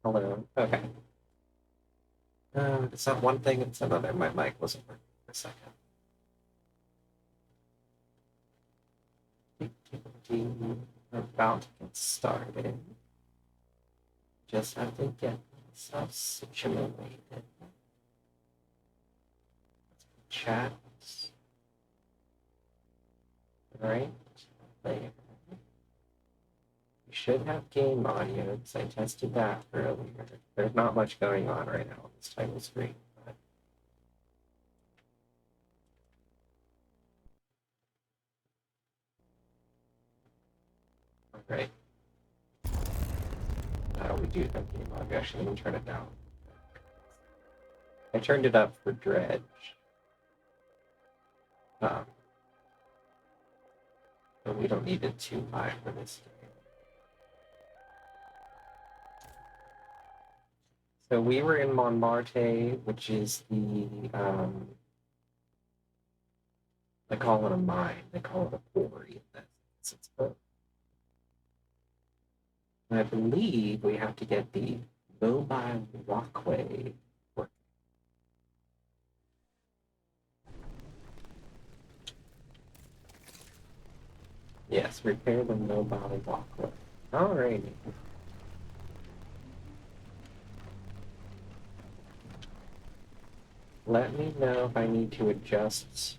Hello. Okay. It's not one thing, it's another. My mic wasn't working for a second. We're about to get started. Just have to get myself situated. Chat. Right there. We should have game audio because I tested that earlier. There's not much going on right now on this title screen. Alright. We do have game audio. Actually, let me turn it down. I turned it up for Dredge. Um, but we don't need it too high for this game. So we were in Montmartre, which is they call it a mine, they call it a quarry. And I believe we have to get the mobile walkway working. Yes, repair the mobile walkway. Alrighty. Let me know if I need to adjust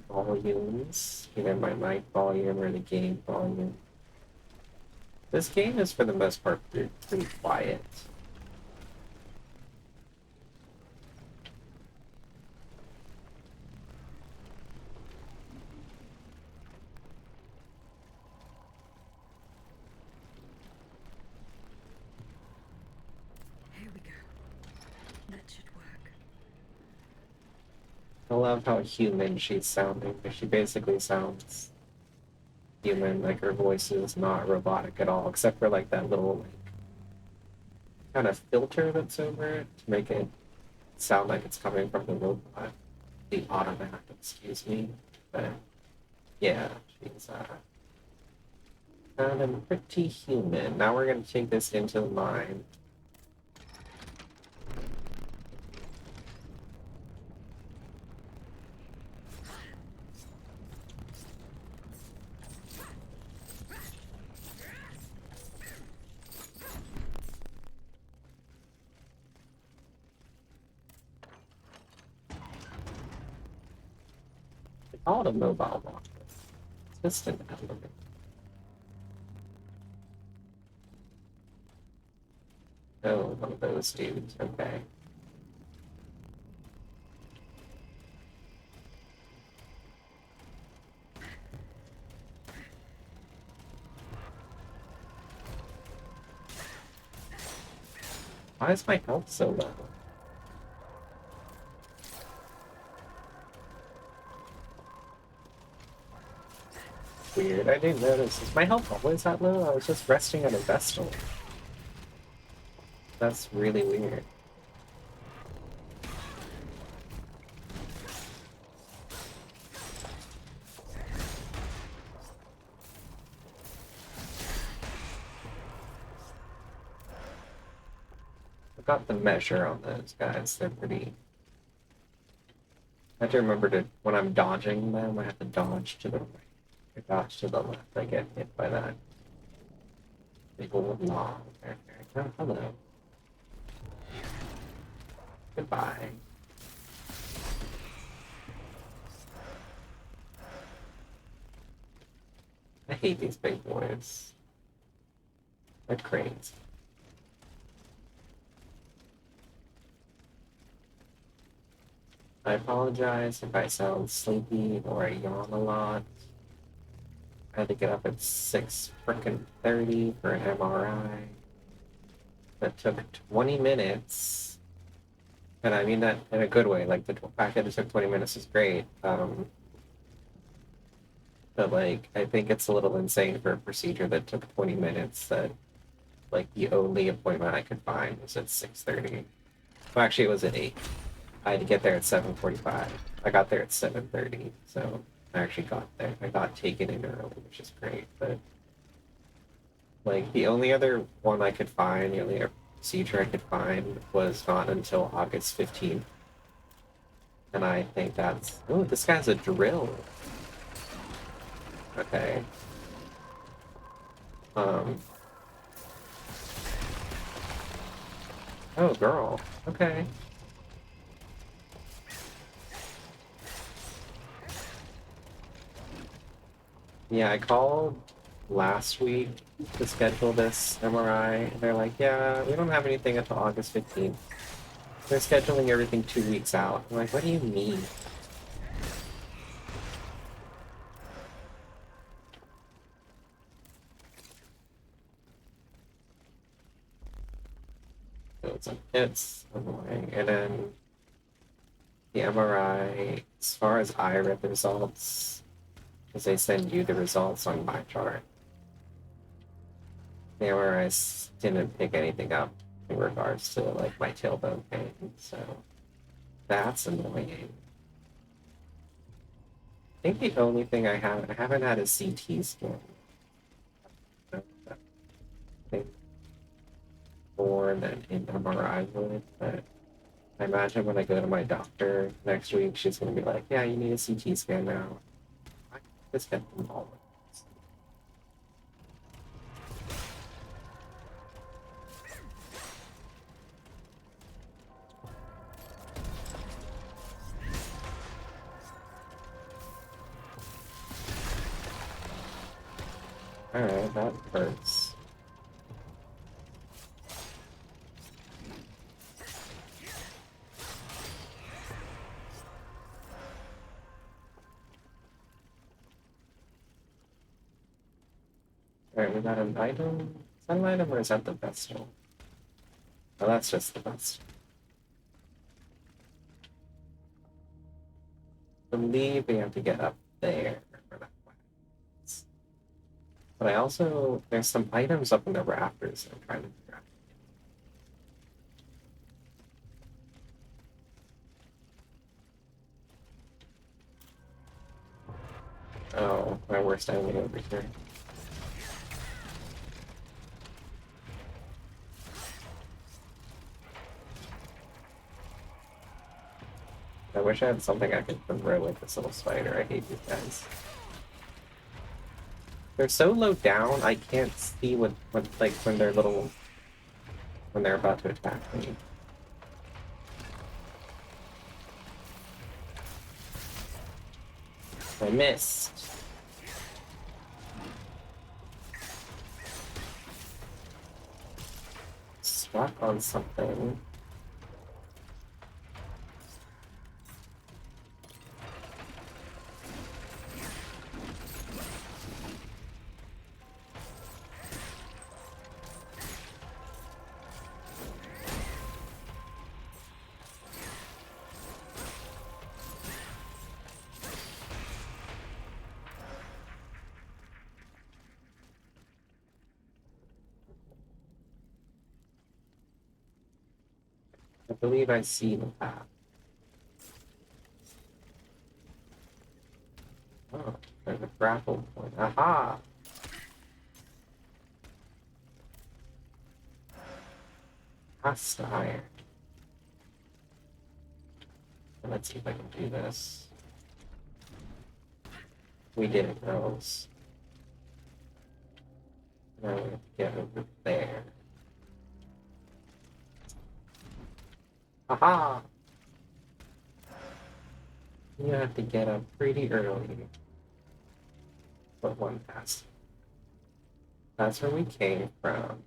volumes, either my mic volume or the game volume. This game is, for the most part, pretty quiet. Here we go. That should work. I love how human she's sounding. She basically sounds human, like her voice is not robotic at all, except for like that little like kind of filter that's over it to make it sound like it's coming from the robot, the automatic, excuse me. But yeah, she's kind of pretty human. Now we're gonna take this into the mine. They call it a mobile walker. It's just an element. Oh, one of those dudes. Okay. Why is my health so low? Weird. I didn't notice. Is my health always that low? I was just resting on a Vestal. That's really weird. I've got the measure on those guys. They're pretty. I have to remember to, when I'm dodging them, I have to dodge to the right. I dodge to the left. I get hit by that big old log. Oh, hello. Goodbye. I hate these big boys. They're crazy. I apologize if I sound sleepy or I yawn a lot. I had to get up at 6 frickin' 30 for an MRI. That took 20 minutes. And I mean that in a good way. Like, the fact that it took 20 minutes is great. But, like, I think it's a little insane for a procedure that took 20 minutes that, like, the only appointment I could find was at 6:30. Well, actually, it was at 8. I had to get there at 7:45. I got there at 7:30, so I actually got there. I got taken in early, which is great. But like the only other one I could find, the only procedure I could find was not until August 15th. And I think that's... Oh, this guy's a drill. Okay. Um... Oh, girl. Okay. Yeah, I called last week to schedule this MRI, and they're like, yeah, we don't have anything until August 15th. They're scheduling everything 2 weeks out. I'm like, what do you mean? So it's annoying. And then the MRI, as far as I read the results, because they send you the results on my chart, the MRI didn't pick anything up in regards to like my tailbone pain, so that's annoying. I think the only thing I haven't had a CT scan. I think more than an MRI would, but I imagine when I go to my doctor next week, she's gonna be like, "Yeah, you need a CT scan now." I just get them all. All right, that hurts. All right, we got an item. Is that an item or is that the vestal? Oh, that's just the vestal. I believe we have to get up there for that wax. But I also, there's some items up in the rafters that I'm trying to figure out. Oh, my worst enemy over here. I wish I had something I could throw at this little spider. I hate these guys. They're so low down, I can't see what like when they're little, when they're about to attack me. I missed. Stuck on something. I believe I see the path. Oh, there's a grapple point. Aha! Cast iron. Let's see if I can do this. We did it, girls. Now we have to get over there. Aha! You have to get up pretty early. But one past. That's where we came from.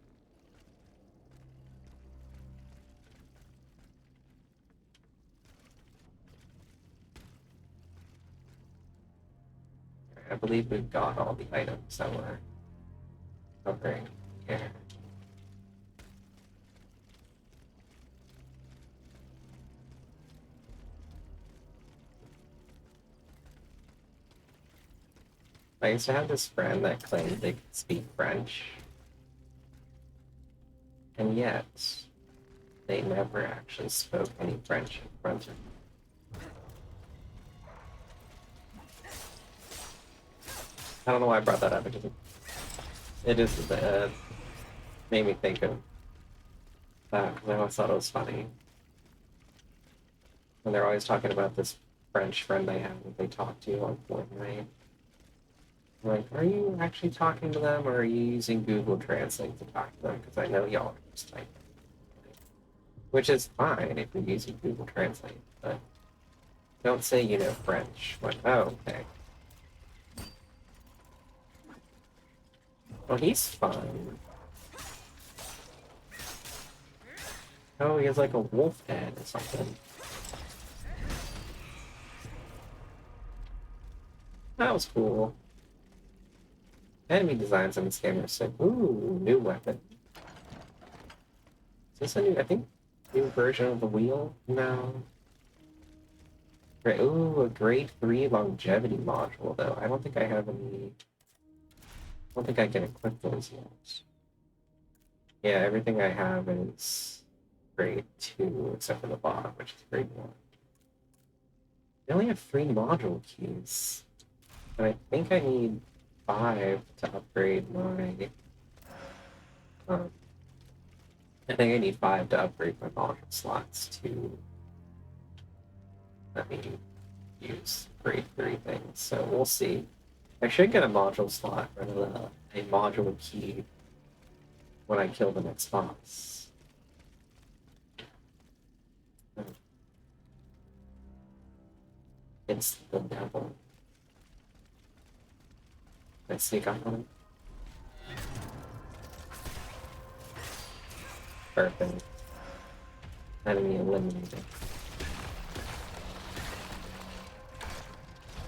I believe we've got all the items that we're covering here. I used to have this friend that claimed they could speak French, and yet they never actually spoke any French in front of me. I don't know why I brought that up, because it is made me think of that because I always thought it was funny. And they're always talking about this French friend they have that they talk to on Fortnite. I'm like, are you actually talking to them or are you using Google Translate to talk to them? Because I know y'all are just typing. Which is fine if you're using Google Translate, but don't say you know French. Like, oh, okay. Well, he's fine. Oh, he has like a wolf head or something. That was cool. Enemy designs in this game are sick. Ooh, new weapon. Is this a new, I think, new version of the wheel? No. Great. Ooh, a grade 3 longevity module, though. I don't think I have any. I don't think I can equip those yet. Yeah, everything I have is grade 2, except for the bottom, which is grade 1. I only have 3 module keys. And I think I need 5 to upgrade my. Um, I think I need 5 to upgrade my module slots to let me use grade 3 things. So we'll see. I should get a module slot rather than a module key when I kill the next boss. It's the devil. Can I sneak up on him? Perfect. Enemy eliminated.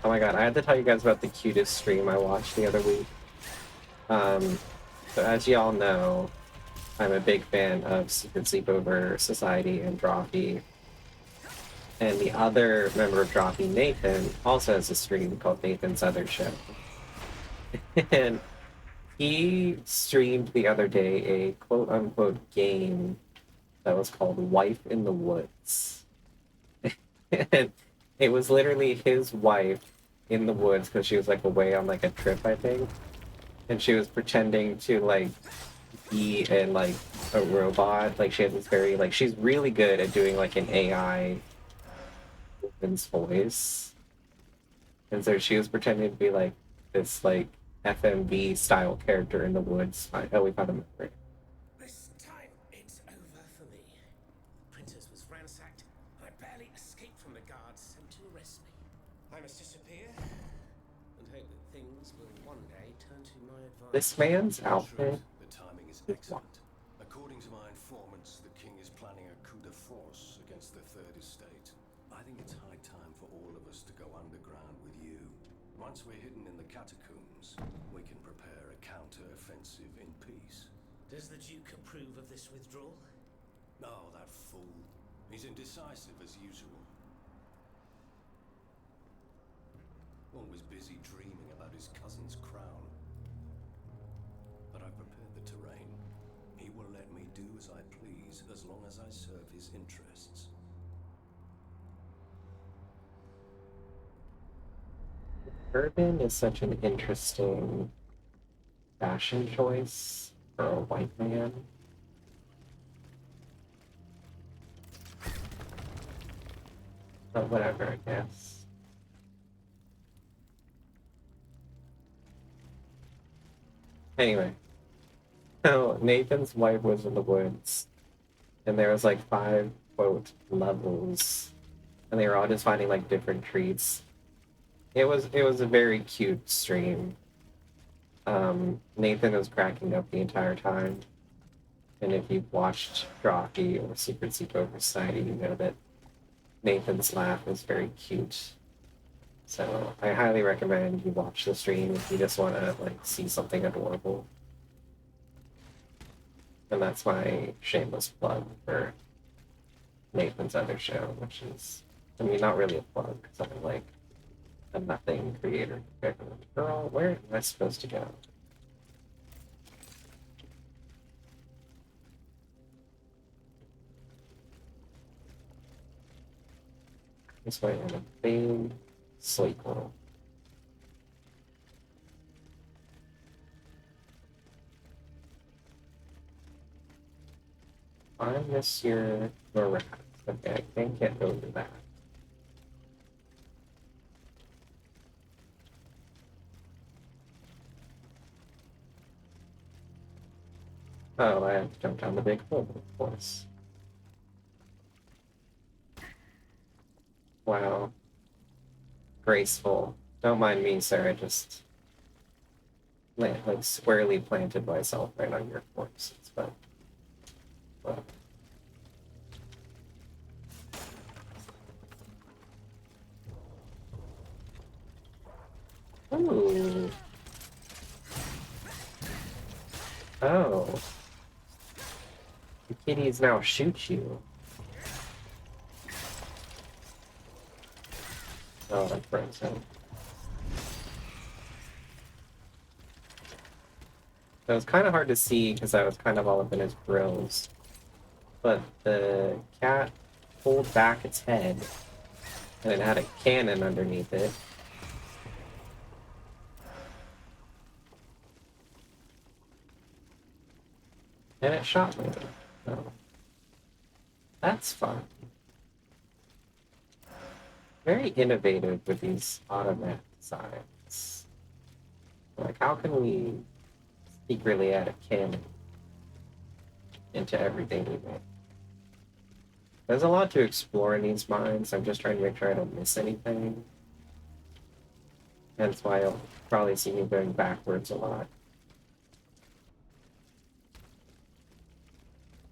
Oh my god, I had to tell you guys about the cutest stream I watched the other week. So as y'all know, I'm a big fan of Secret Sleepover Society and Drawfee. And the other member of Drawfee, Nathan, also has a stream called Nathan's Other Show. And he streamed the other day a quote-unquote game that was called Wife in the Woods. And it was literally his wife in the woods because she was like away on like a trip, I think. And she was pretending to like be in like a robot. Like she had this very like she's really good at doing like an AI woman's voice. And so she was pretending to be like this like FMV style character in the woods. Oh, we found a memory. This time it's over for me. Printers was ransacked. I barely escaped from the guards sent to arrest me. I must disappear and hope that things will one day turn to my advantage. This man's outfit. The timing is excellent. According to my informants, the king is planning a coup de force against the Third Estate. I think it's high time for all of us to go underground with you. Once we're hidden in the catacombs, we can prepare a counter-offensive in peace. Does the Duke approve of this withdrawal? Oh, that fool. He's indecisive as usual. Always busy dreaming about his cousin's crown. But I've prepared the terrain. He will let me do as I please as long as I serve his interests. Urban is such an interesting fashion choice for a white man. But whatever, I guess. Anyway, so Nathan's wife was in the woods, and there was like 5 quote levels, and they were all just finding like different treats. It was a very cute stream. Nathan was cracking up the entire time, and if you've watched Drawfee or Secret Sleepover Society, you know that Nathan's laugh is very cute. So I highly recommend you watch the stream if you just want to like see something adorable. And that's my shameless plug for Nathan's Other Show, which is, I mean, not really a plug because I'm like a nothing creator. Girl, where am I supposed to go? This way in a big slate roll. I miss your rat. Okay, I can't get over that. Oh, I have to jump down the big hole, of course. Wow. Graceful. Don't mind me, sir. I just like squarely planted myself right on your corpses, but ooh. Oh. The kitties now shoot you. Oh, I'm frozen. It was kind of hard to see because I was kind of all up in his grills. But the cat pulled back its head and it had a cannon underneath it. And it shot me. Oh. That's fun. Very innovative with these automatic designs. Like, how can we secretly add a cannon into everything we make? There's a lot to explore in these mines. I'm just trying to make sure I don't miss anything. That's why you'll probably see me going backwards a lot.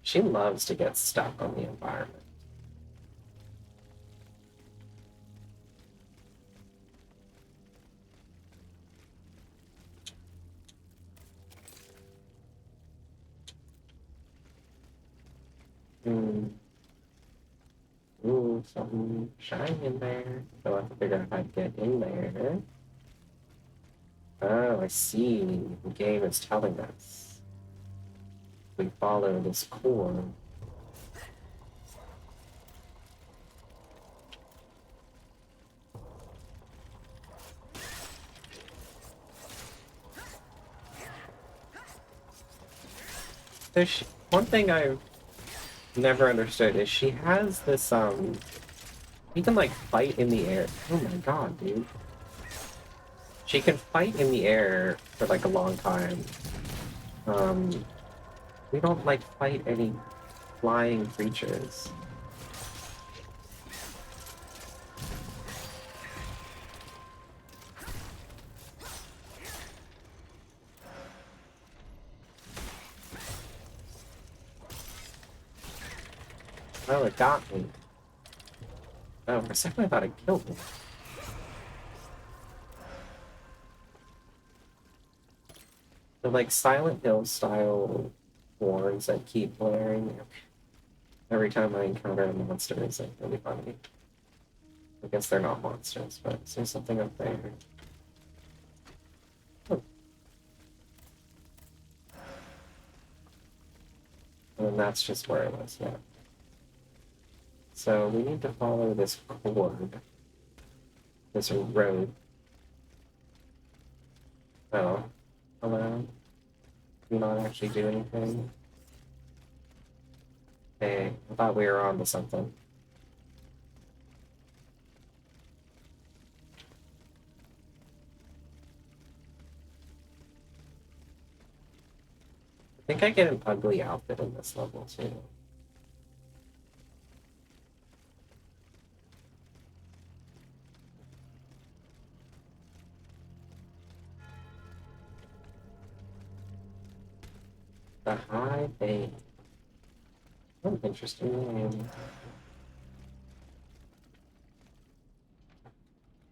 She loves to get stuck on the environment. Ooh, something shiny in there. So I have to figure out how to get in there. Oh, I see. The game is telling us. We follow this core. There's one thing I've never understood is she has this, you can like fight in the air. Oh my god, dude. She can fight in the air for like a long time. We don't like fight any flying creatures. Oh, it got me. Oh, for a second I thought it killed me. The like Silent Hill style horns that keep blaring every time I encounter a monster is like really funny. I guess they're not monsters, but there's something up there. Oh. And that's just where it was, yeah. So we need to follow this cord, this road. Oh, hello? Do you not actually do anything? Hey, I thought we were on to something. I think I get an ugly outfit in this level too. The High Bay. What an interesting name.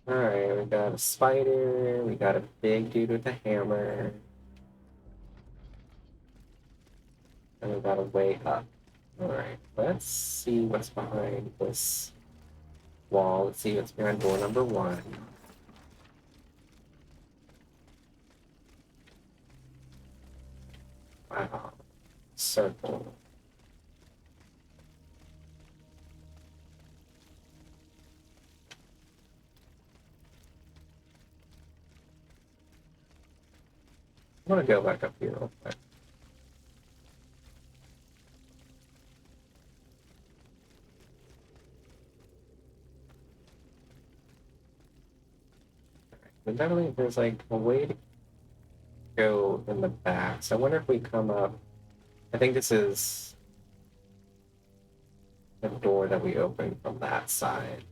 Alright, we got a spider, we got a big dude with a hammer. And we got a way up. Alright, let's see what's behind this wall. Let's see what's behind door number 1. Wow. Circle. I'm gonna go back up here real quick. There's like a way to go in the back. So I wonder if we come up. I think this is the door that we open from that side.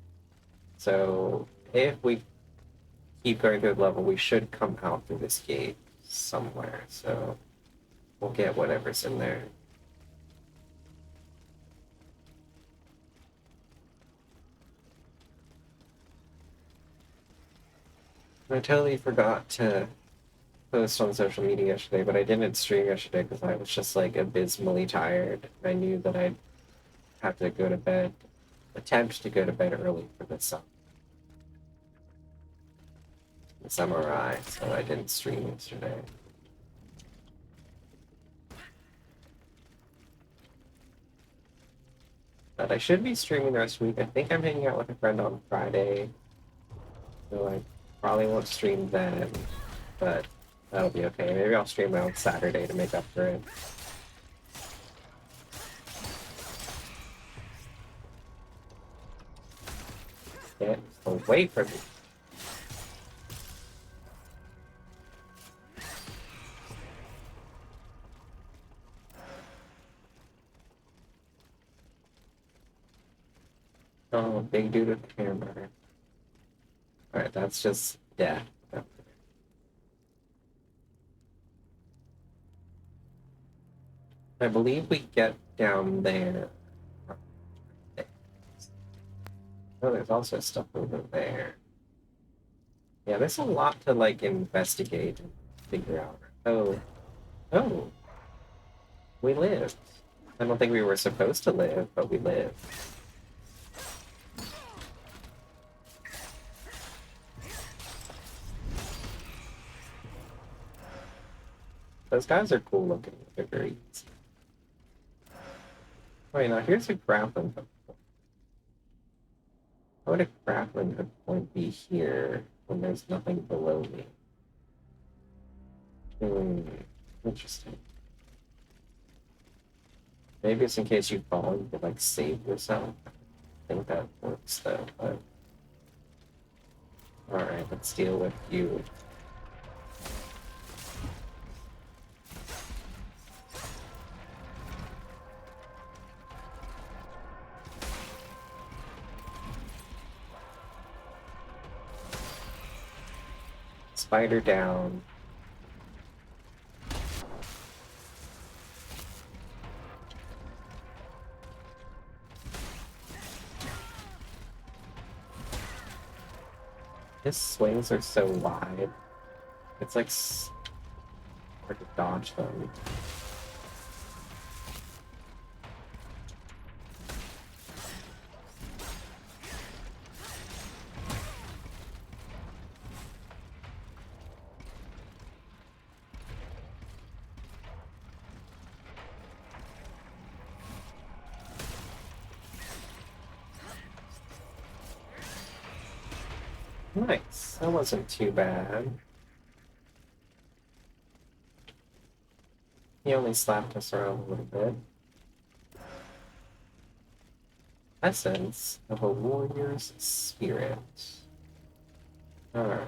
So if we keep going through the level, we should come out through this gate somewhere. So we'll get whatever's in there. I totally forgot to post on social media yesterday, but I didn't stream yesterday because I was just like abysmally tired. I knew that I'd have to go to bed, attempt to go to bed early for this MRI, so I didn't stream yesterday. But I should be streaming the rest of the week. I think I'm hanging out with a friend on Friday, so I probably won't stream then, but that'll be okay. Maybe I'll stream on Saturday to make up for it. Get away from me. Oh, big dude with the hammer. Alright, that's just, yeah. I believe we get down there. Oh, there's also stuff over there. Yeah, there's a lot to, like, investigate and figure out. Oh. Oh. We lived. I don't think we were supposed to live, but we lived. Those guys are cool looking. They're very easy. Wait, now here's a grappling hook. How would a grappling hook point be here when there's nothing below me? Interesting. Maybe it's in case you fall, you could like save yourself. I think that works though, but alright, let's deal with you. Spider down. His swings are so wide. It's like hard to dodge them. Nice. That wasn't too bad. He only slapped us around a little bit. Essence of a warrior's spirit. Alright.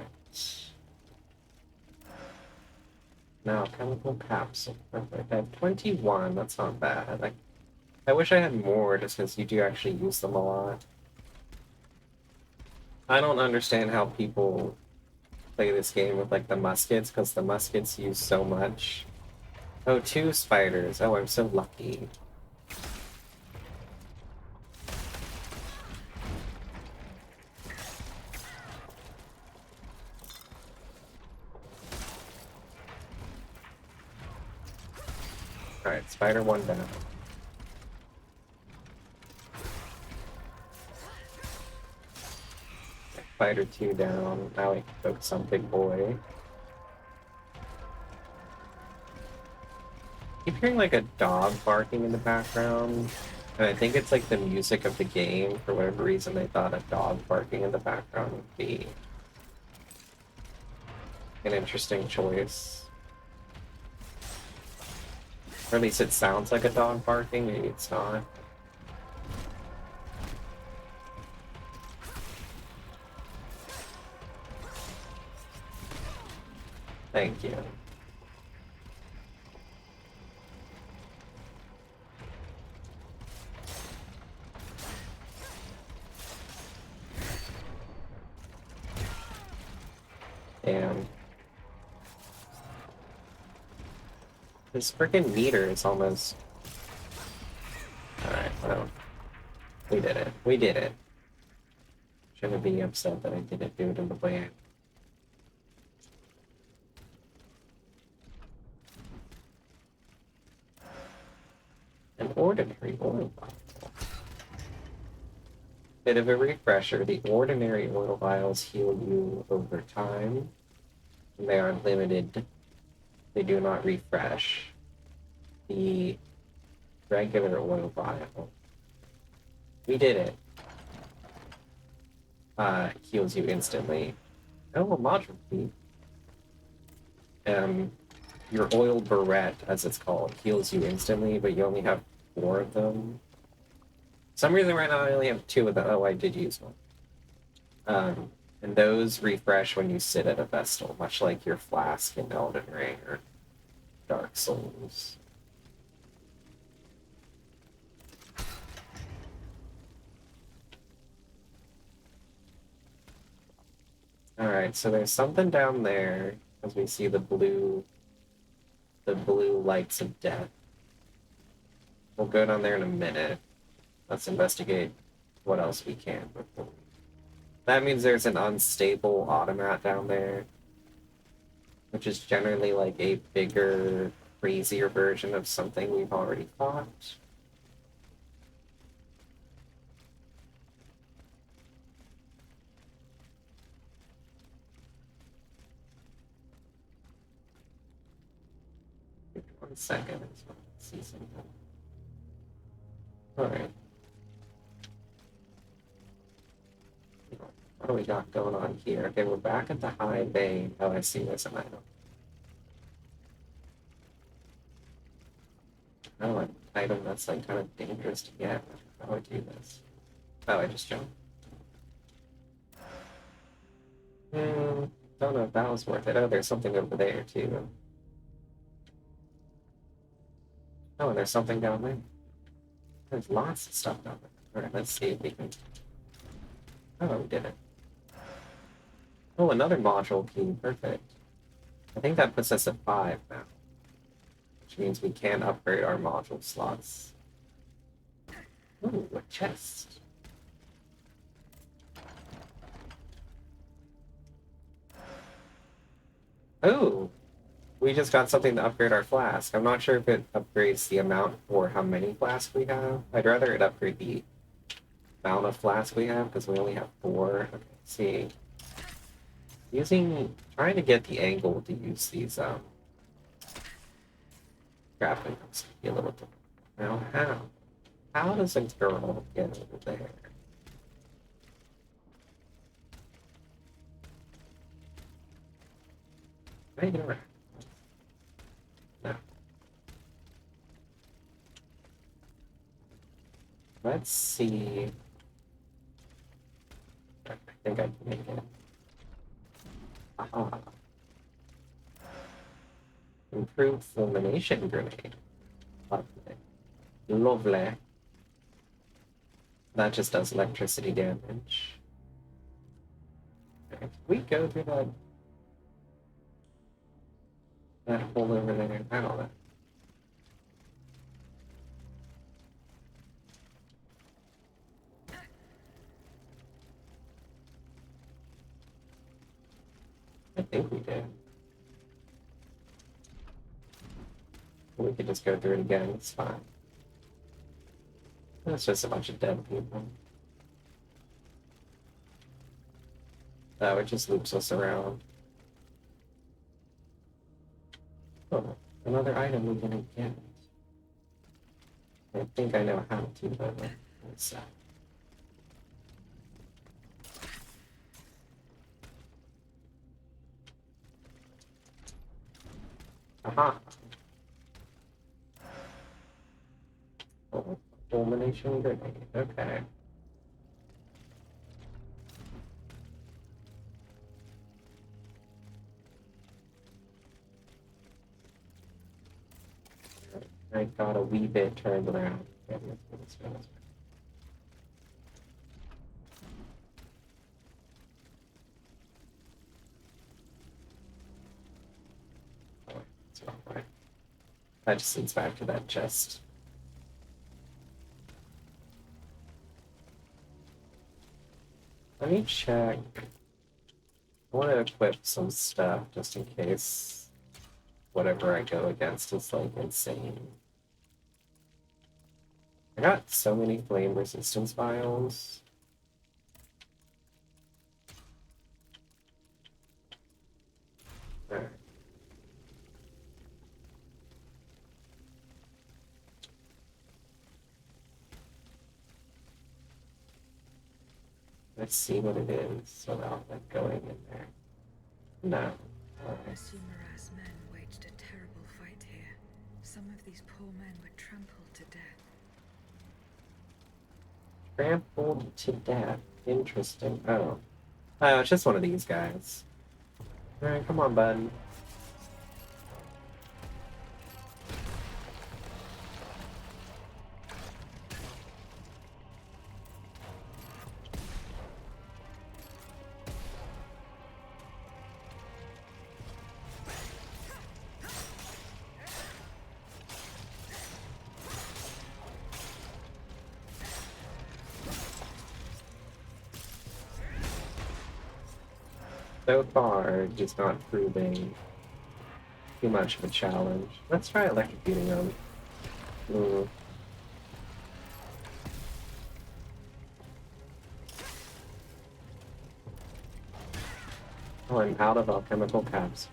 Now, chemical capsule. Perfect. I have 21. That's not bad. I wish I had more just because you do actually use them a lot. I don't understand how people play this game with like the muskets, because the muskets use so much. Oh, 2 spiders. Oh, I'm so lucky. Alright, spider 1 down. Spider 2 down. Now we can focus on big boy. Keep hearing like a dog barking in the background, and I think it's like the music of the game. For whatever reason, they thought a dog barking in the background would be an interesting choice. Or at least it sounds like a dog barking, maybe it's not. Thank you. Damn. This freaking meter is almost... Alright, well. We did it. We did it. Shouldn't be upset that I didn't do it in the way. An ordinary oil vial. Bit of a refresher, the ordinary oil vials heal you over time. And they are limited. They do not refresh. The regular oil vial. We did it. Heals you instantly. Oh, a module key. Your oil barrette, as it's called, heals you instantly, but you only have 4 of them. For some reason right now I only have 2 of them. Oh, I did use one. And those refresh when you sit at a Vestal, much like your flask in Elden Ring or Dark Souls. Alright, so there's something down there, as we see the blue lights of death. We'll go down there in a minute. Let's investigate what else we can before. That means there's an unstable automat down there, which is generally like a bigger, crazier version of something we've already fought. One second, I just want to see something. Alright. What do we got going on here? Okay, we're back at the high bay. Oh, I see there's an item. Oh, an item that's like kind of dangerous to get. How do I do this? Oh, I just jumped. Don't know if that was worth it. Oh, there's something over there too. Oh, and there's something down there. There's lots of stuff down there. Alright, let's see if we can... Oh, we did it. Oh, another module key. Perfect. I think that puts us at 5 now. Which means we can upgrade our module slots. Ooh, a chest. Oh! We just got something to upgrade our flask. I'm not sure if it upgrades the amount or how many flasks we have. I'd rather it upgrade the amount of flasks we have, because we only have 4. Okay, let's see. Trying to get the angle to use these, crafting hooks to be a little different. Now, how? How does a girl get over there? Can I get around? No. Let's see. I think I can make it. Aha. Improved fulmination grenade. Lovely. Lovely. That just does electricity damage. Okay, we go through that hole over there. I don't know. I think we did. We could just go through it again, it's fine. That's just a bunch of dead people. Oh, it just loops us around. Oh, another item we didn't get. I think I know how to, but let's Aha! Oh, fulmination grenade, okay. I got a wee bit turned around. Okay, let's go this way, this way. Oh, it's the wrong way. That just leads back to that chest. Let me check. I want to equip some stuff just in case whatever I go against is like insane. I got so many flame resistance vials. Alright. Let's see what it is without like going in there. No. The Sumeras men waged a terrible fight here. Some of these poor men were trampled to death. Trampled to death. Interesting. Oh. Oh, it's just one of these guys. Alright, come on, bud. So far, just not proving too much of a challenge. Let's try electrocuting him. Ooh. Oh, I'm out of alchemical capsules.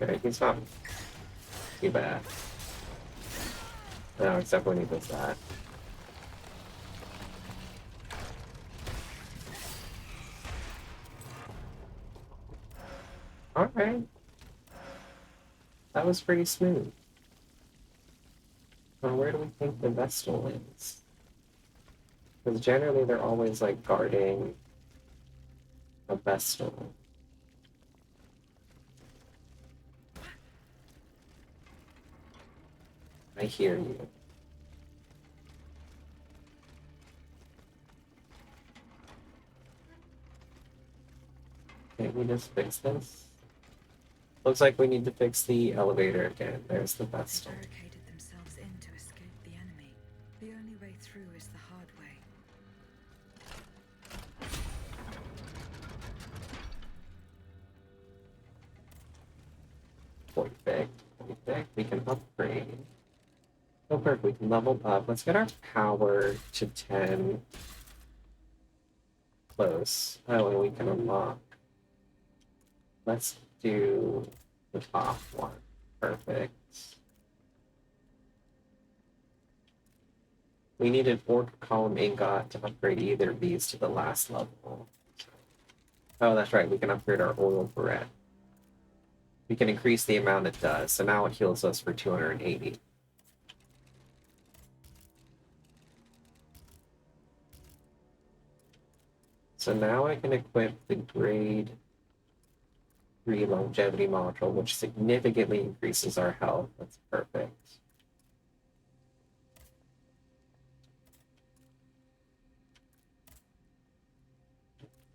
Okay, he's not too bad. No, except when he does that. Alright. That was pretty smooth. Well, where do we think the Vestal is? Because generally they're always like guarding a Vestal. I hear you. Can't we just fix this? Looks like we need to fix the elevator again. There's the They Vestal. barricaded themselves in to escape the enemy. The only way through is the hard way. Perfect. Perfect. We can upgrade. Oh, perfect. We can level up. Let's get our power to 10. Close. Oh, and we can unlock. Let's do the top one. Perfect. We need an orc column ingot to upgrade either of these to the last level. Oh, that's right. We can upgrade our oil barrette. We can increase the amount it does. So now it heals us for 280. So now I can equip the grade 3 longevity module, which significantly increases our health. That's perfect.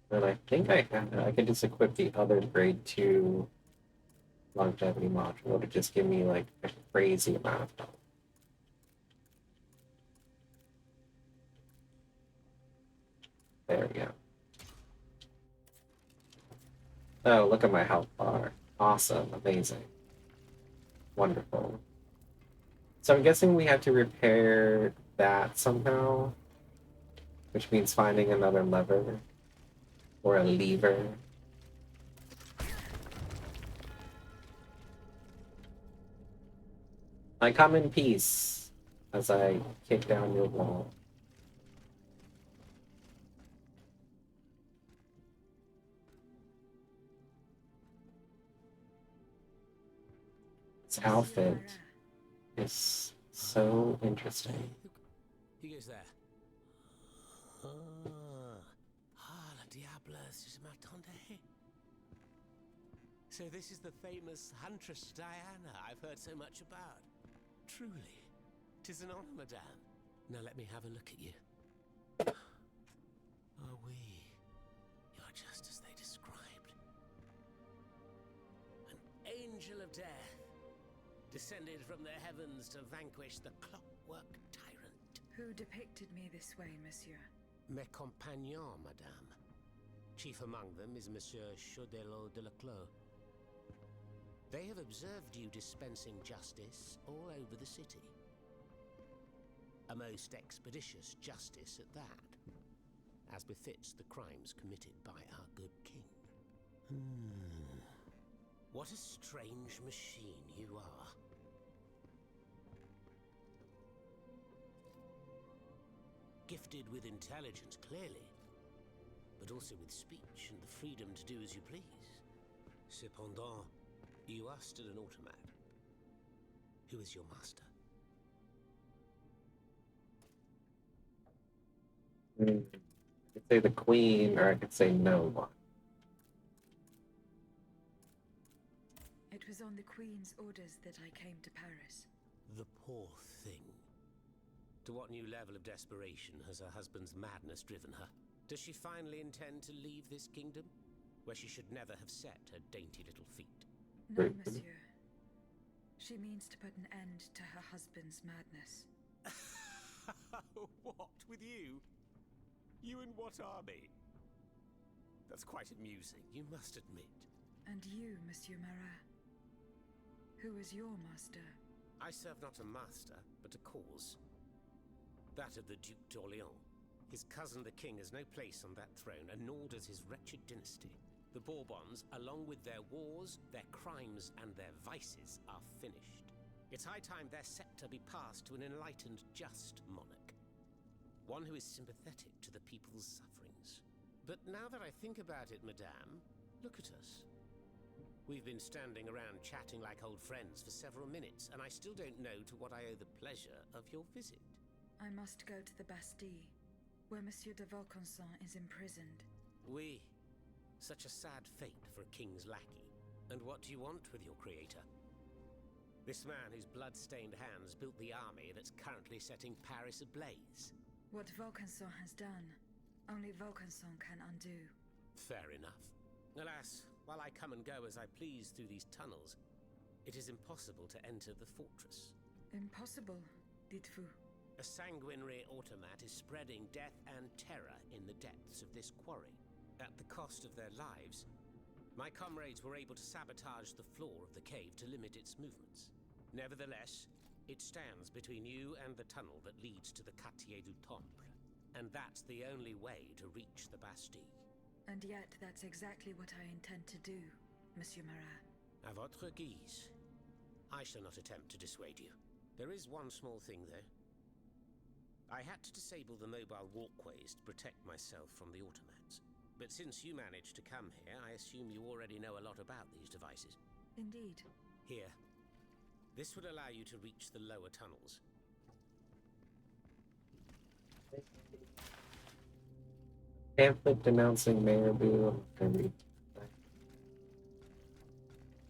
And I think I can just equip the other grade 2 longevity module to just give me like a crazy amount of health. There we go. Oh, look at my health bar. Awesome. Amazing. Wonderful. So I'm guessing we have to repair that somehow, which means finding another lever or a lever. I come in peace as I kick down your wall. This Monsieur outfit Marat. is so interesting. Who goes there? La diable, je m'attendais. So this is the famous Huntress Diana I've heard so much about. Truly, 'tis an honor, madame. Now let me have a look at you. Oh, oui. You're just as they described. An angel of death, descended from the heavens to vanquish the clockwork tyrant. Who depicted me this way, monsieur? Mes compagnons, madame. Chief among them is Monsieur Chaudelot de Leclos. They have observed you dispensing justice all over the city. A most expeditious justice at that, as befits the crimes committed by our good king. What a strange machine you are. Gifted with intelligence, clearly, but also with speech and the freedom to do as you please. Cependant, you are still an automat. Who is your master? I could say the queen, or I could say no one. It was on the Queen's orders that I came to Paris. The poor thing. To what new level of desperation has her husband's madness driven her? Does she finally intend to leave this kingdom, where she should never have set her dainty little feet? No, monsieur. She means to put an end to her husband's madness. What, with you? You in what army? That's quite amusing, you must admit. And you, Monsieur Marat? Who is your master? I serve not a master, but a cause. That of the Duc d'Orléans. His cousin the king has no place on that throne, and nor does his wretched dynasty. The Bourbons, along with their wars, their crimes, and their vices, are finished. It's high time their scepter be passed to an enlightened, just monarch. One who is sympathetic to the people's sufferings. But now that I think about it, madame, look at us. We've been standing around chatting like old friends for several minutes, and I still don't know to what I owe the pleasure of your visit. I must go to the Bastille, where Monsieur de Vaucanson is imprisoned. Oui. Such a sad fate for a king's lackey. And what do you want with your creator? This man whose blood-stained hands built the army that's currently setting Paris ablaze. What Vaucanson has done, only Vaucanson can undo. Fair enough. Alas, while I come and go as I please through these tunnels, it is impossible to enter the fortress. Impossible, dites-vous? A sanguinary automat is spreading death and terror in the depths of this quarry. At the cost of their lives, my comrades were able to sabotage the floor of the cave to limit its movements. Nevertheless, it stands between you and the tunnel that leads to the Quartier du Temple, and that's the only way to reach the Bastille. And yet that's exactly what I intend to do, Monsieur Marat. À votre guise. I shall not attempt to dissuade you. There is one small thing, though. I had to disable the mobile walkways to protect myself from the automats. But since you managed to come here, I assume you already know a lot about these devices. Indeed. Here. This would allow you to reach the lower tunnels. Pamphlet denouncing Mayor Boo. Do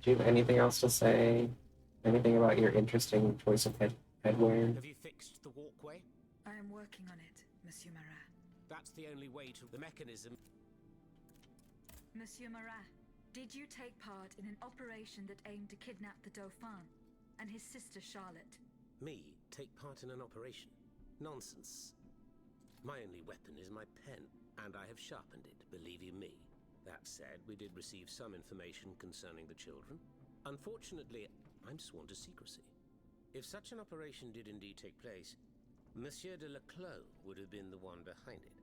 you have anything else to say? Anything about your interesting choice of headwear? Have you fixed the walkway? I am working on it, Monsieur Marat. That's the only way to the mechanism. Monsieur Marat, did you take part in an operation that aimed to kidnap the Dauphin and his sister Charlotte? Me take part in an operation? Nonsense. My only weapon is my pen, and I have sharpened it, believe you me. That said, we did receive some information concerning the children. Unfortunately, I'm sworn to secrecy. If such an operation did indeed take place, Monsieur de Leclos would have been the one behind it.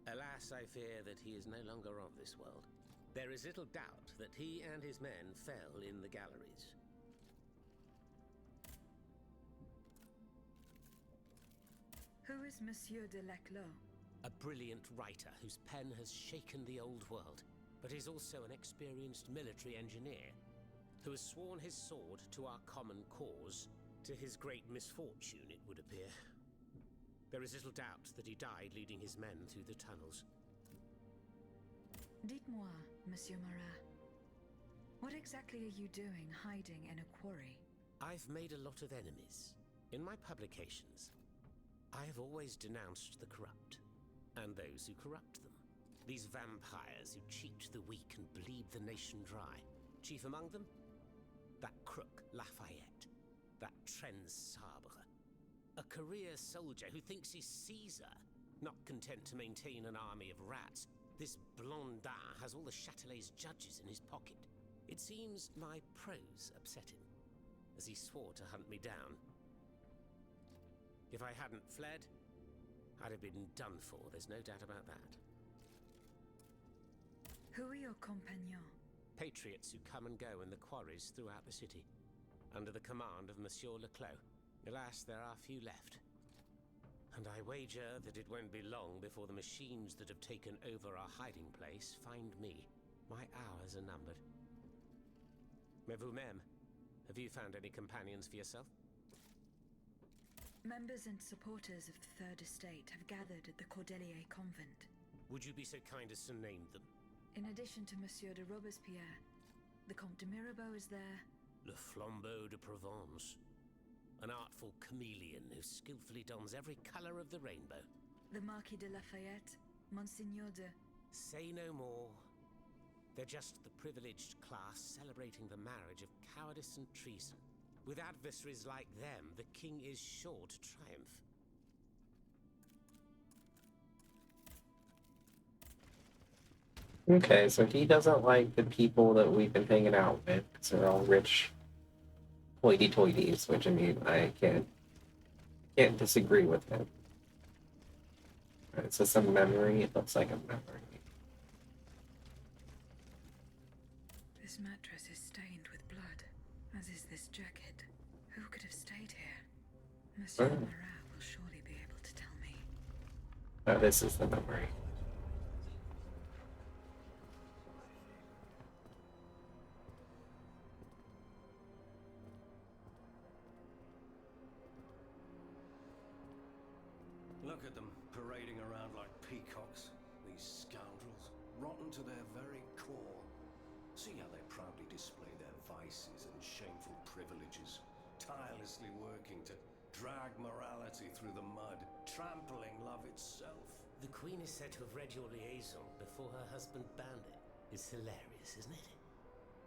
Alas, I fear that he is no longer of this world. There is little doubt that he and his men fell in the galleries. Who is Monsieur de Leclos? A brilliant writer whose pen has shaken the old world, but is also an experienced military engineer. who has sworn his sword to our common cause, to his great misfortune, it would appear. There is little doubt that he died leading his men through the tunnels. Dites-moi, Monsieur Marat, what exactly are you doing hiding in a quarry? I've made a lot of enemies. In my publications, I have always denounced the corrupt, and those who corrupt them. These vampires who cheat the weak and bleed the nation dry. Chief among them, that crook Lafayette, that Trenz Sabre. A career soldier who thinks he's Caesar, not content to maintain an army of rats. This Blondin has all the Châtelet's judges in his pocket. It seems my prose upset him, as he swore to hunt me down. If I hadn't fled, I'd have been done for, there's no doubt about that. Who are your compagnons? Patriots who come and go in the quarries throughout the city, under the command of Monsieur Leclos. Alas, there are few left. And I wager that it won't be long before the machines that have taken over our hiding place find me. My hours are numbered. Mais vous-même, have you found any companions for yourself? Members and supporters of the Third Estate have gathered at the Cordelier Convent. Would you be so kind as to name them? In addition to Monsieur de Robespierre, the Comte de Mirabeau is there. Le Flambeau de Provence. An artful chameleon who skillfully dons every colour of the rainbow. The Marquis de Lafayette, Monseigneur de... Say no more. They're just the privileged class celebrating the marriage of cowardice and treason. With adversaries like them, the king is sure to triumph. Okay, so he doesn't like the people that we've been hanging out with, because they're all rich hoity-toities, which, I mean, I can't disagree with him. Alright, so some memory, it looks like a memory. This mattress is stained with blood, as is this jacket. Who could have stayed here? Monsieur Marat will surely be able to tell me. Oh, this is the memory. Look at them, parading around like peacocks. These scoundrels, rotten to their very core. See how they proudly display their vices and shameful privileges, tirelessly working to drag morality through the mud, trampling love itself. The Queen is said to have read your liaison before her husband banned it. It's hilarious, isn't it?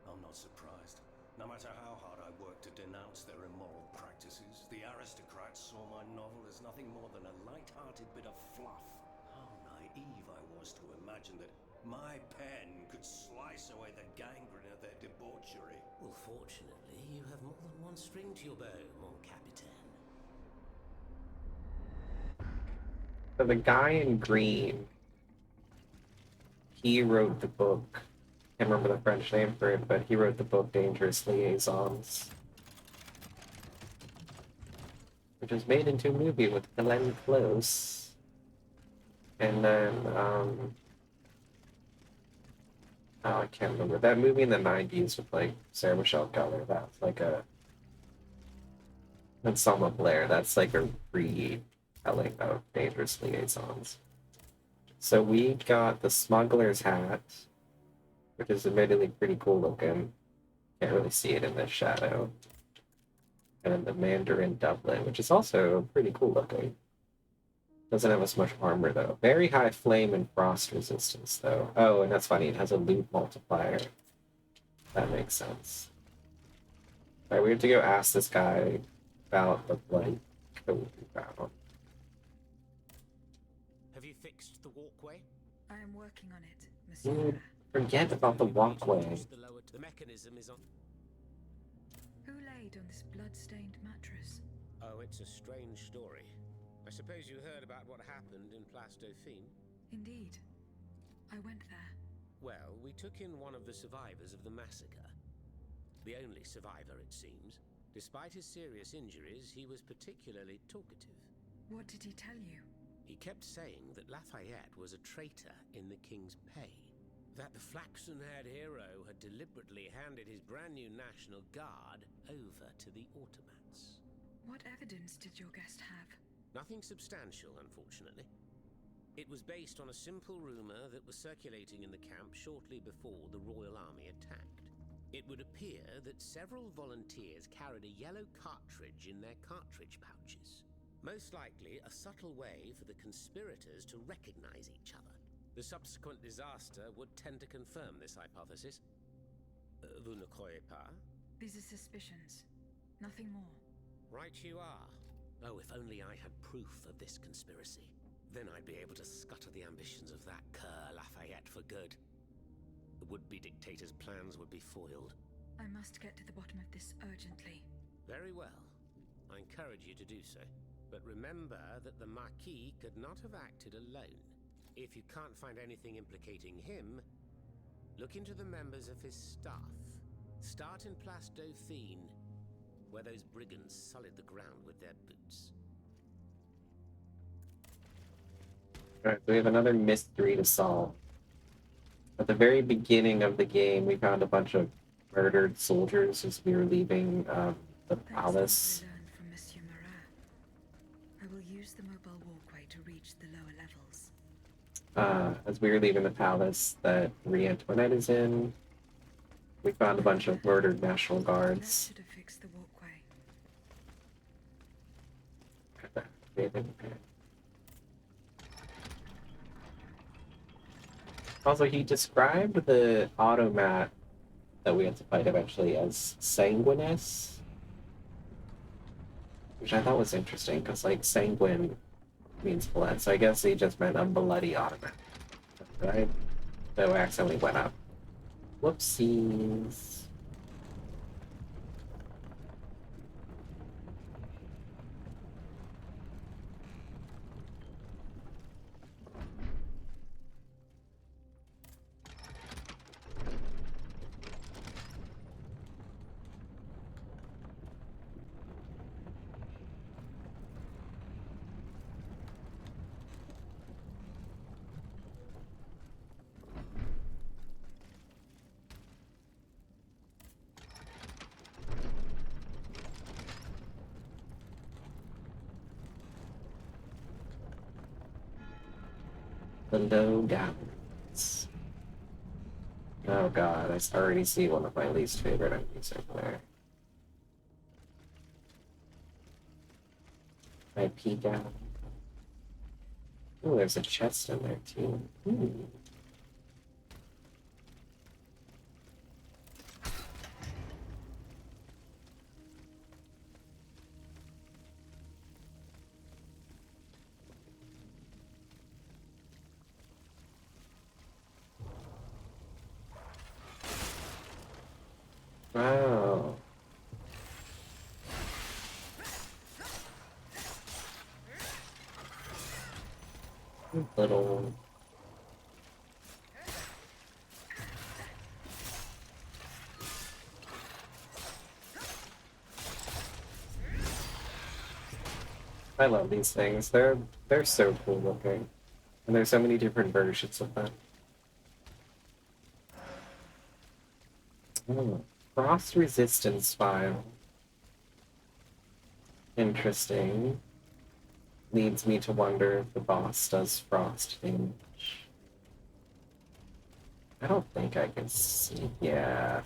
I'm not surprised. No matter how hard I work to denounce their immoral practices, the aristocrats saw my novel as nothing more than a light-hearted bit of fluff. How naive I was to imagine that my pen could slice away the gangrene of their debauchery. Well, fortunately, you have more than one string to your bow, mon capitaine. So the guy in green, he wrote the book. Can't remember the French name for it, but he wrote the book Dangerous Liaisons, which was made into a movie with Glenn Close. And then, oh, I can't remember. That movie in the 90s with, like, Sarah Michelle Gellar, that's like a... And Selma Blair, that's like a retelling of Dangerous Liaisons. So we got the smuggler's hat, which is admittedly pretty cool looking. Can't really see it in the shadow. And then the Mandarin doublet, which is also pretty cool looking. Doesn't have as much armor though. Very high flame and frost resistance though. Oh, and that's funny, it has a loot multiplier. That makes sense. Alright, we have to go ask this guy about the bloody code we found. Have you fixed the walkway? I am working on it, Monsieur Dude, Marat. forget about the walkway. The mechanism is on... Who laid on this blood-stained mattress? Oh, it's a strange story. I suppose you heard about what happened in Place Dauphine? Indeed. I went there. Well, we took in one of the survivors of the massacre. The only survivor, it seems. Despite his serious injuries, he was particularly talkative. What did he tell you? He kept saying that Lafayette was a traitor in the king's pay. That the flaxen-haired hero had deliberately handed his brand new National Guard over to the Automats. What evidence did your guest have? Nothing substantial, unfortunately. It was based on a simple rumor that was circulating in the camp shortly before the Royal Army attacked. It would appear that several volunteers carried a yellow cartridge in their cartridge pouches. Most likely a subtle way for the conspirators to recognize each other. The subsequent disaster would tend to confirm this hypothesis. Vous ne croyez pas? These are suspicions. Nothing more. Right you are. Oh, if only I had proof of this conspiracy. Then I'd be able to scutter the ambitions of that cur Lafayette for good. The would-be dictator's plans would be foiled. I must get to the bottom of this urgently. Very well. I encourage you to do so. But remember that the Marquis could not have acted alone. If you can't find anything implicating him, look into the members of his staff. Start in Place Dauphine, where those brigands sullied the ground with their boots. Alright, so we have another mystery to solve. At the very beginning of the game, we found a bunch of murdered soldiers as we were leaving the palace. Thanks to what I learned from Monsieur Marat. I will use the mobile walkway to reach the lower levels. As we were leaving the palace that Marie Antoinette is in, we found a bunch of murdered National That Guards. should have fixed the walkway. Also, he described the automat that we had to fight eventually as sanguineous, which I thought was interesting because, like, sanguine means blood, so I guess he just meant a bloody automat, right? So I accidentally went up. Whoopsies. The low galleries. Oh god, I already see one of my least favorite enemies over there. I peek out. Oh, there's a chest in there too. Ooh. Wow. Little. I love these things. They're so cool looking. And there's so many different versions of them. Oh, frost resistance file. Interesting. Leads me to wonder if the boss does frost damage. I don't think I can see. Yeah.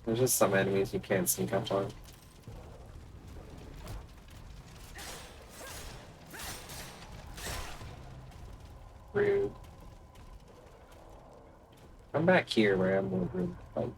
There's just some enemies you can't sneak up on. Rude. Come back here where I'm more room to fight.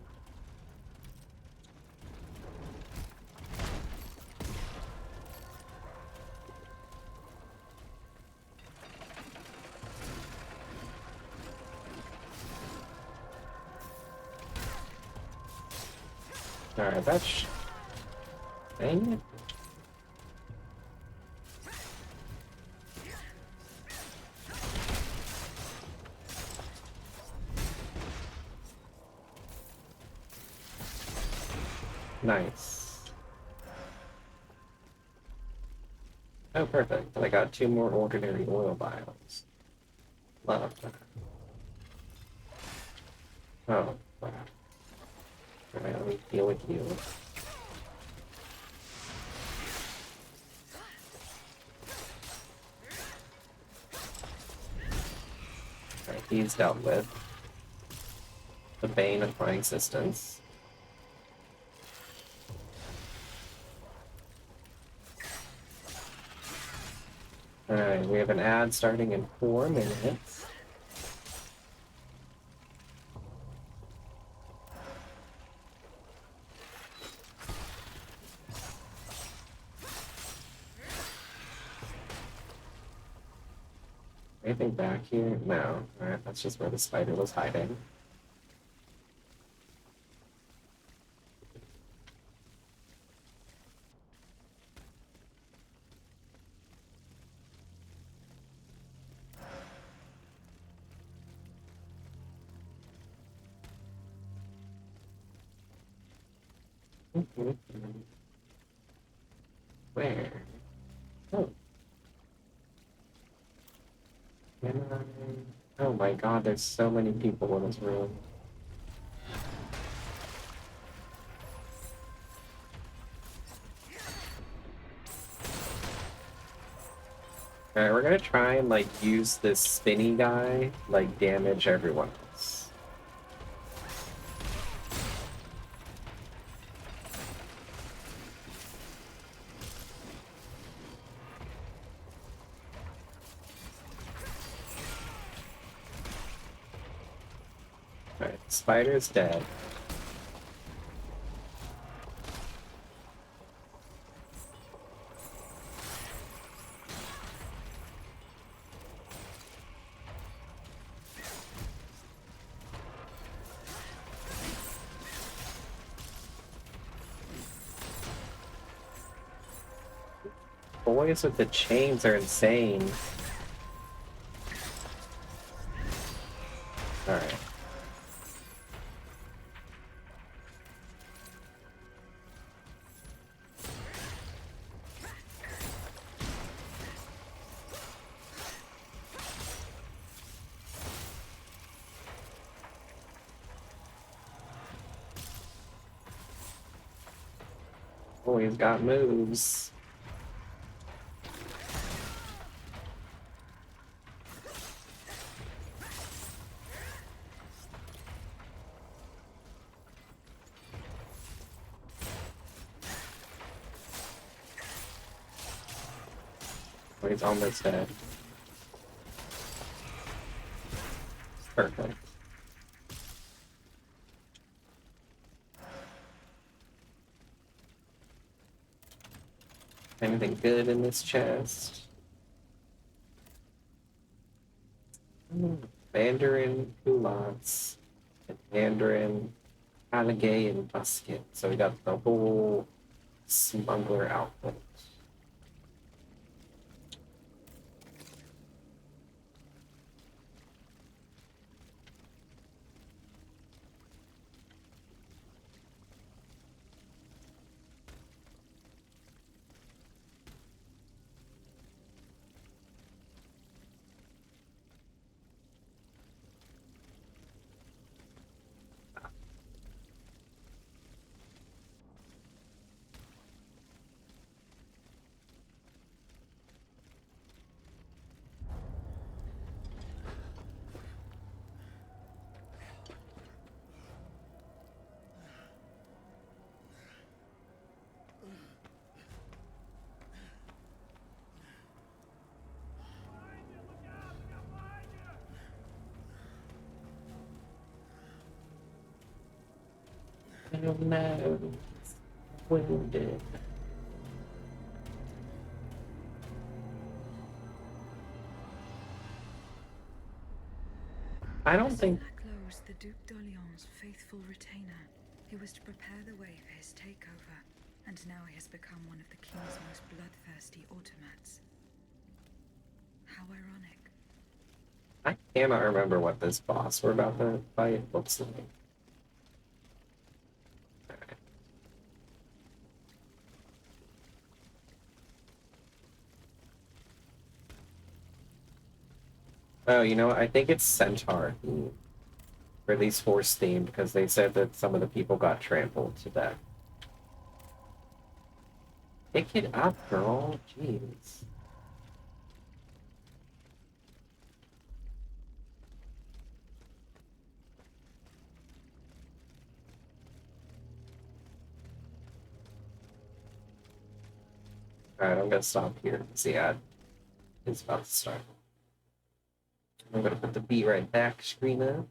Alright, that's... Dang it. Nice. Oh, perfect. And I got 2 more ordinary oil vials. Love that. Oh, crap. Alright, let me deal with you. Alright, he's dealt with. The bane of my existence. Alright, we have an ad starting in 4 minutes. Anything back here? No. Alright, that's just where the spider was hiding. Where? Oh. Can I... Oh my god, there's so many people in this room. Alright, we're gonna try and, like, use this spinny guy, like, damage everyone else. Alright, spider's dead. Boys with the chains are insane. Alright. Oh, he's got moves. Oh, he's almost dead. Perfect. Anything good in this chest? Mandarin culottes and Mandarin alligator and musket. So we got the whole smuggler outfit. I don't know. Wounded. I don't think. Close the Duc d'Orléans' faithful retainer. He was to prepare the way for his takeover, and now he has become one of the king's most bloodthirsty automats. How ironic. I cannot remember what this boss we're about to fight looks like. Oh, you know what? I think it's Centaur. or at least force themed, because they said that some of the people got trampled to death. Pick it up, girl. Jeez. Alright, I'm gonna stop here because the ad is about to start. I'm gonna put the Be Right Back screen up.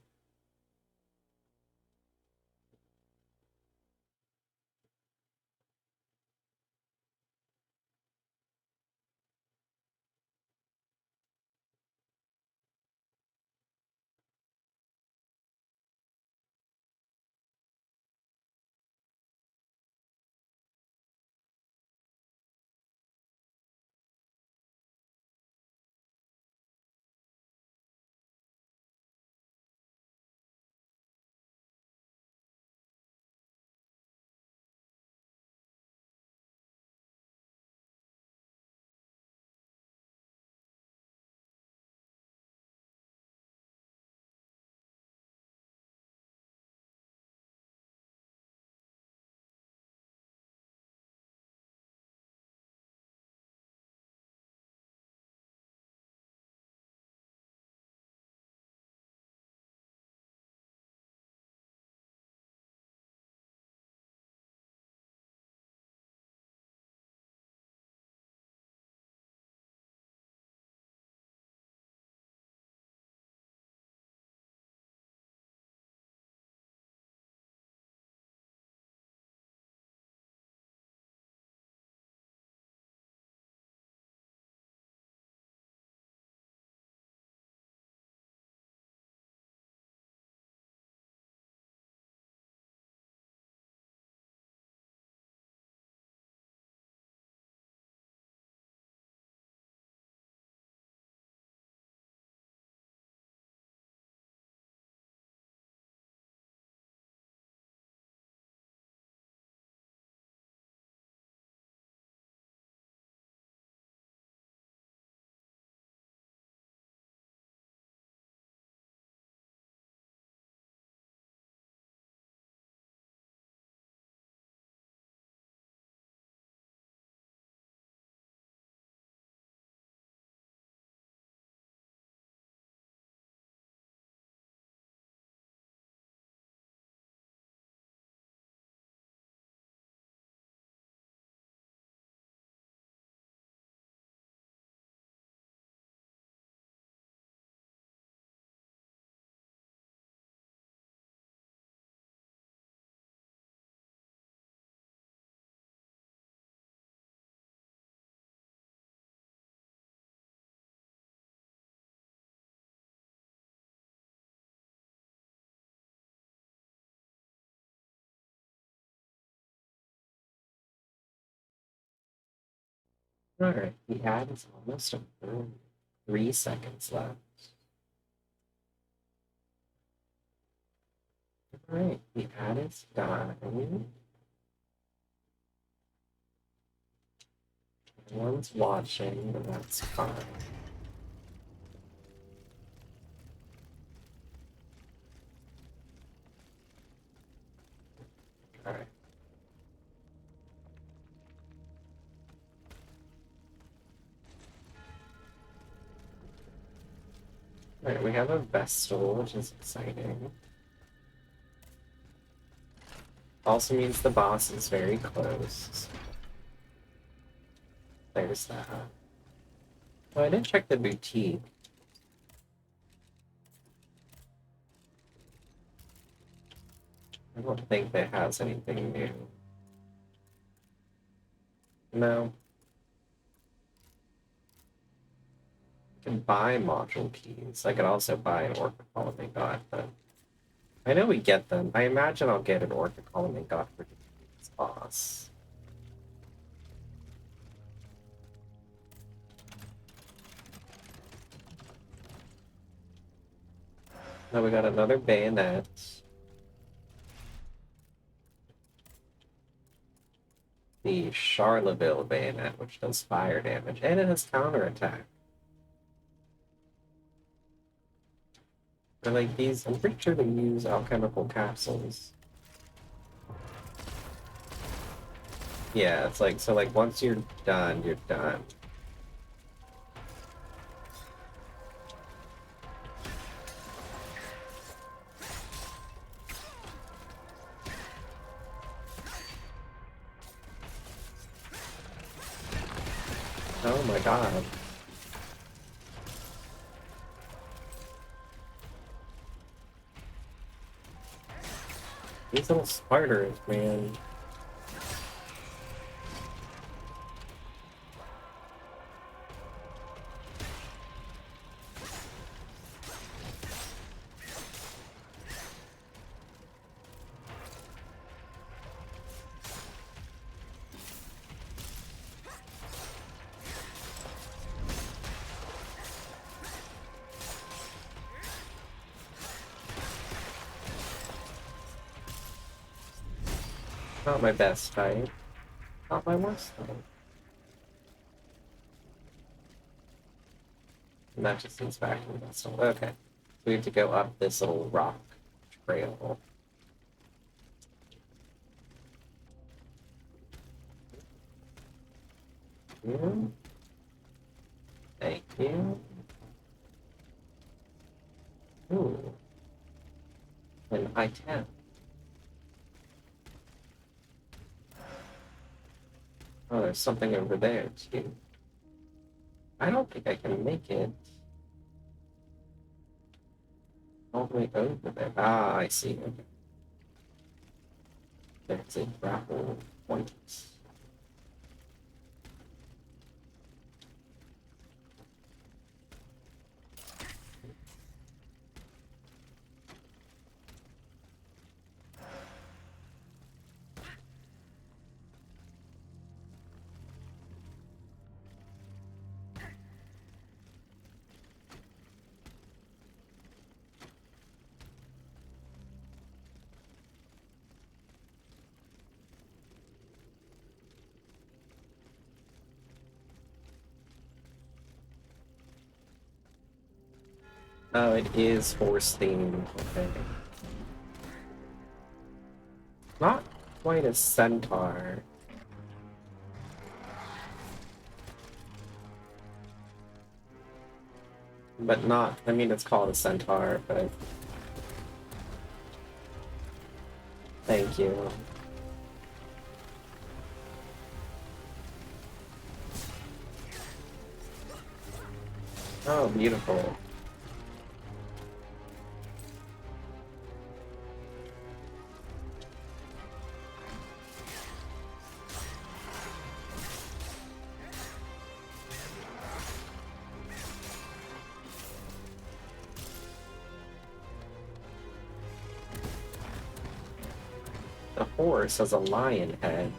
Alright, the ad is almost over. 3 seconds left. Alright, the ad is done. Everyone's watching, but that's fine. Alright. Alright, we have a Vestal, which is exciting. Also means the boss is very close. There's that. Oh, I didn't check the boutique. I don't think that has anything new. No. I can buy module keys. I could also buy an Orca Colony God, but I know we get them. I imagine I'll get an Orca Colony God for this boss. Now we got another bayonet. The Charleville bayonet, which does fire damage, and it has counterattack. Or like these, I'm pretty sure they use alchemical capsules. Yeah, it's like, so like once you're done, you're done. Oh my god. These little spiders, man. Not my best fight. Not my worst fight. And that just leads back to the vessel. Okay. So we have to go up this little rock trail. You. Thank you. Ooh. An I-10. Oh, there's something over there, too. I don't think I can make it all the way over there. Ah, I see. Okay. There's a grapple point. Oh, it is horse themed. Okay. Not quite a centaur. But not, I mean, it's called a centaur, but. Thank you. Oh, beautiful. The horse has a lion head.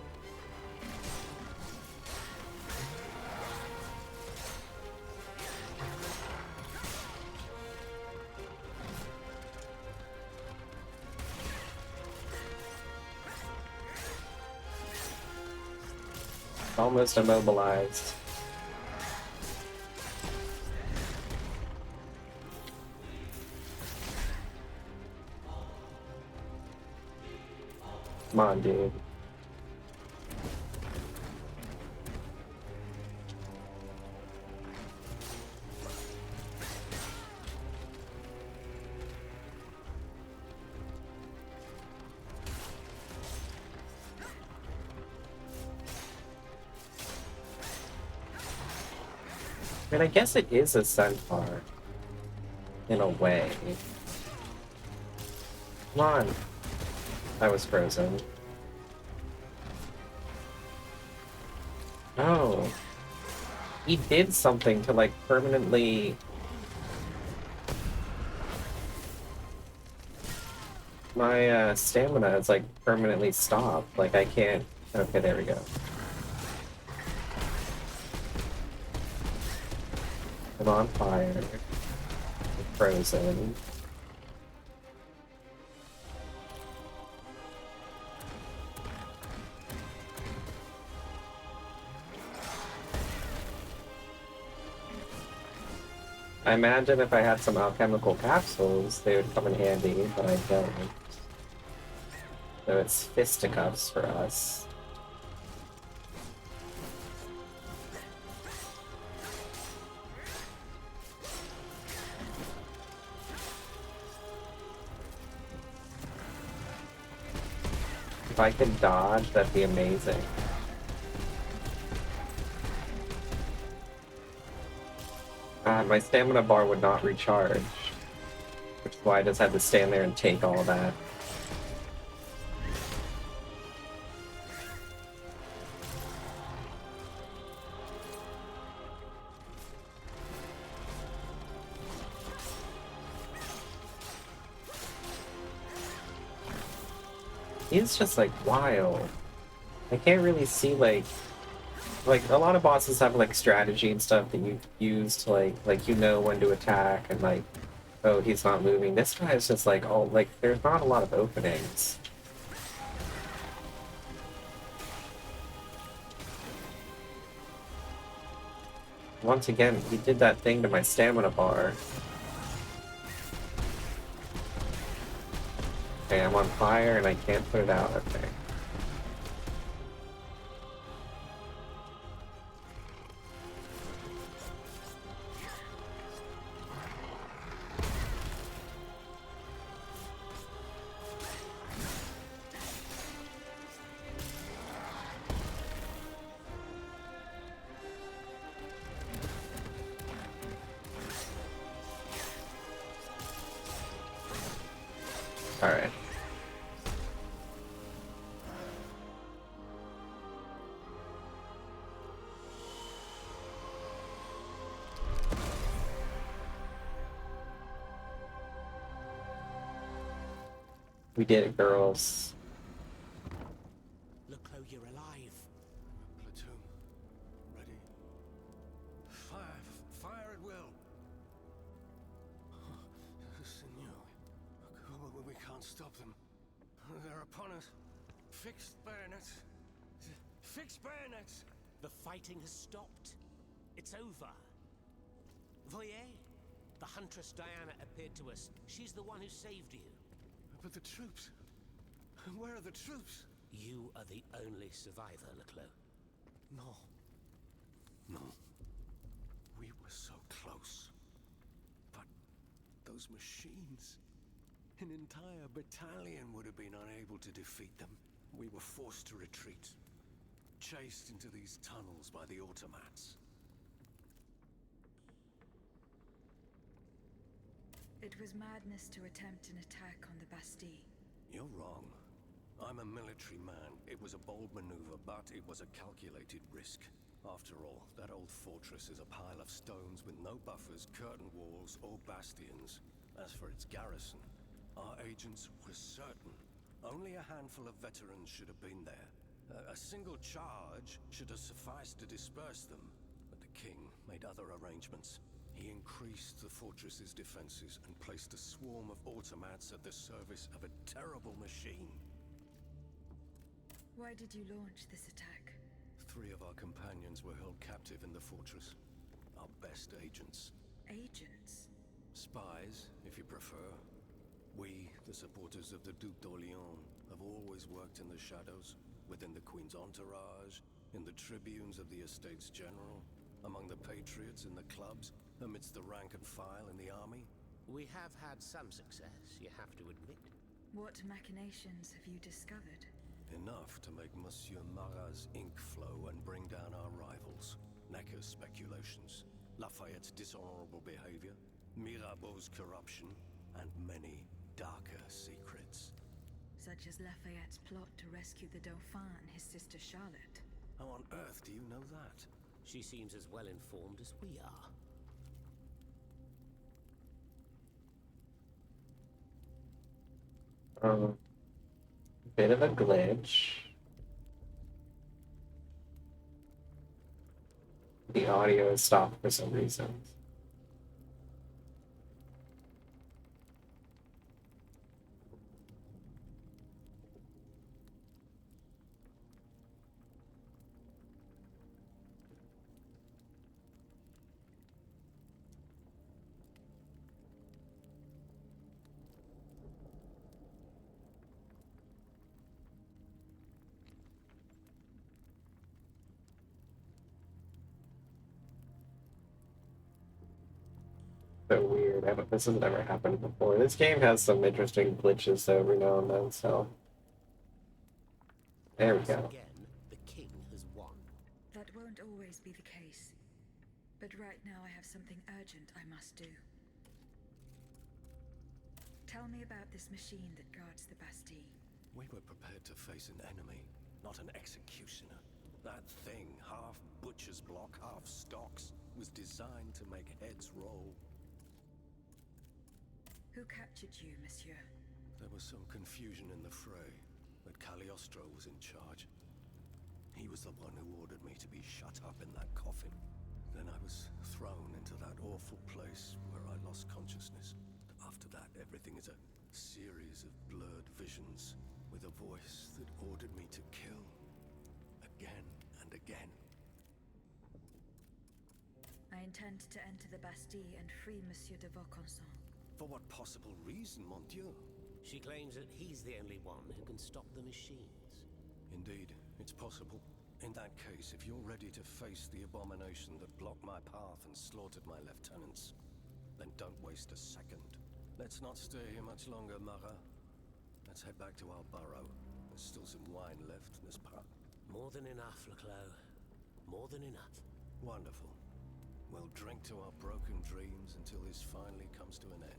Almost immobilized. Come on, dude. I mean, I guess it is a centaur. In a way. Come on. I was frozen. Oh. He did something to, like, permanently... My, stamina is, like, permanently stopped. Like, I can't... Okay, there we go. I'm on fire. I'm frozen. I imagine if I had some alchemical capsules, they would come in handy, but I don't. So it's fisticuffs for us. If I could dodge, that'd be amazing. My stamina bar would not recharge, which is why I just had to stand there and take all that. He's just like wild. I can't really see like a lot of bosses have like strategy and stuff that you use to like you know when to attack and like, oh, he's not moving. This guy is just like, oh, like there's not a lot of openings. Once again, he did that thing to my stamina bar. Okay, I'm on fire and I can't put it out. Okay. Alright. We did it, girls. Look, Chloe, you're alive. Platoon. Ready? Fire! Fire at will! Senor. We can't stop them. They're upon us. Fixed bayonets. Fixed bayonets! The fighting has stopped. It's over. Voyez? The Huntress Diana appeared to us. She's the one who saved you. But the troops. Where are the troops? You are the only survivor, Leclos. No. No. We were so close. But those machines. An entire battalion would have been unable to defeat them. We were forced to retreat. Chased into these tunnels by the automats. It was madness to attempt an attack on the Bastille. You're wrong. I'm a military man. It was a bold maneuver, but it was a calculated risk. After all, that old fortress is a pile of stones with no buffers, curtain walls, or bastions. As for its garrison, our agents were certain. Only a handful of veterans should have been there. A single charge should have sufficed to disperse them. But the king made other arrangements. He increased the fortress's defenses and placed a swarm of automats at the service of a terrible machine. Why did you launch this attack? 3 of our companions were held captive in the fortress. Our best agents. Agents? Spies, if you prefer. We, the supporters of the Duc d'Orléans, have always worked in the shadows, within the Queen's entourage, in the tribunes of the Estates General, among the patriots in the clubs, amidst the rank and file in the army. We have had some success, you have to admit. What machinations have you discovered? Enough to make Monsieur Marat's ink flow and bring down our rivals. Necker's speculations, Lafayette's dishonorable behavior, Mirabeau's corruption, and many darker secrets. Such as Lafayette's plot to rescue the Dauphin and his sister Charlotte. How on earth do you know that? She seems as well informed as we are. Bit of a glitch. The audio is stopped for some reason. So weird. This has never happened before. This game has some interesting glitches every now and then, so there we Once go. again, the king has won. That won't always be the case. But right now I have something urgent I must do. Tell me about this machine that guards the Bastille. We were prepared to face an enemy, not an executioner. That thing, half butcher's block, half stocks, was designed to make heads roll. Who captured you, monsieur? There was some confusion in the fray, but Cagliostro was in charge. He was the one who ordered me to be shut up in that coffin. Then I was thrown into that awful place where I lost consciousness. After that, everything is a series of blurred visions with a voice that ordered me to kill again and again. I intend to enter the Bastille and free Monsieur de Vaucanson. For what possible reason, mon Dieu? She claims that he's the only one who can stop the machines. Indeed, it's possible. In that case, if you're ready to face the abomination that blocked my path and slaughtered my lieutenants, then don't waste a second. Let's not stay here much longer, Marat. Let's head back to our burrow. There's still some wine left in this pot. More than enough, Leclos. More than enough. Wonderful. We'll drink to our broken dreams until this finally comes to an end.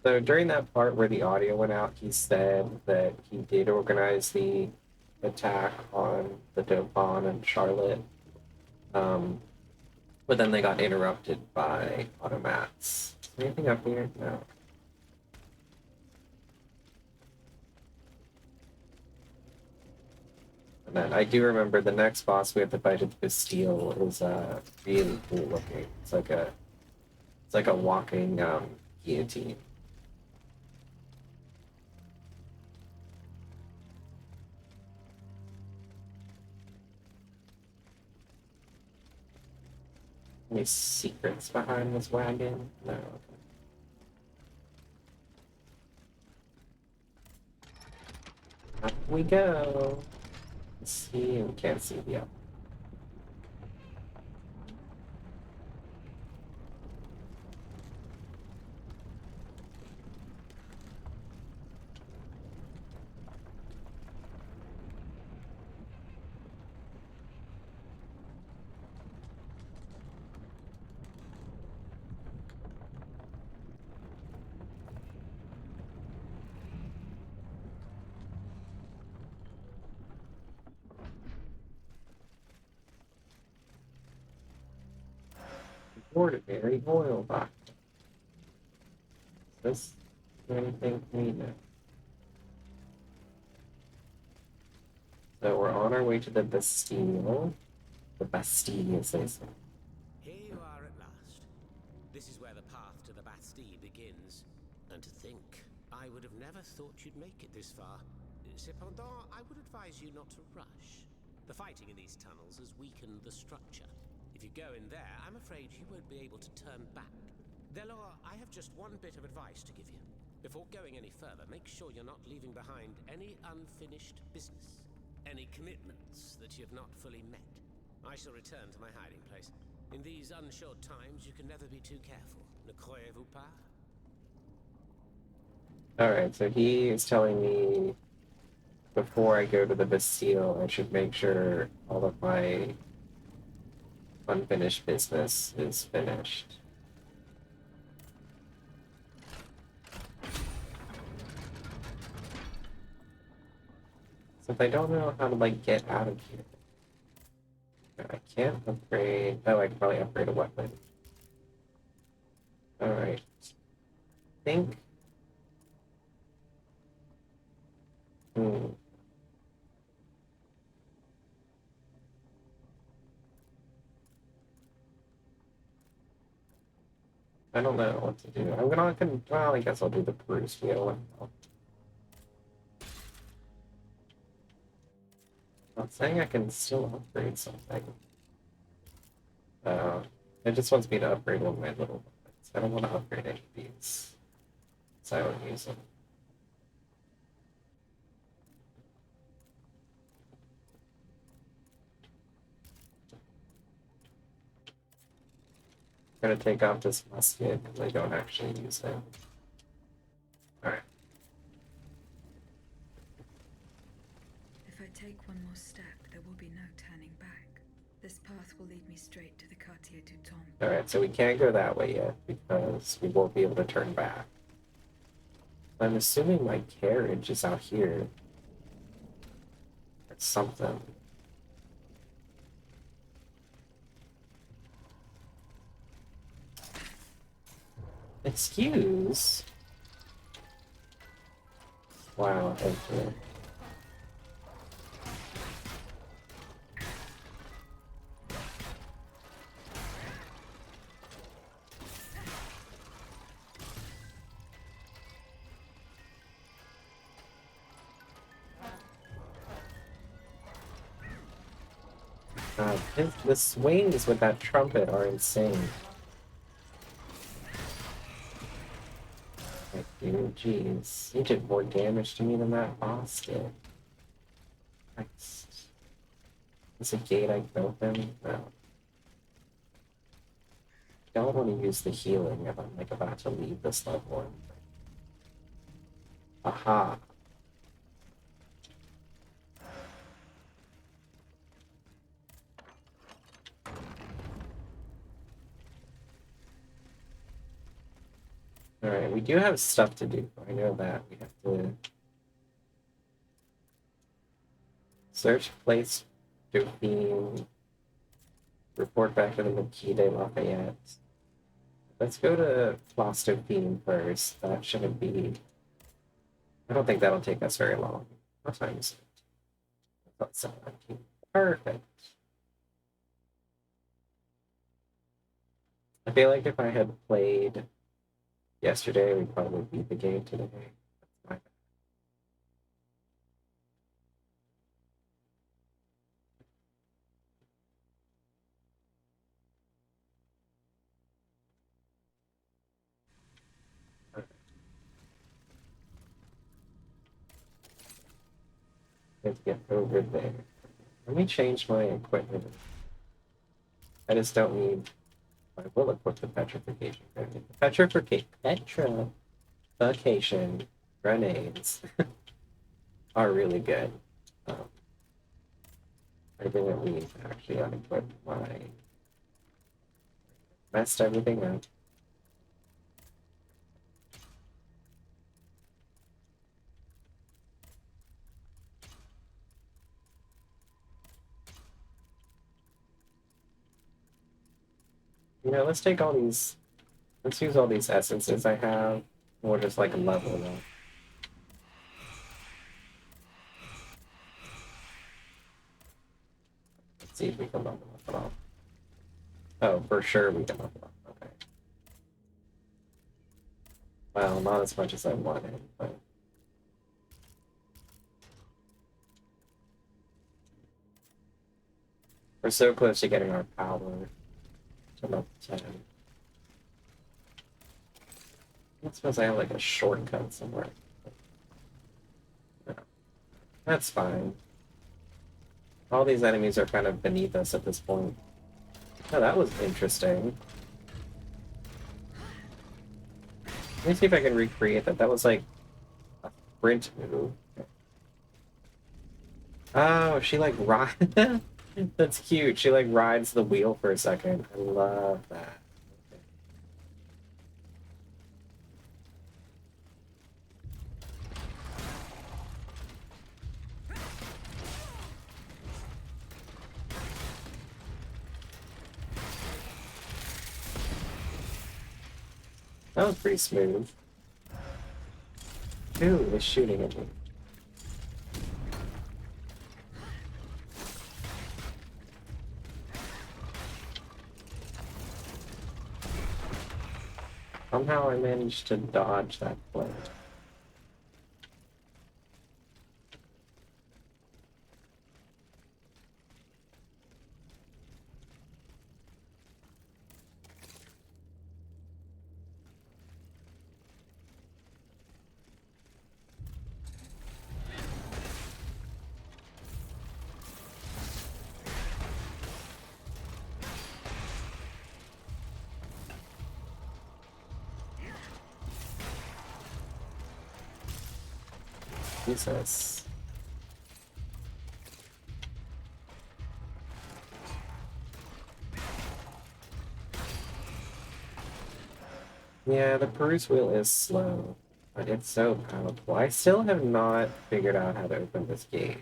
So during that part where the audio went out, he said that he did organize the attack on the Dauphin and Charlotte. But then they got interrupted by automats. Anything up here? No. And then I do remember the next boss we have to fight at the Bastille is really cool looking. It's like a walking guillotine. Any secrets behind this wagon? No. Okay. Up we go. Let's see, we can't see the up. Ordinary oil box. Does this anything for me now? So we're on our way to the Bastille. The Bastille, as they say. Here you are at last. This is where the path to the Bastille begins. And to think, I would have never thought you'd make it this far. Cependant, I would advise you not to rush. The fighting in these tunnels has weakened the structure. If you go in there, I'm afraid you won't be able to turn back. Delors, I have just one bit of advice to give you. Before going any further, make sure you're not leaving behind any unfinished business. Any commitments that you've not fully met. I shall return to my hiding place. In these unsure times, you can never be too careful. Ne croyez-vous pas? Alright, so he is telling me before I go to the Bastille, I should make sure all of my unfinished business is finished. Since I don't know how to, like, get out of here. I can't upgrade. Oh, I can probably upgrade a weapon. Alright. Think. I don't know what to do. Well, I guess I'll do the Bruce wheel. I'm not saying I can still upgrade something. It just wants me to upgrade one of my little weapons. I don't want to upgrade any of these, so I don't use them. gonna take off this musket because I don't actually use it. Alright. If I take one more step, there will be no turning back. This path will lead me straight to the Quartier du Temple. Alright, so we can't go that way yet because we won't be able to turn back. I'm assuming my carriage is out here. Or something. Excuse? Wow, thank you. The swings with that trumpet are insane. Like, dude, jeez. He did more damage to me than that boss did. Christ. Is a gate I can open? No. Don't want to use the healing if I'm like about to leave this level. Aha. Alright, we do have stuff to do. I know that. We have to search place Dauphine, report back to the Marquis de Lafayette. Let's go to Place Dauphine first. That shouldn't be... I don't think that'll take us very long. What time is it? About 7:19. Perfect. I feel like if I had played yesterday, we'd probably beat the game today. That's my bad. Let's get over there. Let me change my equipment. I just don't need... I will equip the petrification grenade. Petrification grenades are really good. I didn't need to actually unequip my... Messed everything up. You know, let's take all these... Let's use all these essences I have. And we'll just, like, level them up. Let's see if we can level up at all. Oh, for sure we can level up. Okay. Well, not as much as I wanted, but... We're so close to getting our power to level 10. I suppose I have like a shortcut somewhere. No. That's fine. All these enemies are kind of beneath us at this point. Oh, that was interesting. Let me see if I can recreate that. That was like a sprint move. Oh, she like rides. That's cute. She like rides the wheel for a second. I love that. That was pretty smooth. Who is shooting at me? Somehow I managed to dodge that blade. Jesus. Yeah, the Peruse wheel is slow, but it's so powerful. I still have not figured out how to open this gate.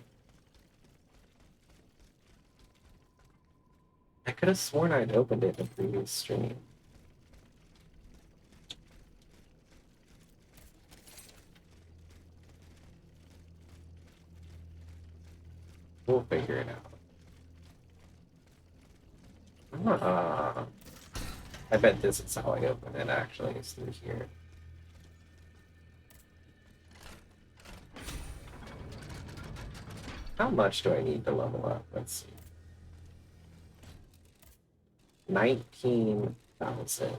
I could have sworn I'd opened it in the previous stream. We'll figure it out. I bet this is how I open it, actually, is through here. How much do I need to level up? Let's see. 19,000. Okay.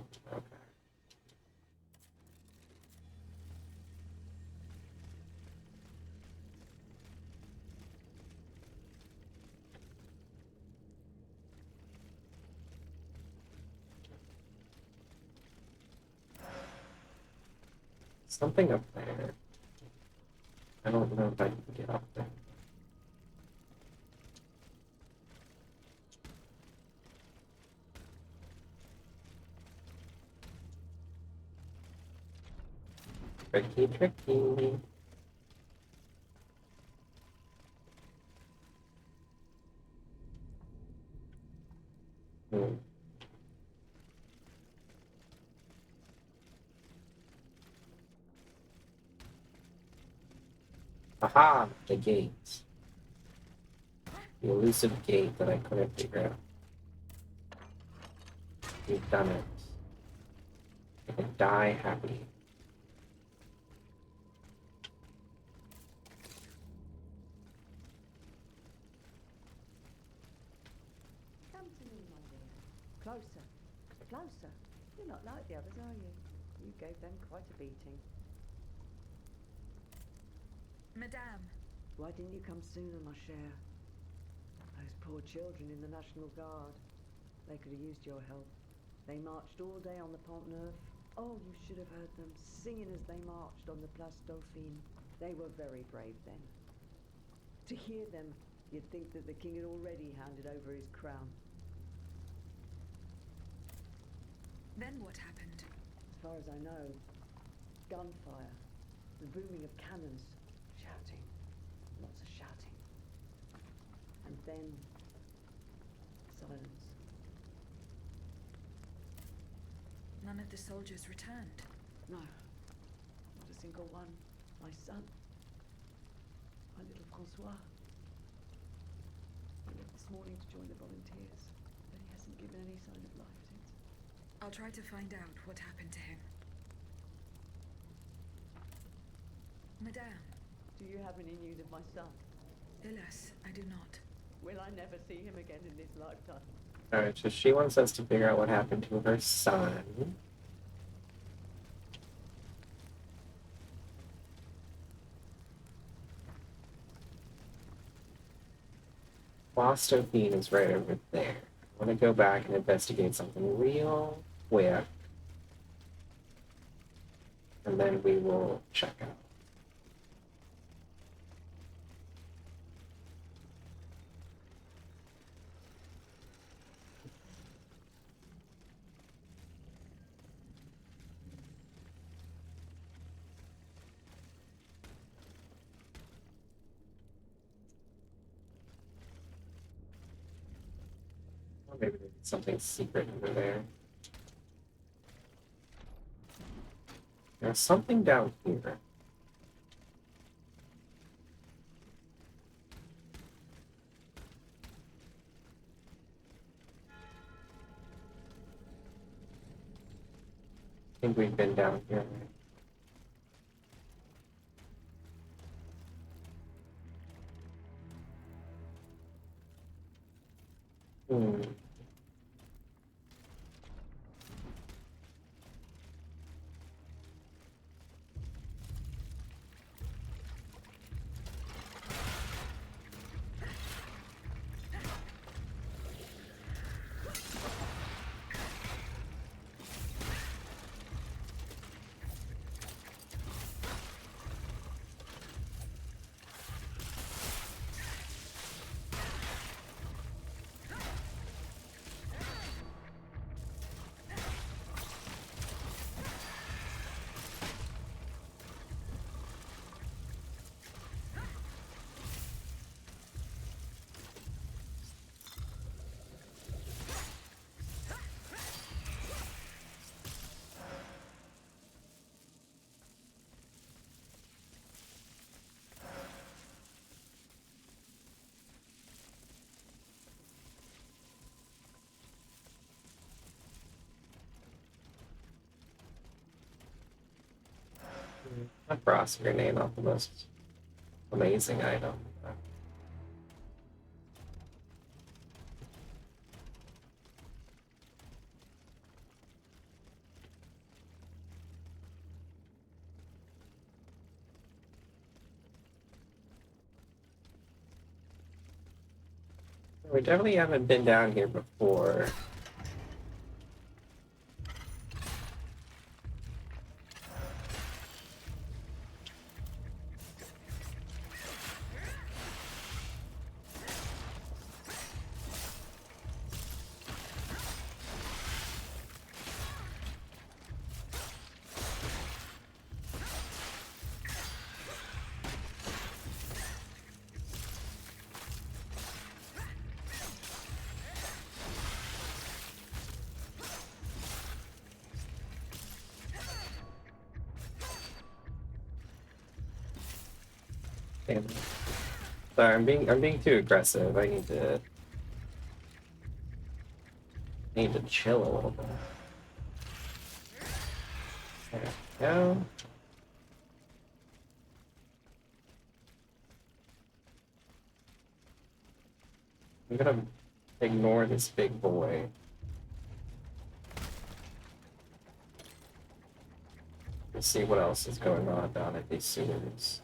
Something up there. I don't know if I can get up there. Tricky, tricky. Hmm. Aha! The gate. The elusive gate that I couldn't figure out. You've done it. I can die happy. Come to me, my dear. Closer. Closer. You're not like the others, are you? You gave them quite a beating. Madame, Why didn't you come sooner, ma chère? Those poor children in the National Guard. They could have used your help. They marched all day on the Pont Neuf. Oh, you should have heard them singing as they marched on the Place Dauphine. They were very brave then. To hear them, you'd think that the king had already handed over his crown. then what happened? As far as I know, gunfire, the booming of cannons, shouting, lots of shouting. And then, silence. None of the soldiers returned. No, not a single one. My son, my little Francois. He left this morning to join the volunteers, but he hasn't given any sign of life since. I'll try to find out what happened to him. Madame, Do you have any news of my son? alas, I do not. Will I never see him again in this lifetime? Alright, so she wants us to figure out what happened to her son. Dauphine is right over there. I want to go back and investigate something real quick. And then we will check out. Or maybe there's something secret under there. There's something down here. I think we've been down here. Right? Hmm. A frost grenade, not the most amazing item. We definitely haven't been down here before. Damn. Sorry, I'm being too aggressive. I need to chill a little bit. There we go. I'm gonna ignore this big boy. Let's see what else is going on down at these sewers.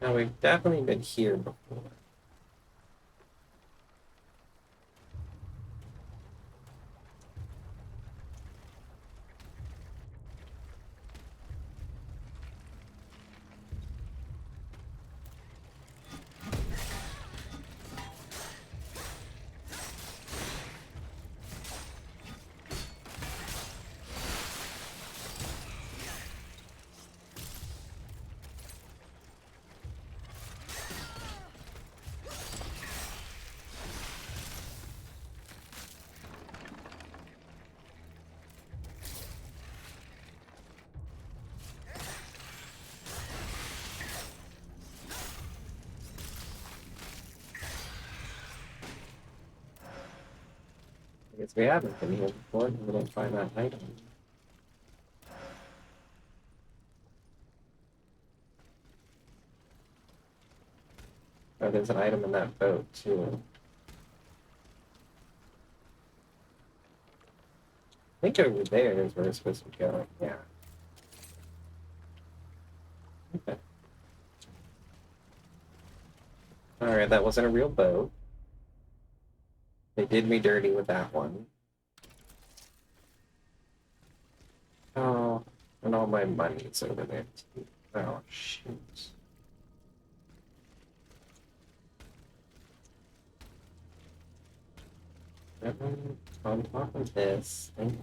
Now, we've definitely been here before. I guess we haven't been here before, and we don't find that item. Oh, there's an item in that boat, too. I think over there is where we're supposed to go. Yeah. Okay. Alright, that wasn't a real boat. They did me dirty with that one. Oh, and all my money's over there, too. Oh, shoot. On top of this, thank you.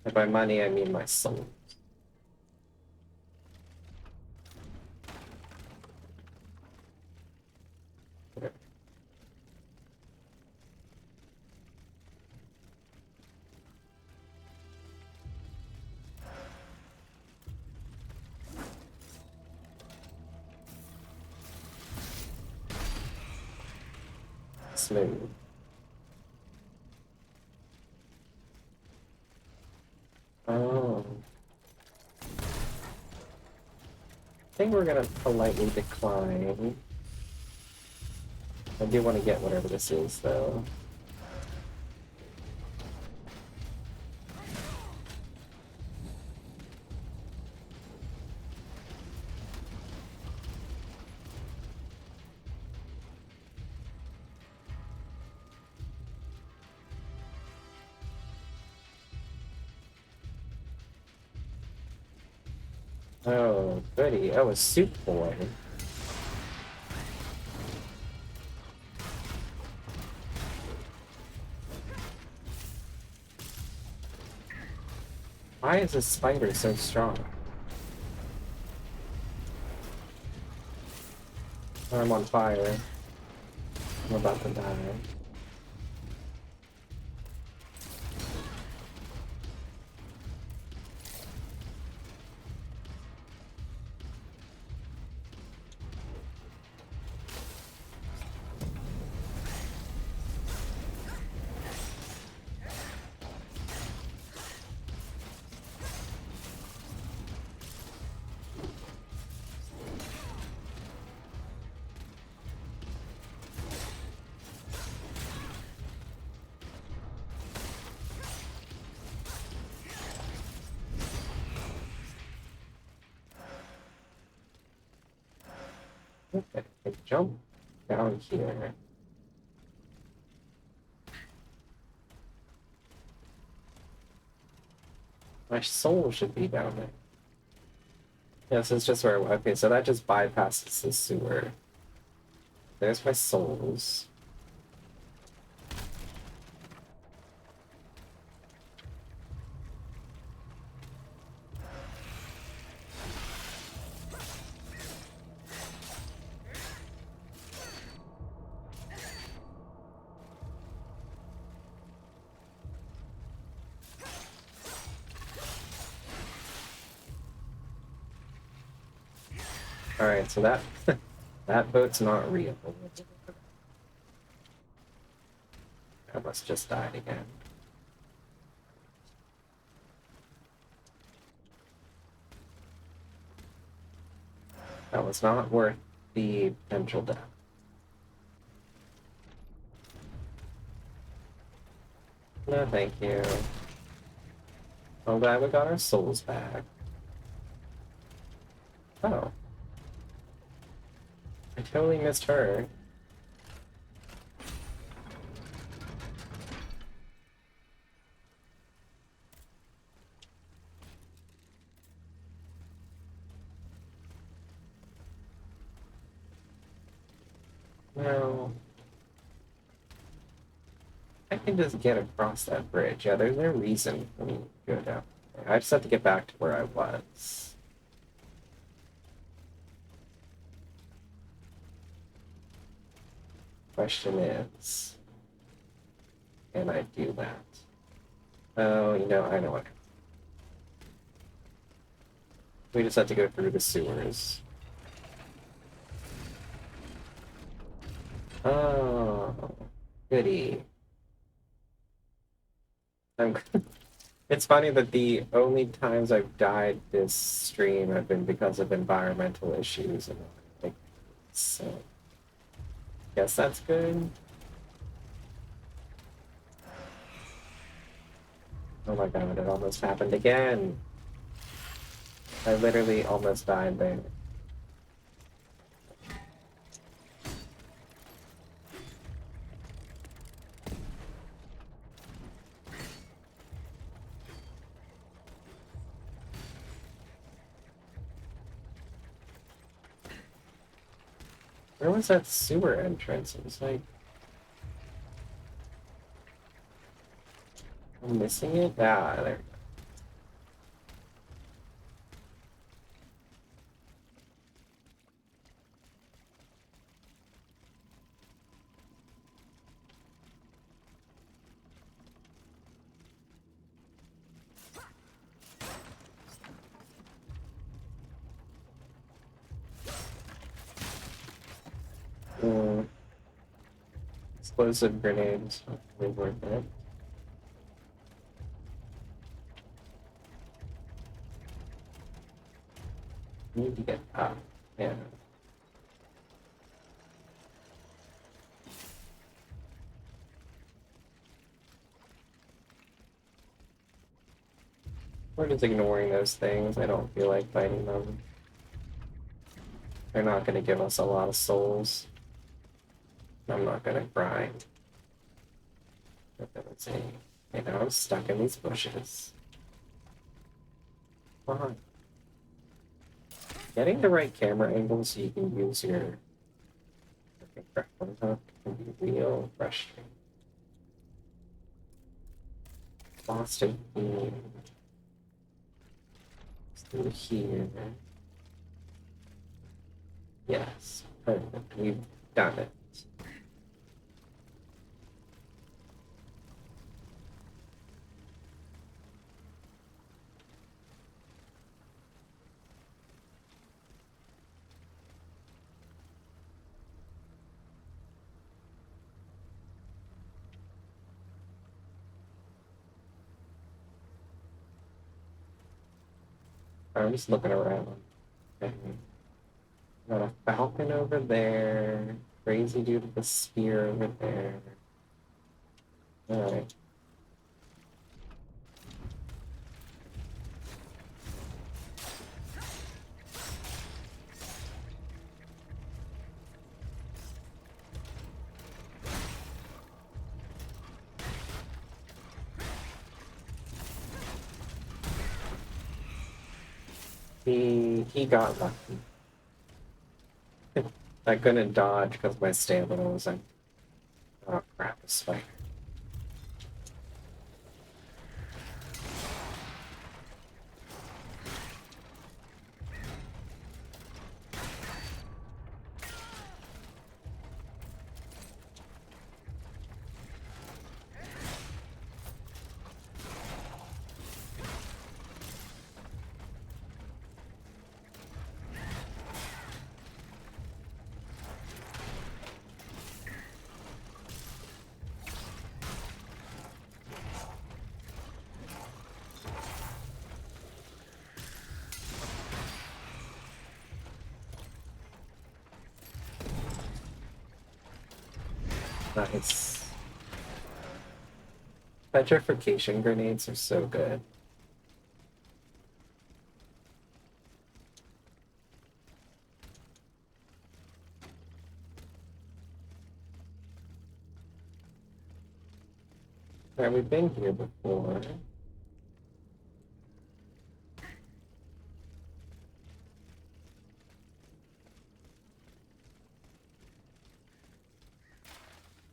And by money, I mean my soul. Okay. Smooth. Oh. I think we're gonna politely decline. I do want to get whatever this is, though. Oh, goody. Oh, a soup boy. Why is this spider so strong? I'm on fire. I'm about to die. Okay, I jump down here. My soul should be down there. Yes, it's just where. Okay, so that just bypasses the sewer. There's my souls. All right, so that that boat's not real. I must just died again. That was not worth the potential death. No, thank you. I'm glad we got our souls back. Oh. I totally missed her. No. I can just get across that bridge. Yeah, there's no reason for me to go down there. I just have to get back to where I was. Question is, can I do that? Oh, you know, I know what. We just have to go through the sewers. Oh, goody. It's funny that the only times I've died this stream have been because of environmental issues, and like, so guess that's good. Oh my god, it almost happened again. I literally almost died there. Where was that sewer entrance? It was like... I'm missing it? Ah, there. Mm. Explosive grenades. Hopefully worth it. Need to get up. Yeah. We're just ignoring those things. I don't feel like fighting them. They're not going to give us a lot of souls. I'm not going to grind. Let's see. You know, I'm stuck in these bushes. Come on. Getting the right camera angle so you can use your grappling hook can be real frustrating. Boston Beam. Through here. Yes, perfect. We've done it. I'm just looking around. Okay. Got a falcon over there. Crazy dude with a spear over there. Alright. He got lucky. I couldn't dodge because my stamina was like, oh crap, a spider. Nice. Petrification grenades are so good. Alright, we've been here before.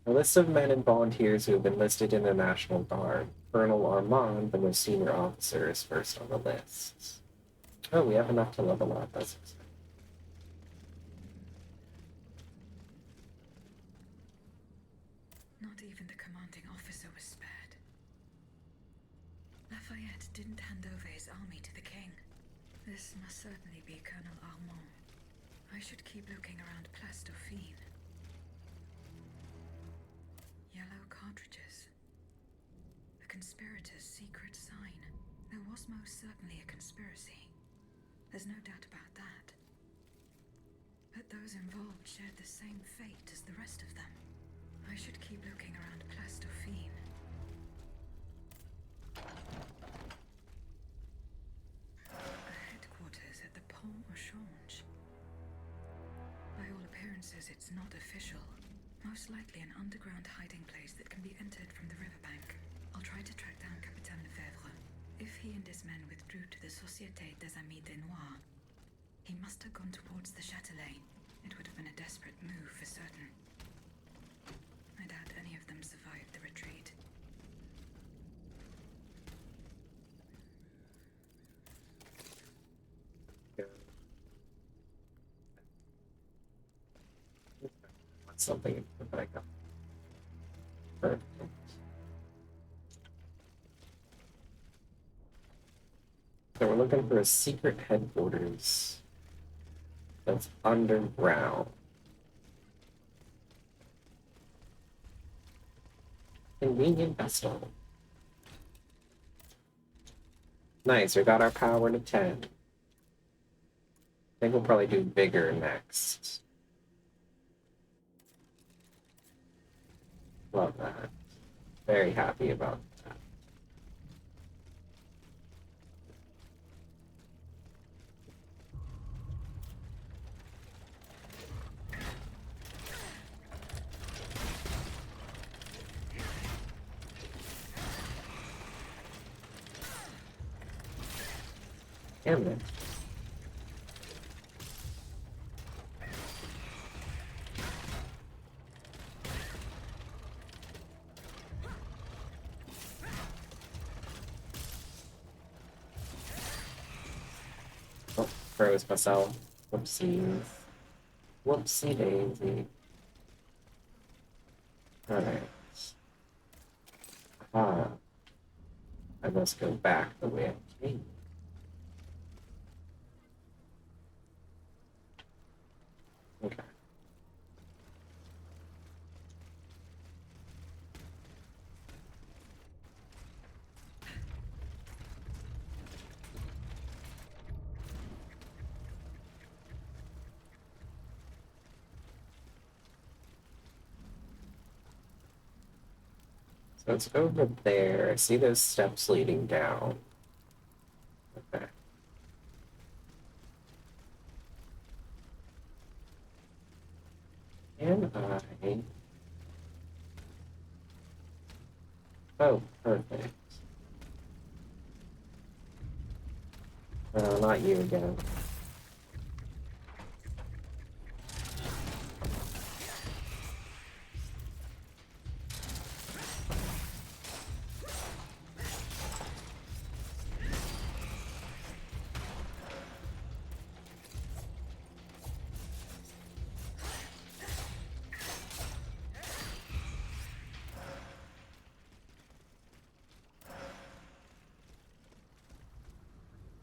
A list of men and volunteers who have enlisted in the National Guard. Colonel Armand, the most senior officer, is first on the list. Oh, we have enough to level up. That's exciting. Not even the commanding officer was spared. Lafayette didn't hand over his army to the king. This must certainly be Colonel Armand. I should keep looking around Place Dauphine. Yellow cartridges. A conspirator's secret sign. There was most certainly a conspiracy. There's no doubt about that. But those involved shared the same fate as the rest of them. I should keep looking around Place Dauphine. A headquarters at the Pont au Change. By all appearances, it's not official. Most likely an underground hiding place that can be entered from the riverbank. I'll try to track down Capitaine Lefebvre. If he and his men withdrew to the Société des Amis des Noirs, he must have gone towards the Châtelet. It would have been a desperate move for certain. I doubt any of them survived the retreat. What's something that I got? Perfect. So we're looking for a secret headquarters that's underground. Convenient vessel. Nice, we got our power to 10. I think we'll probably do bigger next. Love that. Very happy about that. Damn it. Oh, froze myself. Whoopsies. Whoopsie daisy. Alright. Ah. I must go back the way I came. Okay. So it's over there. I see those steps leading down. Okay. Can I... Oh, perfect. Not you again.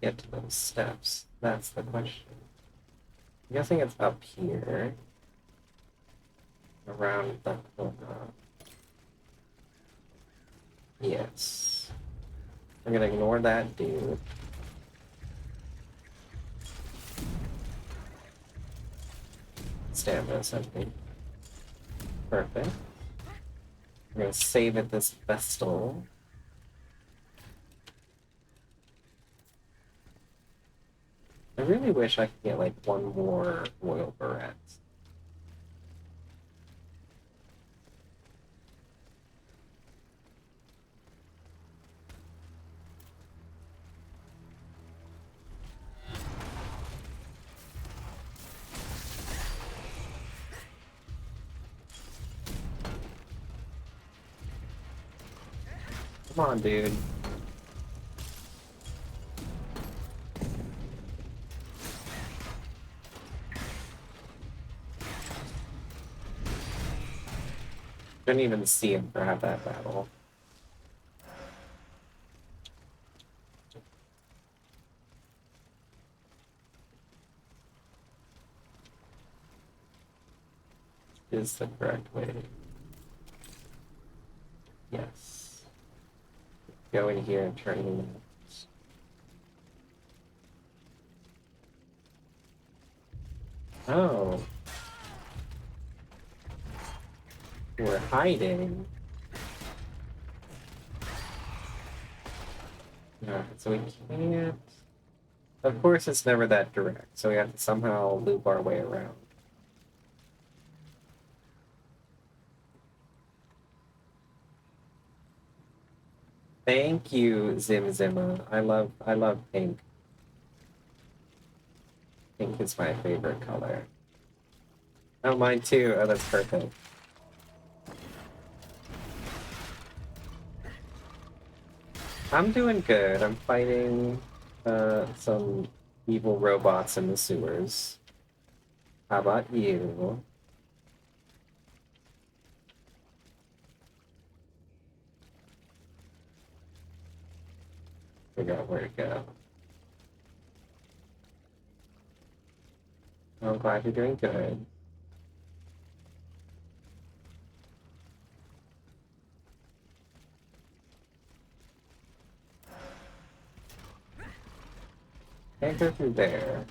Get to those steps. That's the question. I'm guessing it's up here. Around the corner. Yes. I'm gonna ignore that dude. Stamina something. Perfect. I'm gonna save at this Vestal. I really wish I could get like one more Royal Barrette. Come on, dude. Couldn't even see him for half that battle. Is the correct way. Yes. Go in here and turn in. Oh. We're hiding. Yeah, so we can't. Of course, it's never that direct, so we have to somehow loop our way around. Thank you, Zim Zimma. I love pink. Pink is my favorite color. Oh, mine too. Oh, that's perfect. I'm doing good. I'm fighting some evil robots in the sewers. How about you? Figure out where to go. I'm glad you're doing good. Can't go through there.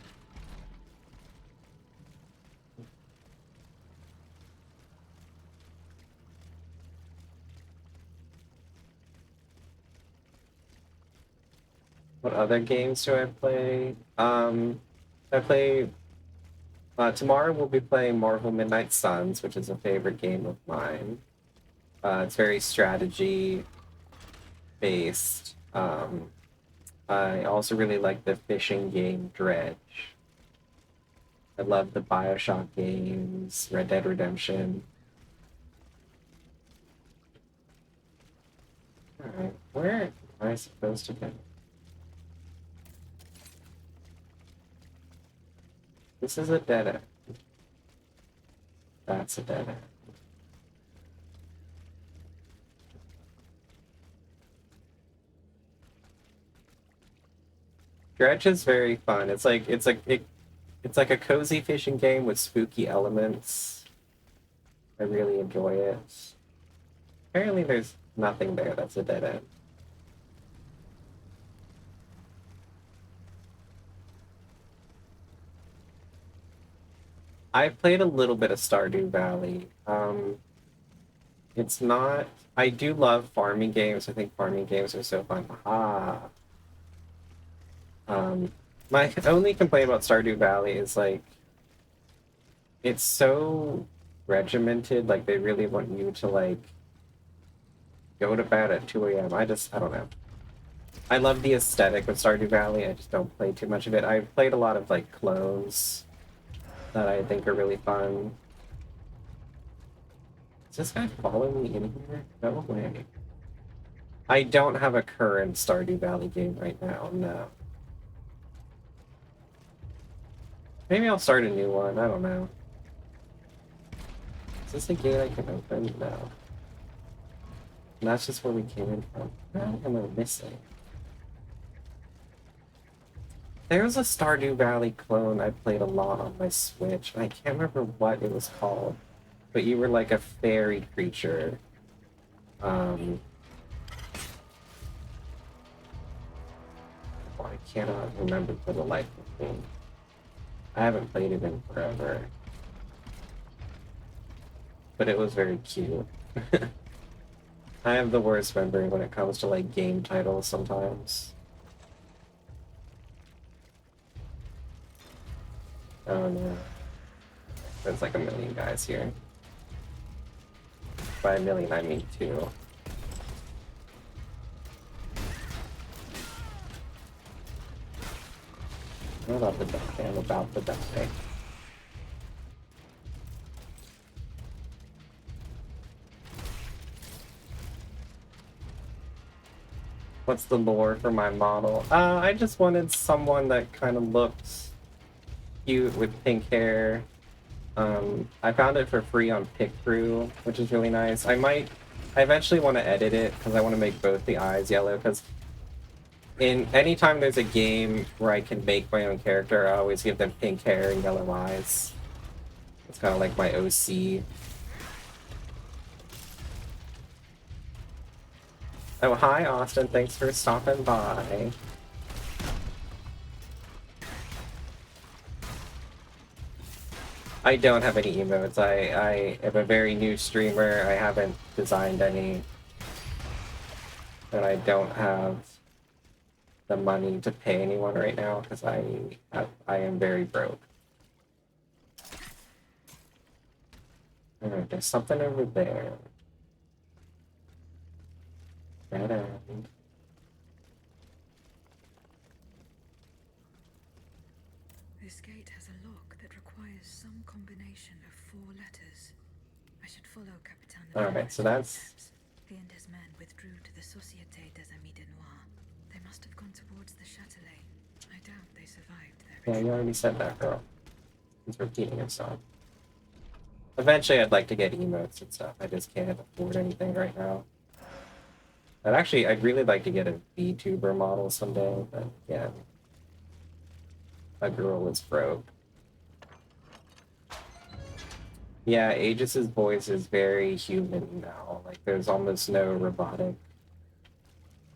What other games do I play? I play. Tomorrow we'll be playing Marvel Midnight Suns, which is a favorite game of mine. It's very strategy based. I also really like the fishing game Dredge. I love the BioShock games, Red Dead Redemption. Alright, where am I supposed to go? This is a dead end. That's a dead end. Dredge is very fun. It's like a cozy fishing game with spooky elements. I really enjoy it. Apparently there's nothing there that's a dead end. I played a little bit of Stardew Valley. It's not. I do love farming games. I think farming games are so fun. Um, my only complaint about Stardew Valley is like it's so regimented. Like they really want you to like go to bed at 2 a.m. I don't know. I love the aesthetic of Stardew Valley. I just don't play too much of it. I've played a lot of like clones that I think are really fun. Is this guy following me in here? No way. I don't have a current Stardew Valley game right now, no. Maybe I'll start a new one, I don't know. Is this a gate I can open? No. And that's just where we came in from. What am I missing? There was a Stardew Valley clone I played a lot on my Switch, and I can't remember what it was called. But you were like a fairy creature. Oh, I cannot remember for the life of me. I haven't played it in forever. But it was very cute. I have the worst memory when it comes to like game titles sometimes. Oh no. There's like a million guys here. By a million I mean two. I'm about to die. I'm about to die. What's the lore for my model? I just wanted someone that kind of looked cute with pink hair. I found it for free on Pick-Through, which is really nice. I eventually want to edit it because I want to make both the eyes yellow, because anytime there's a game where I can make my own character, I always give them pink hair and yellow eyes. It's kind of like my OC. Oh, hi, Austin. Thanks for stopping by. I don't have any emotes. I am a very new streamer. I haven't designed any. And I don't have the money to pay anyone right now because I am very broke. Alright, there's something over there. Dead end. This gate has a lock that requires some combination of 4 letters. I should follow Capitan. Alright, so that's... He and his men withdrew to the Société des Amis de Noir. They must have gone towards the Châtelet. I doubt they survived their Yeah, you already said that, girl. He's repeating himself. Eventually, I'd like to get emotes and stuff. I just can't afford anything right now. But actually, I'd really like to get a VTuber model someday, but yeah. My girl is broke. Yeah, Aegis's voice is very human now. Like, there's almost no robotic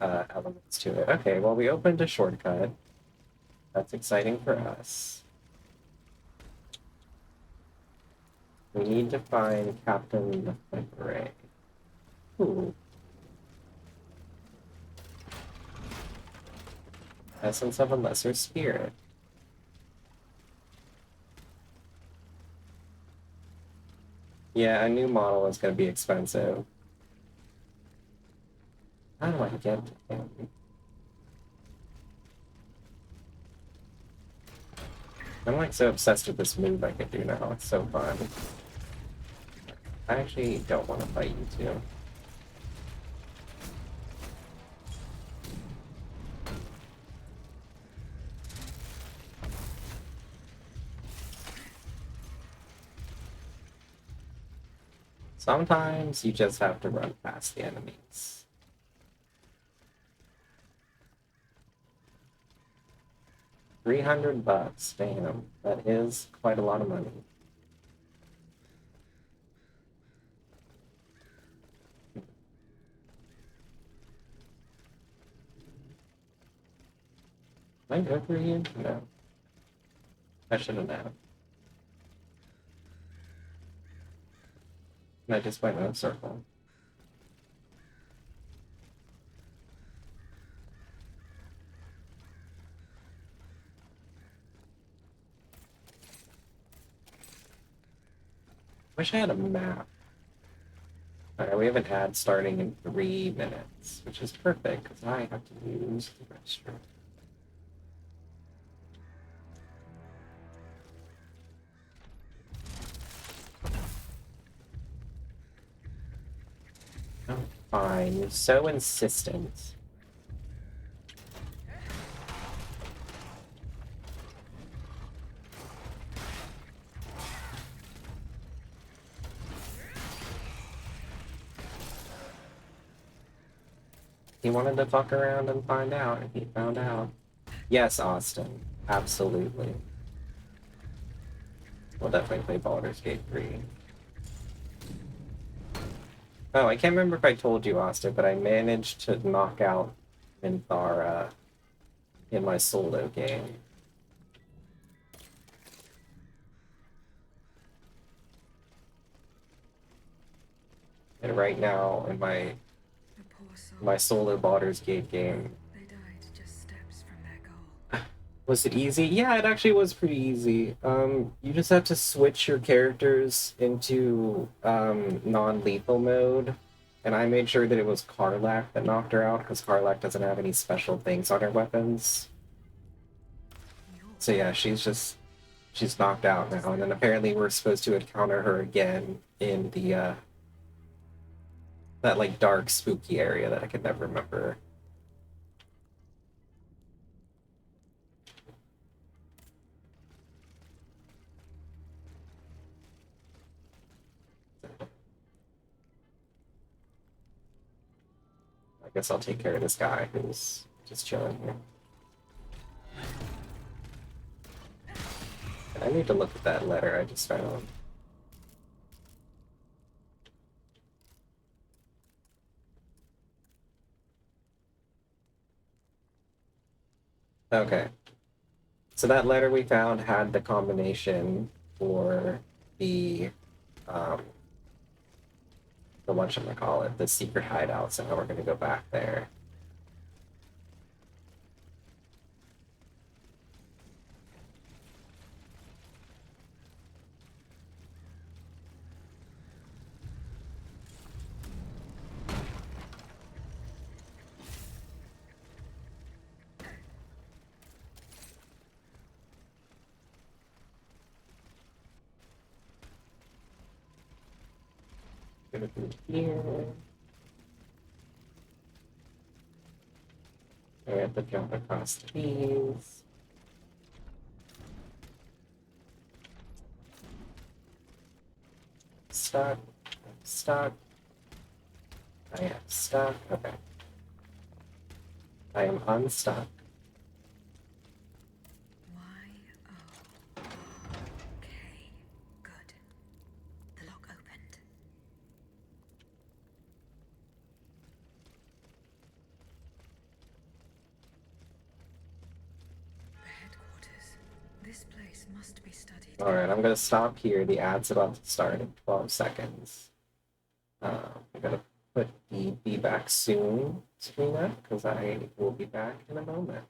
elements to it. Okay, well, we opened a shortcut. That's exciting for us. We need to find Captain Lefebvre. Ooh. Essence of a Lesser Spirit. Yeah, a new model is going to be expensive. How do I get to him? I'm like so obsessed with this move I can do now. It's so fun. I actually don't want to fight you two. Sometimes you just have to run past the enemies. $300, damn, that is quite a lot of money. Can I go through here? No. I should have known. I just went in a circle. Wish I had a map. Alright, we have an ad starting in 3 minutes, which is perfect because I have to use the restroom. Oh, fine, you're so insistent. He wanted to fuck around and find out, and he found out. Yes, Austin. Absolutely. We'll definitely play Baldur's Gate 3. Oh, I can't remember if I told you, Austin, but I managed to knock out Minthara in my solo game. And right now, in my The poor souls. solo Baldur's Gate game, They died just steps from their goal. was it easy? Yeah, it actually was pretty easy. You just have to switch your characters into non-lethal mode, and I made sure that it was Karlach that knocked her out because Karlach doesn't have any special things on her weapons. So yeah, she's knocked out now, and then apparently we're supposed to encounter her again in the that like dark, spooky area that I can never remember. I guess I'll take care of this guy who's just chilling here. And I need to look at that letter I just found. Okay. So that letter we found had the combination for um the whatchamacallit, the secret hideout, so now we're gonna go back there. Gonna be here. I have to jump across these. Stuck. I'm stuck. I am stuck. Okay. I am unstuck. Y-O-R-K. Good. The lock opened. The headquarters. This place must be studied. Alright, I'm gonna stop here. The ad's about to start in 12 seconds. I'm gonna put the be back soon screen up because I will be back in a moment.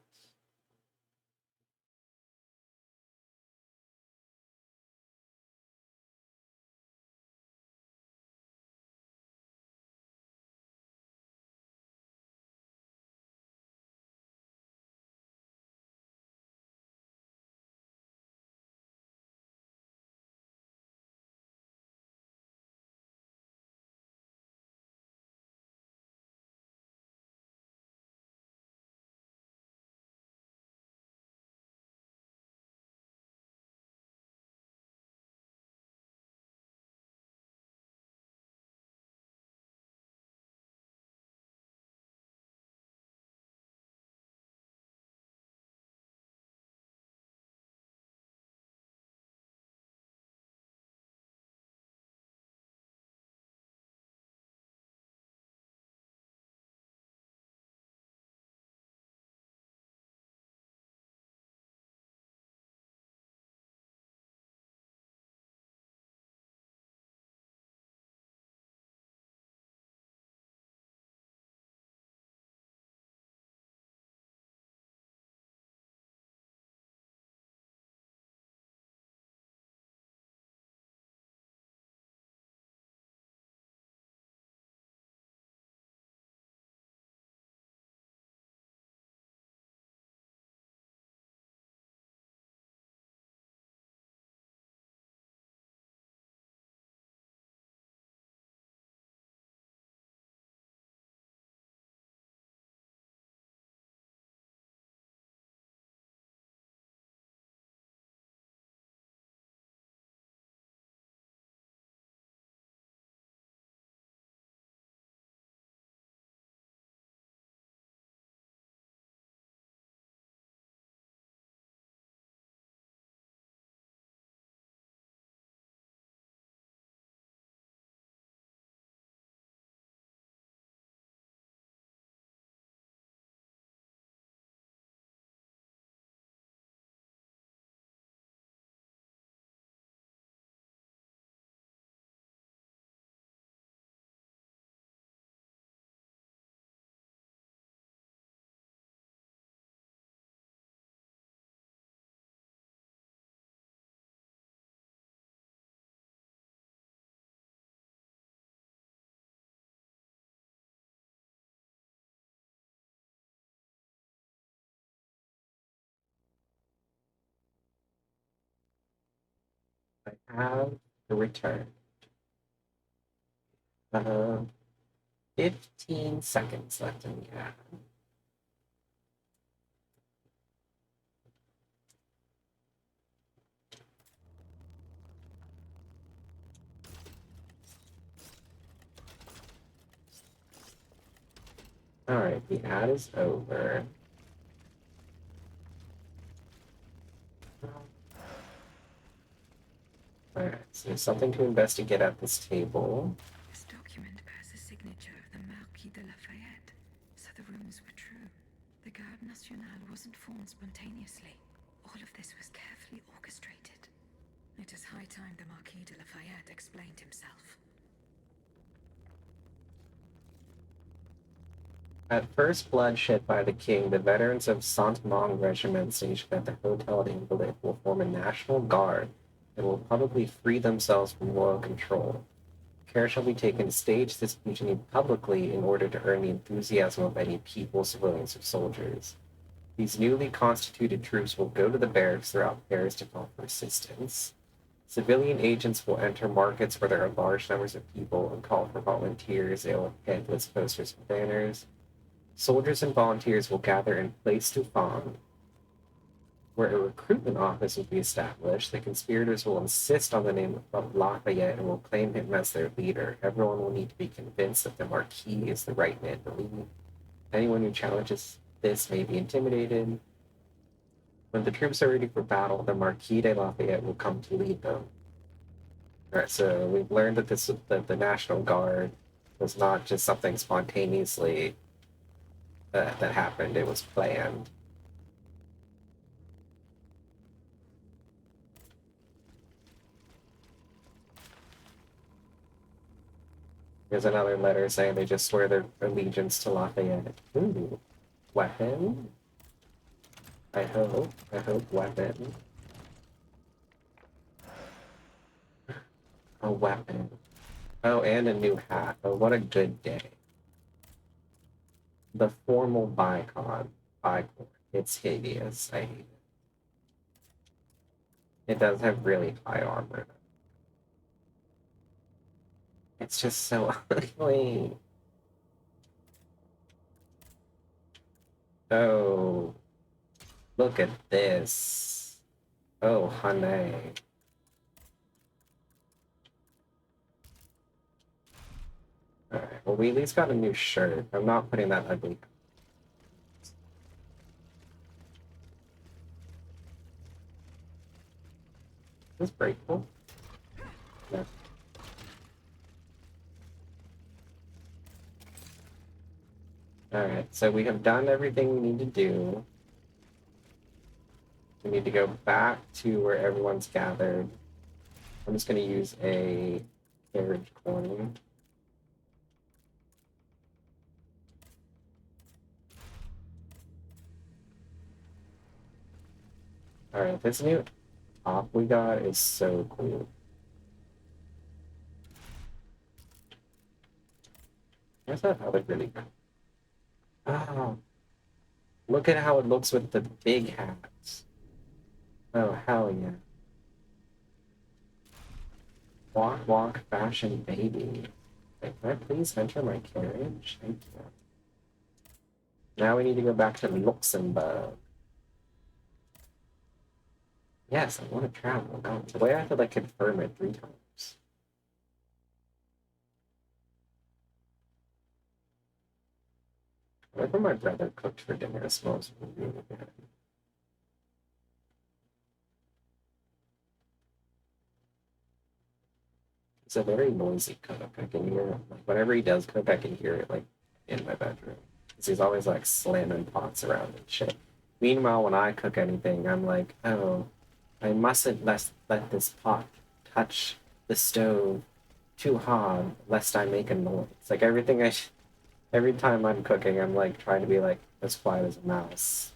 have returned. 15 seconds left in the ad. Alright, the ad is over. Alright, so there's something to investigate at this table. This document bears the signature of the Marquis de Lafayette, so the rumors were true. The Garde Nationale wasn't formed spontaneously. All of this was carefully orchestrated. It is high time the Marquis de Lafayette explained himself. At first bloodshed by the king, the veterans of Saint-Mong Regiment stationed at the Hotel d'Invalid will form a national guard and will publicly free themselves from royal control. Care shall be taken to stage this mutiny publicly in order to earn the enthusiasm of any people, civilians, or soldiers. These newly constituted troops will go to the barracks throughout Paris to call for assistance. Civilian agents will enter markets where there are large numbers of people and call for volunteers. They will headless posters and banners. Soldiers and volunteers will gather in Place du Fond, where a recruitment office will be established. The conspirators will insist on the name of Lafayette and will claim him as their leader. Everyone will need to be convinced that the Marquis is the right man to lead. Anyone who challenges this may be intimidated. When the troops are ready for battle, the Marquis de Lafayette will come to lead them. Alright, so we've learned that the National Guard was not just something spontaneously that happened, it was planned. Here's another letter saying they just swear their allegiance to Lafayette. Ooh, weapon? I hope weapon. A weapon. Oh, and a new hat. Oh, what a good day. The formal Bicon. It's hideous. I hate it. It does have really high armor. It's just so ugly. Oh, look at this. Oh, honey. Alright, well, we at least got a new shirt. I'm not putting that ugly. Is this breakable? No. Alright, so we have done everything we need to do. We need to go back to where everyone's gathered. I'm just going to use a carriage coin. Alright, this new top we got is so cool. Where's that other really good? Oh, look at how it looks with the big hats. Oh, hell yeah. Walk, walk, fashion, baby. Wait, can I please enter my carriage? Thank you. Now we need to go back to Luxembourg. Yes, I want to travel. Oh, the way I have to like confirm it 3 times. Whatever my brother cooked for dinner smells really good. It's a very noisy cook. I can hear it. Like, whenever he does cook, I can hear it like in my bedroom. Because he's always like slamming pots around and shit. Meanwhile, when I cook anything, I'm like, oh, I mustn't let this pot touch the stove too hard, lest I make a noise. Like everything every time I'm cooking, I'm like trying to be like as quiet as a mouse.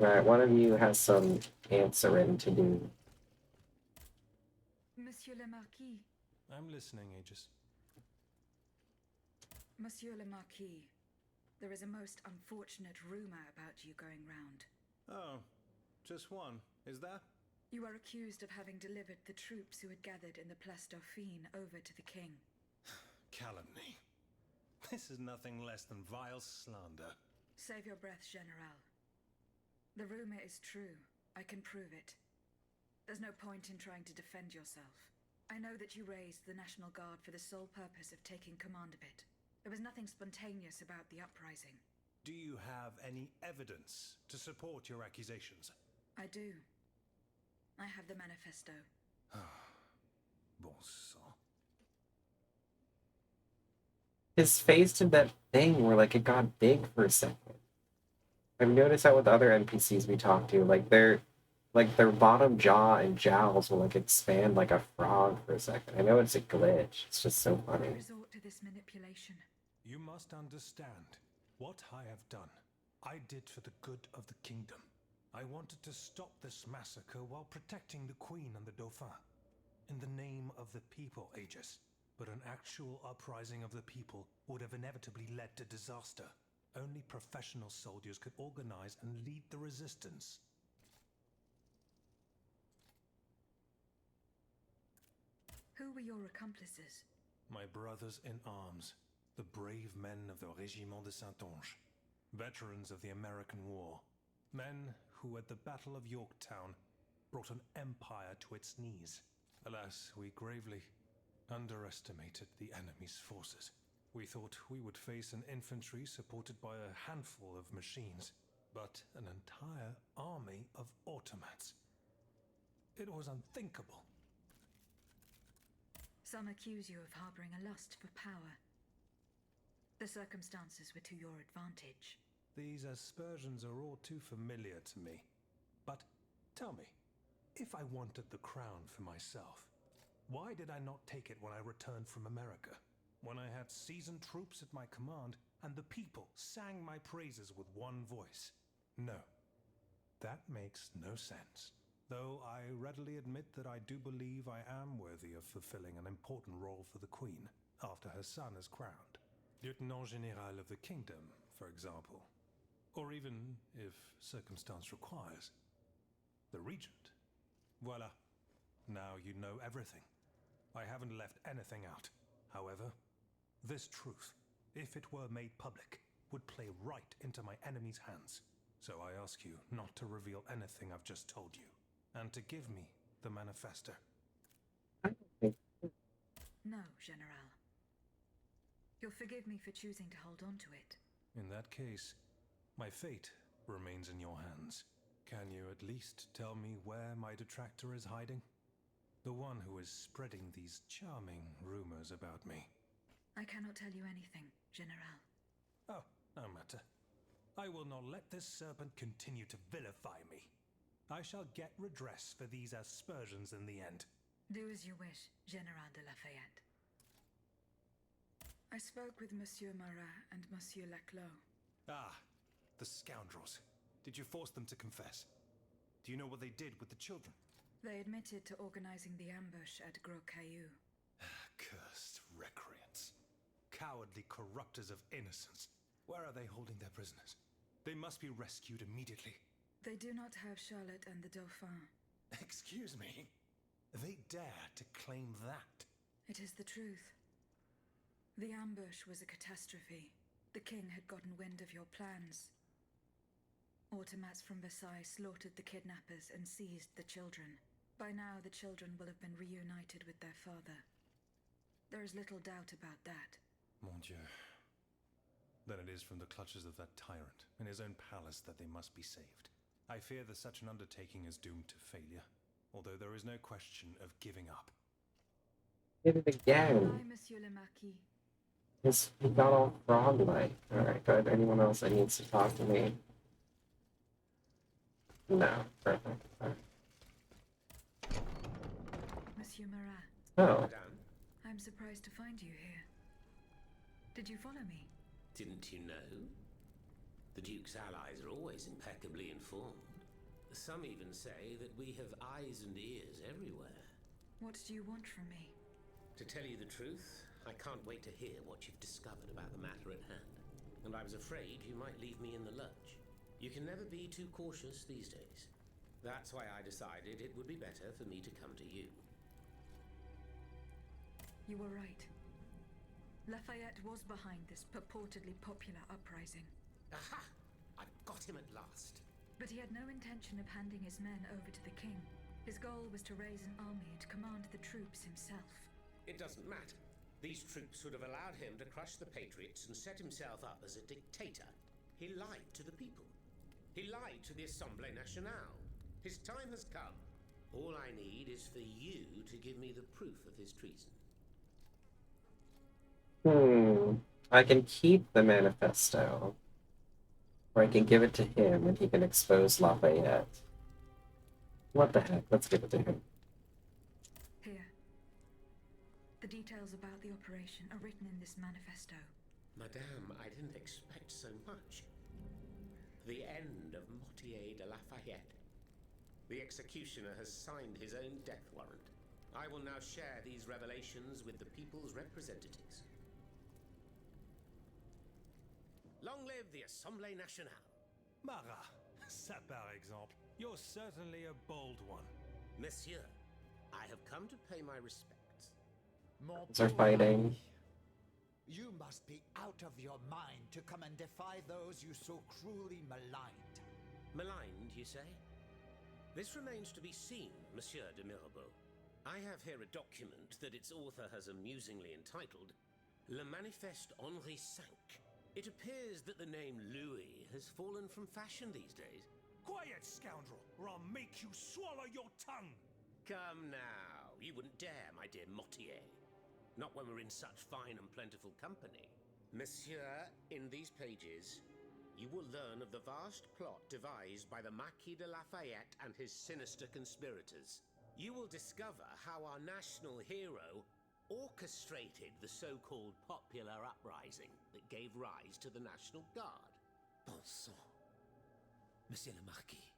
Alright, one of you has some answering to do. Monsieur le Marquis. I'm listening, Aegis. Monsieur le Marquis. There is a most unfortunate rumor about you going round. Oh, just one, is that? You are accused of having delivered the troops who had gathered in the Place Dauphine over to the king. Calumny. This is nothing less than vile slander. Save your breath, General. The rumor is true. I can prove it. There's no point in trying to defend yourself. I know that you raised the National Guard for the sole purpose of taking command of it. There was nothing spontaneous about the uprising. Do you have any evidence to support your accusations? I do. I have the manifesto. Bon sang. His face did that thing where like it got big for a second. I've noticed that with other NPCs we talk to, like their bottom jaw and jowls will like expand like a frog for a second. I know it's a glitch. It's just so I funny. resort to this manipulation. You must understand what I have done. I did for the good of the kingdom. I wanted to stop this massacre while protecting the Queen and the Dauphin. In the name of the people, Aegis. But an actual uprising of the people would have inevitably led to disaster. Only professional soldiers could organize and lead the resistance. Who were your accomplices? My brothers in arms, the brave men of the Régiment de Saintonge, veterans of the American War, men who at the Battle of Yorktown brought an empire to its knees. Alas, we gravely underestimated the enemy's forces. We thought we would face an infantry supported by a handful of machines, but an entire army of automats. It was unthinkable. Some accuse you of harboring a lust for power. The circumstances were to your advantage. These aspersions are all too familiar to me. But tell me, if I wanted the crown for myself, why did I not take it when I returned from America? When I had seasoned troops at my command and the people sang my praises with one voice? No, that makes no sense. Though I readily admit that I do believe I am worthy of fulfilling an important role for the Queen after her son is crowned. Lieutenant General of the Kingdom, for example. Or even, if circumstance requires, the Regent. Voila. Now you know everything. I haven't left anything out. However, this truth, if it were made public, would play right into my enemy's hands. So I ask you not to reveal anything I've just told you, and to give me the manifesto. No, General. You'll forgive me for choosing to hold on to it. In that case, my fate remains in your hands. Can you at least tell me where my detractor is hiding? The one who is spreading these charming rumors about me. I cannot tell you anything, General. Oh, no matter. I will not let this serpent continue to vilify me. I shall get redress for these aspersions in the end. Do as you wish, General de Lafayette. I spoke with Monsieur Marat and Monsieur Laclos. Ah, the scoundrels. Did you force them to confess? Do you know what they did with the children? They admitted to organizing the ambush at Gros Caillou. Cursed recreants. Cowardly corrupters of innocence. Where are they holding their prisoners? They must be rescued immediately. They do not have Charlotte and the Dauphin. Excuse me? They dare to claim that? It is the truth. The ambush was a catastrophe. The king had gotten wind of your plans. Automats from Versailles slaughtered the kidnappers and seized the children. By now, the children will have been reunited with their father. There is little doubt about that. Mon Dieu. Then it is from the clutches of that tyrant in his own palace that they must be saved. I fear that such an undertaking is doomed to failure, although there is no question of giving up. Did it again. Hi, Monsieur le Marquis. He got all frog-like. Alright, good. Anyone else that needs to talk to me? No. Perfect. Alright. Monsieur Marat, Oh. Madame, I'm surprised to find you here. Did you follow me? didn't you know? The Duke's allies are always impeccably informed. Some even say that we have eyes and ears everywhere. What do you want from me? To tell you the truth, I can't wait to hear what you've discovered about the matter at hand. and I was afraid you might leave me in the lurch. You can never be too cautious these days. That's why I decided it would be better for me to come to you. You were right. Lafayette was behind this purportedly popular uprising. Aha! I've got him at last. But he had no intention of handing his men over to the king. His goal was to raise an army and command the troops himself. It doesn't matter. These troops would have allowed him to crush the Patriots and set himself up as a dictator. He lied to the people. He lied to the Assemblée Nationale. His time has come. All I need is for you to give me the proof of his treason. I can keep the manifesto. Or I can give it to him and he can expose Lafayette. What the heck? Let's give it to him. Here. The details about the operation are written in this manifesto. Madame, I didn't expect so much. The end of Mortier de Lafayette. The executioner has signed his own death warrant. I will now share these revelations with the people's representatives. Long live the Assemblée Nationale. Marat, ça par exemple. You're certainly a bold one. Monsieur, I have come to pay my respects. They're fighting. You must be out of your mind to come and defy those you so cruelly maligned. Maligned, you say? This remains to be seen, Monsieur de Mirabeau. I have here a document that its author has amusingly entitled Le Manifeste Henri V. It appears that the name Louis has fallen from fashion these days. Quiet, scoundrel, or I'll make you swallow your tongue! Come now, you wouldn't dare, my dear Mortier. Not when we're in such fine and plentiful company. Monsieur, in these pages, you will learn of the vast plot devised by the Marquis de Lafayette and his sinister conspirators. You will discover how our national hero orchestrated the so-called popular uprising that gave rise to the National Guard. Bon sang. Monsieur le Marquis.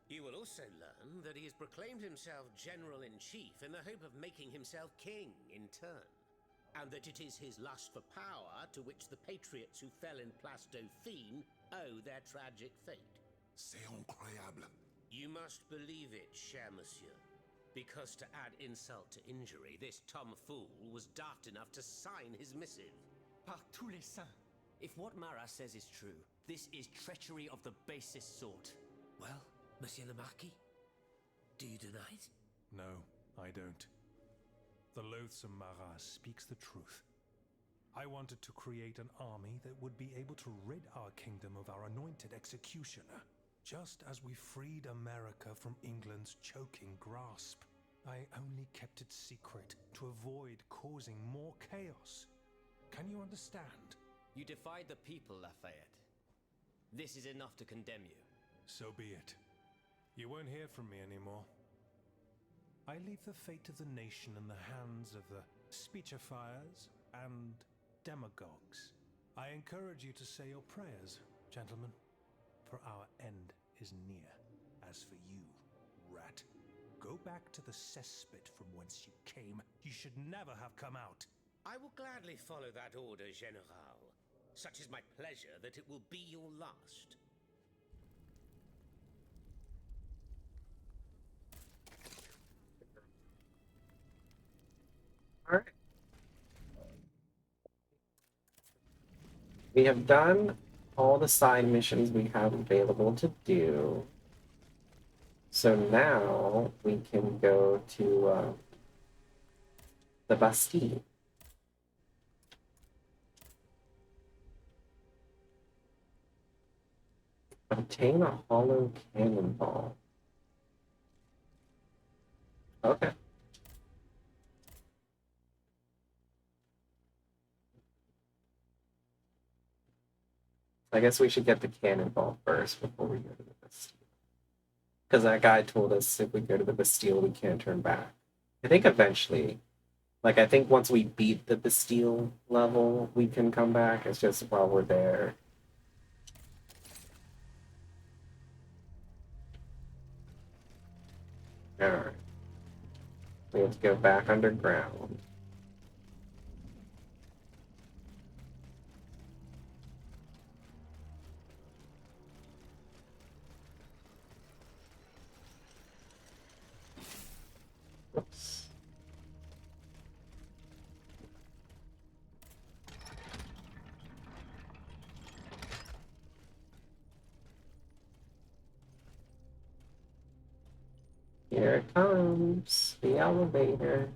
You will also learn that he has proclaimed himself General-in-Chief in the hope of making himself king in turn, and that it is his lust for power to which the patriots who fell in Place Dauphine owe their tragic fate. C'est incroyable. You must believe it, cher monsieur, because to add insult to injury, this tomfool was daft enough to sign his missive. Par tous les saints. If what Marat says is true, this is treachery of the basest sort. Well, Monsieur le Marquis, do you deny it? No, I don't. The loathsome Marat speaks the truth. I wanted to create an army that would be able to rid our kingdom of our anointed executioner, just as we freed America from England's choking grasp. I only kept it secret to avoid causing more chaos. Can you understand? You defied the people, Lafayette. This is enough to condemn you. So be it. You won't hear from me anymore. I leave the fate of the nation in the hands of the speechifiers and demagogues. I encourage you to say your prayers, gentlemen, for our end is near. As for you, rat, go back to the cesspit from whence you came. You should never have come out. I will gladly follow that order, General. Such is my pleasure that it will be your last. Alright. We have done all the side missions we have available to do. So now we can go to the Bastille. Obtain a hollow cannonball. Okay. I guess we should get the cannonball first before we go to the Bastille. Because that guy told us if we go to the Bastille, we can't turn back. I think eventually, like, I think once we beat the Bastille level, we can come back. It's just while we're there. Alright. We have to go back underground. Here it comes, the elevator.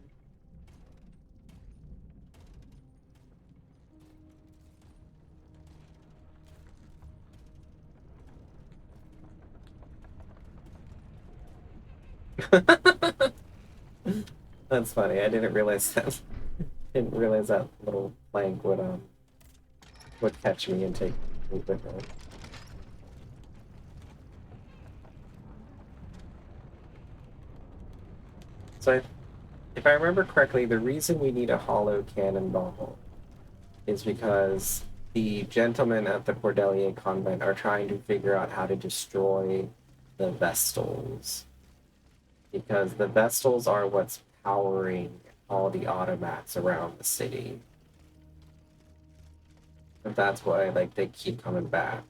That's funny. I didn't realize that. Didn't realize that little plank would catch me and take me with it. So, if I remember correctly, the reason we need a hollow cannonball is because the gentlemen at the Cordelier convent are trying to figure out how to destroy the Vestals. Because the Vestals are what's powering all the automats around the city. And that's why, like, they keep coming back.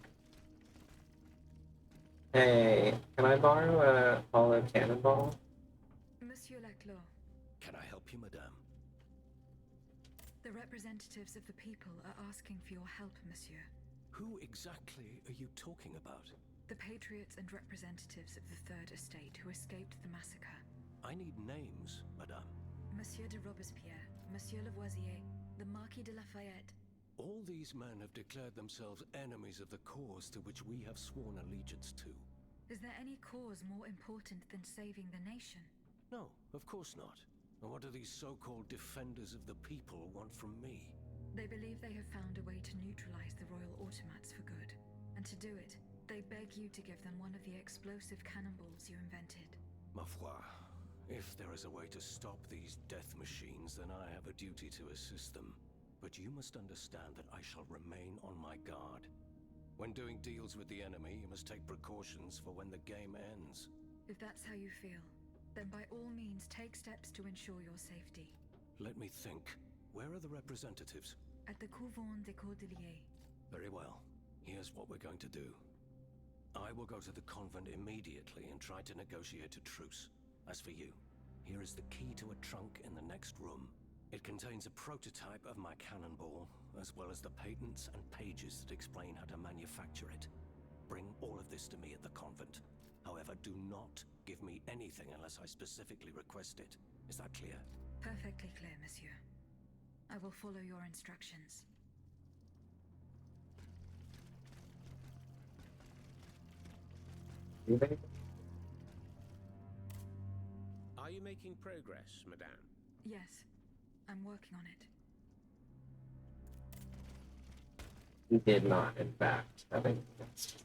Hey, can I borrow a hollow cannonball? Monsieur Laclos, Can I help you, madame? the representatives of the people are asking for your help, monsieur. Who exactly are you talking about? The patriots and representatives of the Third Estate who escaped the massacre. I need names, madame. Monsieur de Robespierre, Monsieur Lavoisier, the Marquis de Lafayette. All these men have declared themselves enemies of the cause to which we have sworn allegiance to. Is there any cause more important than saving the nation? No, of course not. And what do these so-called defenders of the people want from me? They believe they have found a way to neutralize the royal automats for good. And to do it, they beg you to give them one of the explosive cannonballs you invented. Ma foi, if there is a way to stop these death machines, then I have a duty to assist them. But you must understand that I shall remain on my guard. When doing deals with the enemy, you must take precautions for when the game ends. If that's how you feel, then by all means take steps to ensure your safety. Let me think. Where are the representatives? At the Couvent des Cordeliers. Very well. Here's what we're going to do. I will go to the convent immediately and try to negotiate a truce. As for you, here is the key to a trunk in the next room. It contains a prototype of my cannonball, as well as the patents and pages that explain how to manufacture it. Bring all of this to me at the convent. However, do not give me anything unless I specifically request it. Is that clear? Perfectly clear, monsieur. I will follow your instructions. Do they? Are you making progress, madame? Yes, I'm working on it. We did not, in fact, have any guest.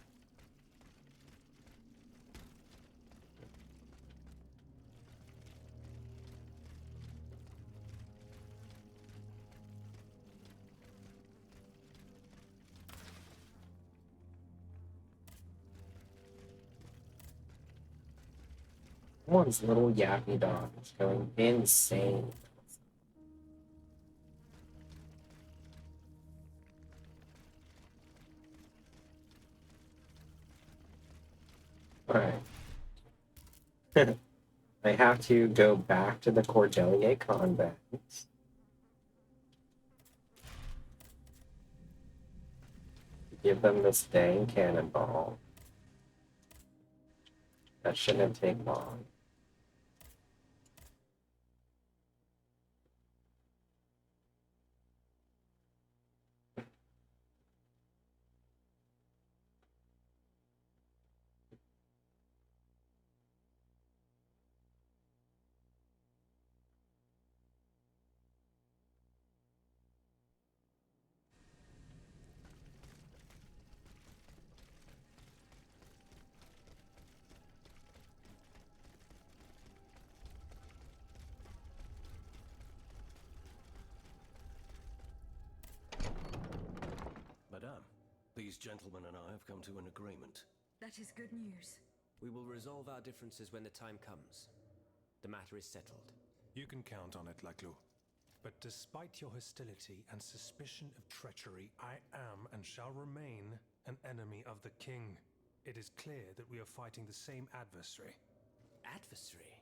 Someone's little yappy dog is going insane. Alright. I have to go back to the Cordelier convent. Give them this dang cannonball. That shouldn't take long. Madame, these gentlemen and I have come to an agreement. That is good news. We will resolve our differences when the time comes. The matter is settled. You can count on it, Laclos. But despite your hostility and suspicion of treachery, I am and shall remain an enemy of the king. It is clear that we are fighting the same adversary. Adversary?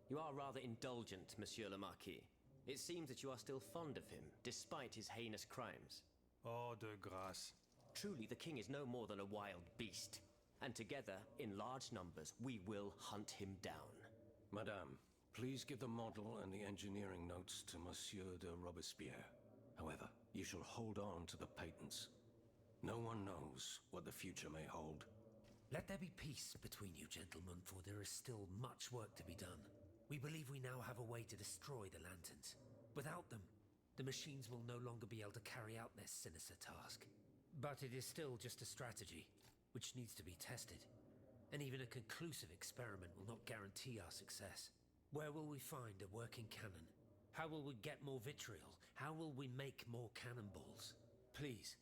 You are rather indulgent, Monsieur le Marquis. It seems that you are still fond of him, despite his heinous crimes. Oh, de grâce. Truly, the king is no more than a wild beast. And together, in large numbers, we will hunt him down. Madame, please give the model and the engineering notes to Monsieur de Robespierre. However, you shall hold on to the patents. No one knows what the future may hold. Let there be peace between you, gentlemen, for there is still much work to be done. We believe we now have a way to destroy the lanterns. Without them, the machines will no longer be able to carry out their sinister task. But it is still just a strategy, which needs to be tested. And even a conclusive experiment will not guarantee our success. Where will we find a working cannon? How will we get more vitriol? How will we make more cannonballs? Please,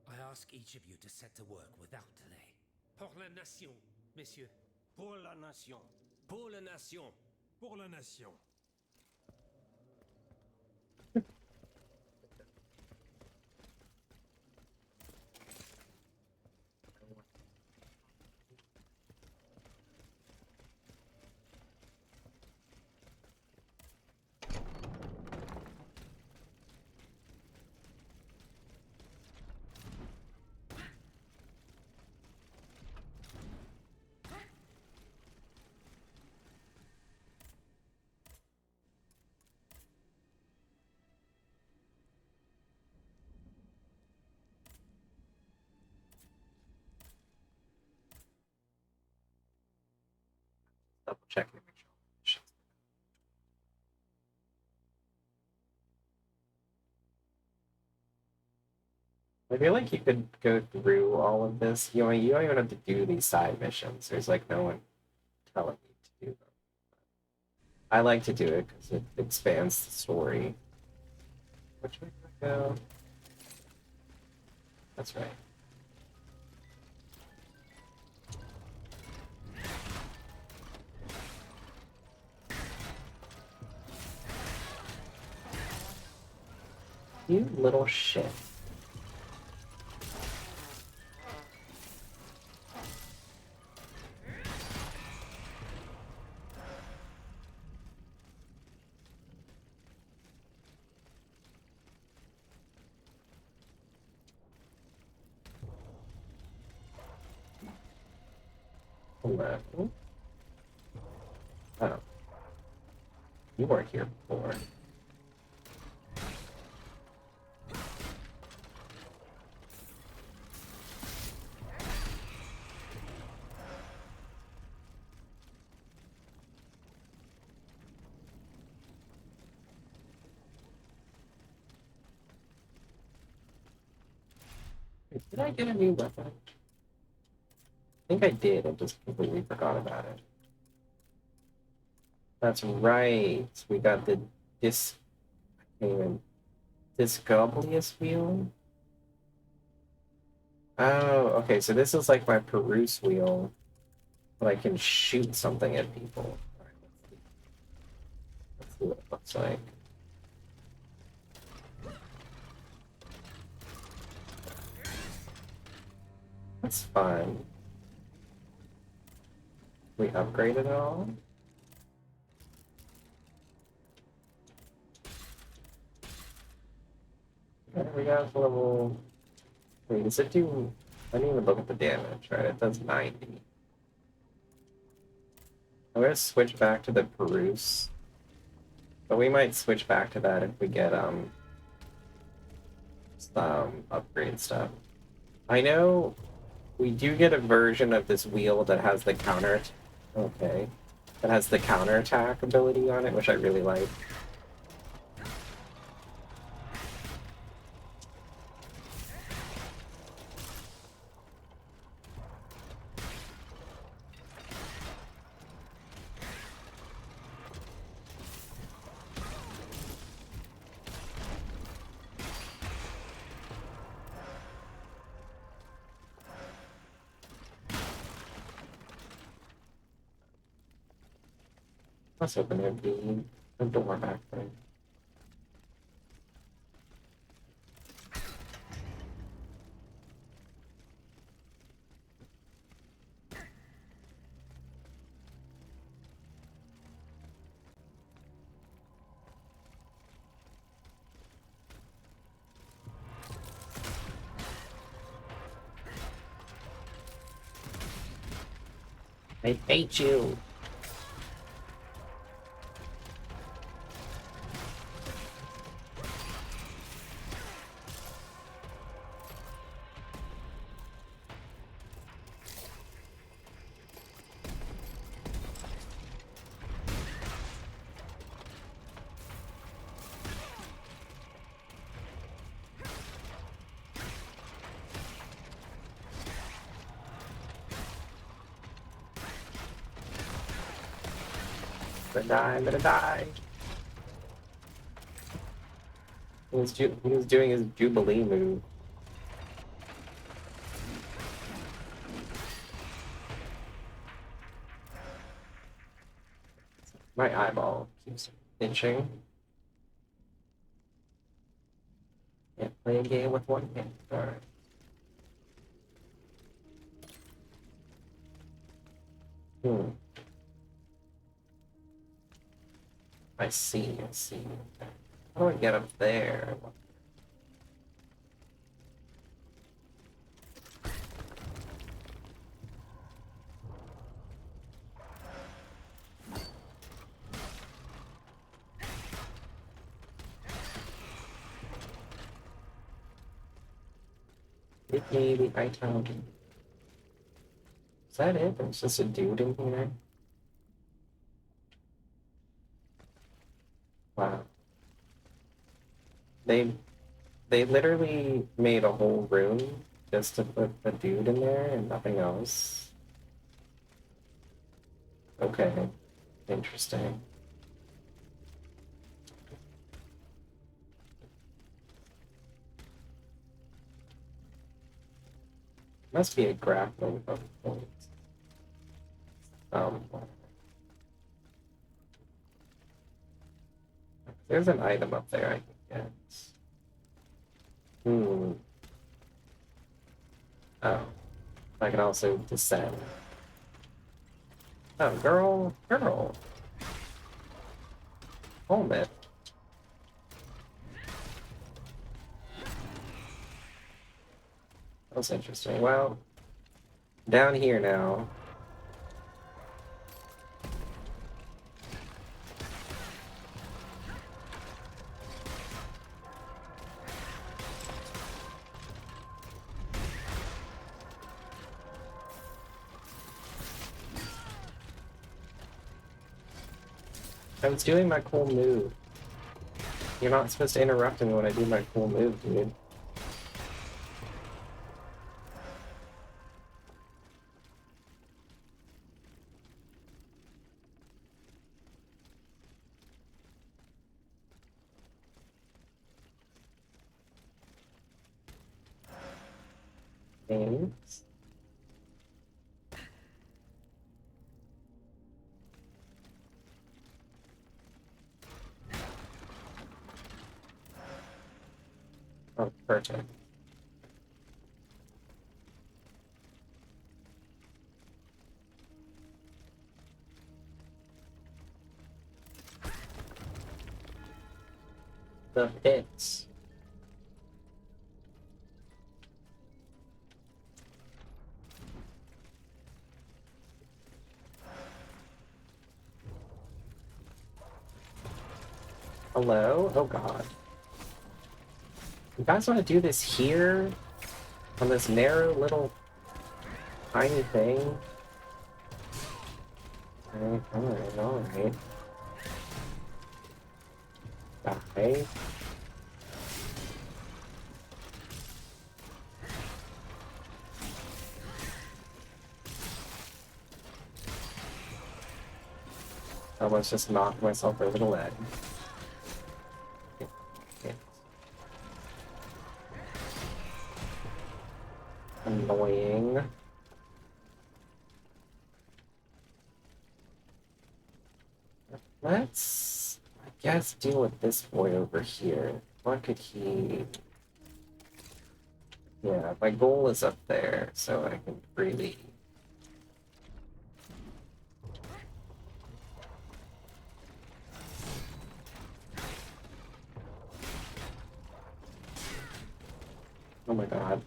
I ask each of you to set to work without delay. Pour la nation, messieurs. Pour la nation. Pour la nation. Pour la nation. Double check and make sure. I feel like you could go through all of this. You don't even have to do these side missions. There's like no one telling you to do them. I like to do it because it expands the story. Which way do I go? That's right. You little shit. Hello? Oh. You weren't here before. Did I get a new weapon? I think I did. I just completely forgot about it. That's right. We got the Discoblius wheel. Oh, okay. So this is like my Peruse wheel, but I can shoot something at people. All right, let's see what it looks like. That's fine. We upgraded it all? Okay, we got level... Wait, does it do... I didn't even look at the damage, right? It does 90. I'm gonna switch back to the Peruse. But we might switch back to that if we get, some upgrade stuff. I know... We do get a version of this wheel that has the that has the counterattack ability on it, which I really like. Let's open the door back there. I hate you. gonna die, I'm gonna die. He was doing his Jubilee move. My eyeball keeps itching. Can't play a game with one hand. Alright. I see, I see. How do I get up there? Maybe I found him. Is that it? There's just a dude in here? Wow. They literally made a whole room just to put a dude in there and nothing else. Okay. Interesting. Must be a grappling hook point. There's an item up there I can get. Oh. I can also descend. Oh, girl. Hold it. That's interesting. Well, down here now. I was doing my cool move. You're not supposed to interrupt me when I do my cool move, dude. Thanks. Oh, perfect. The pits. Hello? Oh god. You guys want to do this here? On this narrow little tiny thing? Alright. Die. I almost just knocked myself over the leg. Annoying. Let's, I guess, deal with this boy over here. What could he... Yeah, my goal is up there, so I can freely... Oh my god.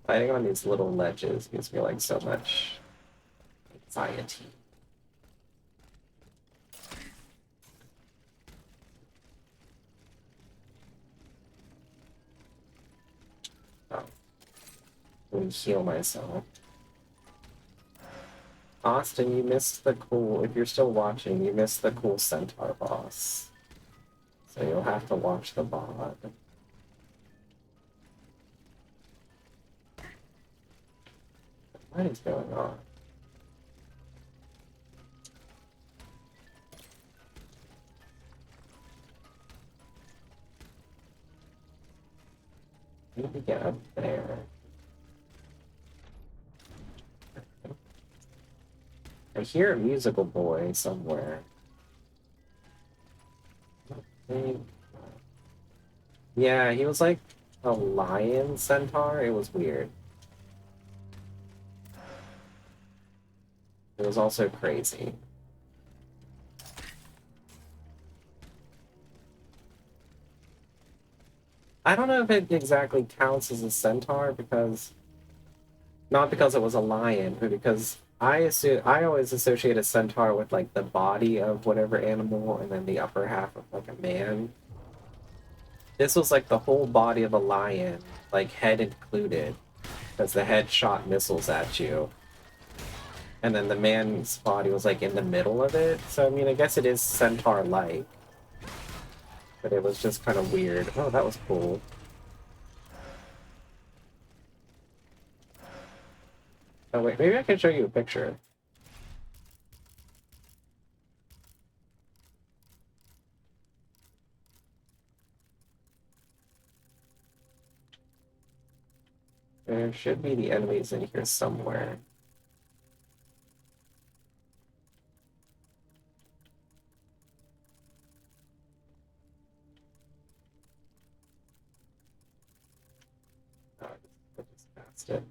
Fighting on these little ledges gives me like so much anxiety. Oh. Let me heal myself. Austin, you missed the cool, if you're still watching, you missed the cool centaur boss. So you'll have to watch the VOD. What is going on? I need to get up there. I hear a musical boy somewhere. Yeah, he was like a lion centaur. It was weird. It was also crazy. I don't know if it exactly counts as a centaur because, not because it was a lion, but because I always associate a centaur with like the body of whatever animal and then the upper half of like a man. This was like the whole body of a lion, like head included, because the head shot missiles at you. And then the man's body was like in the middle of it. So I mean, I guess it is centaur-like. But it was just kind of weird. Oh, that was cool. Oh wait, maybe I can show you a picture. There should be the enemies in here somewhere. Oh, I just passed it.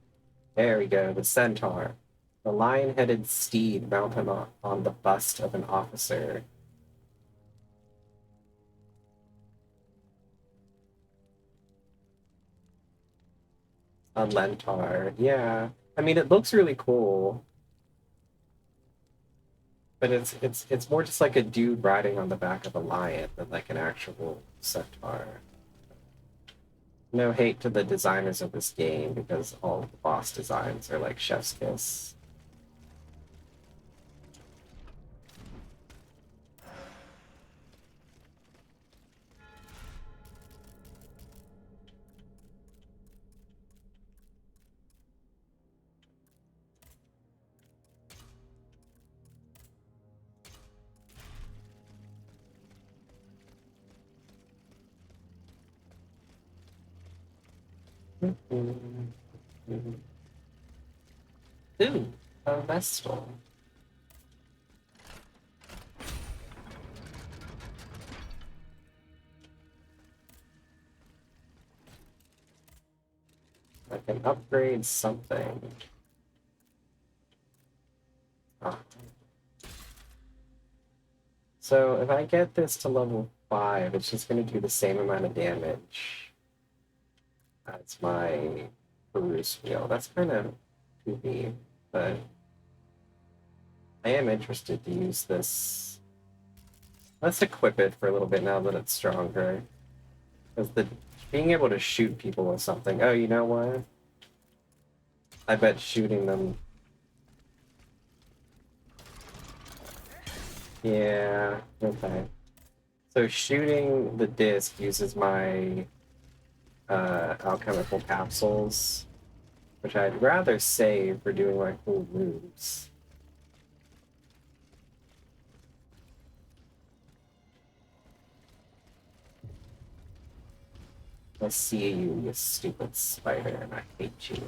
There we go, the centaur. The lion-headed steed mounted on the bust of an officer. A lentar, yeah. I mean, it looks really cool. But it's more just like a dude riding on the back of a lion than like an actual centaur. No hate to the designers of this game because all of the boss designs are like chef's kiss. Ooh, a vestal. I can upgrade something. Ah. So if I get this to level 5, it's just going to do the same amount of damage as my Peruse wheel. That's kind of goofy, but I am interested to use this. Let's equip it for a little bit now that it's stronger. Because being able to shoot people with something. Oh, you know what? I bet shooting them. Yeah, okay. So shooting the disc uses my alchemical capsules, which I'd rather save for doing my cool moves. I see you, you stupid spider, and I hate you.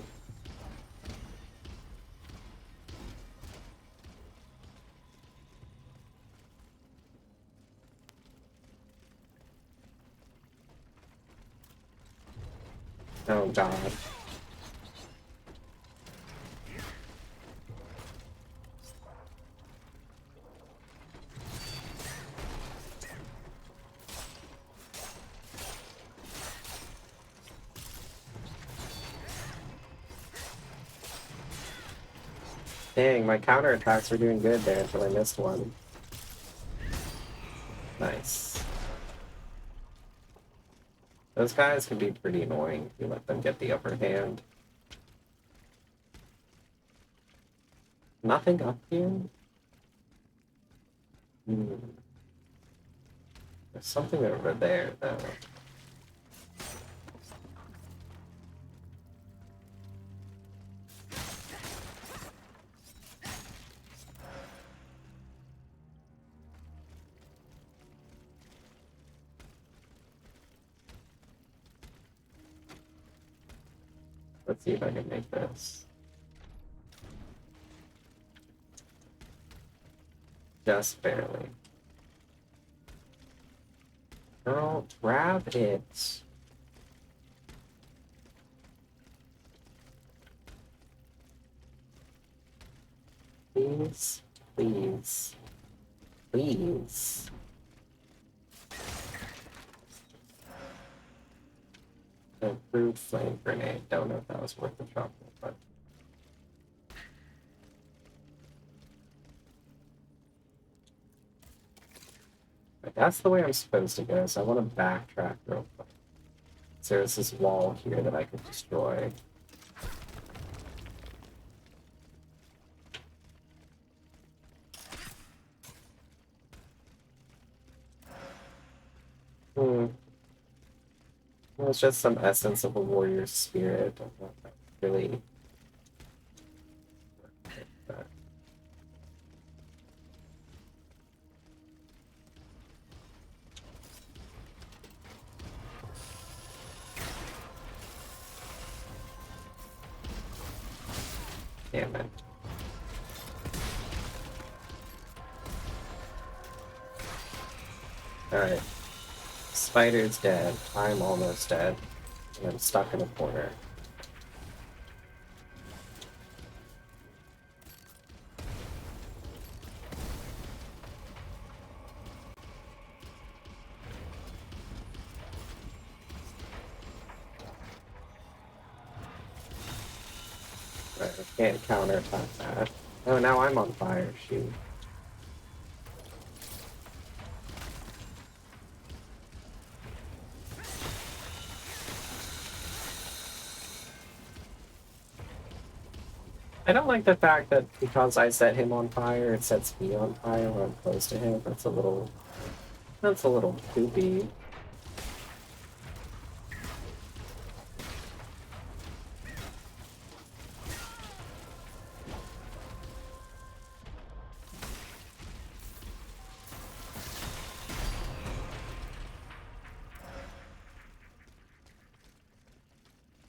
Oh god. Dang, my counterattacks were doing good there until I missed one. Nice. Those guys can be pretty annoying if you let them get the upper hand. Nothing up here? Hmm. There's something over there, though. Let's see if I can make this. Just barely. Girl, grab it. Please, please, please. A crude flame grenade. Don't know if that was worth the trouble, but. But that's the way I'm supposed to go, so I want to backtrack real quick. So there's this wall here that I could destroy. Hmm. Well, it's just some essence of a warrior's spirit. I'm not really. Damn it. Alright. Spider's dead. I'm almost dead. And I'm stuck in a corner. Right, I can't counterattack that. Oh, now I'm on fire. Shoot. I don't like the fact that because I set him on fire, it sets me on fire when I'm close to him. That's a little poopy.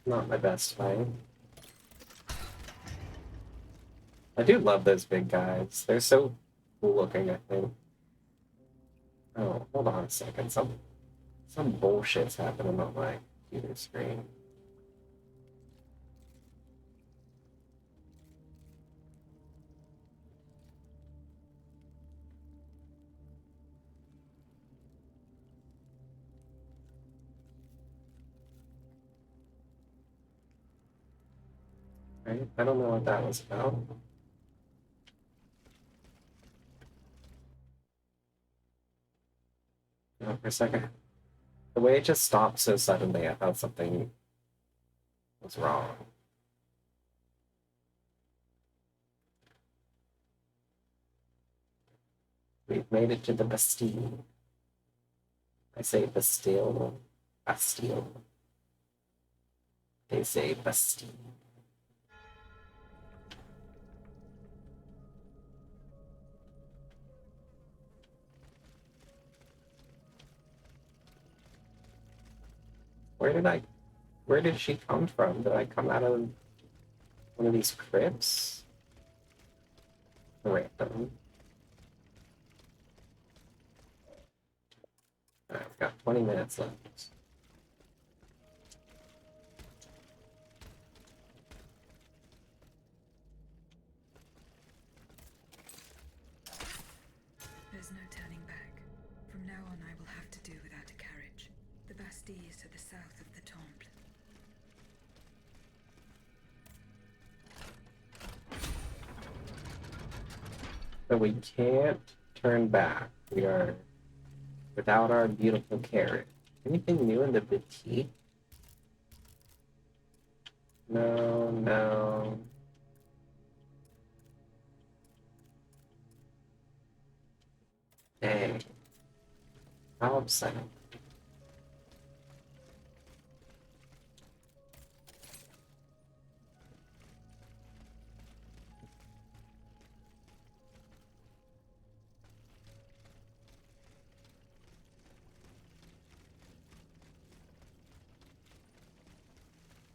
Not my best fight. I do love those big guys. They're so cool looking, I think. Oh, hold on a second. Some bullshit's happening on my computer screen. Right? I don't know what that was about. Oh, for a second. The way it just stopped so suddenly, I thought something was wrong. We've made it to the Bastille. I say Bastille. Bastille. They say Bastille. Where did she come from? Did I come out of one of these crypts? Random. Alright, I've got 20 minutes left. There's no turning back. From now on, I will have to do without a carriage. The Bastille is to the south of the Temple. But we can't turn back. We are without our beautiful carrot. Anything new in the boutique? No, no. Dang. How upsetting.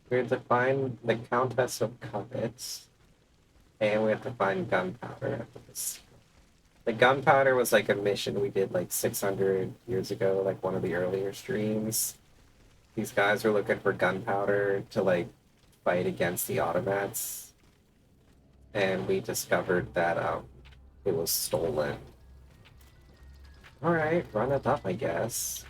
We have to find the Countess of Covets, and we have to find gunpowder after this. The gunpowder was like a mission we did like 600 years ago, like one of the earlier streams. These guys were looking for gunpowder to like fight against the automats, and we discovered that it was stolen. Alright, run it up, I guess.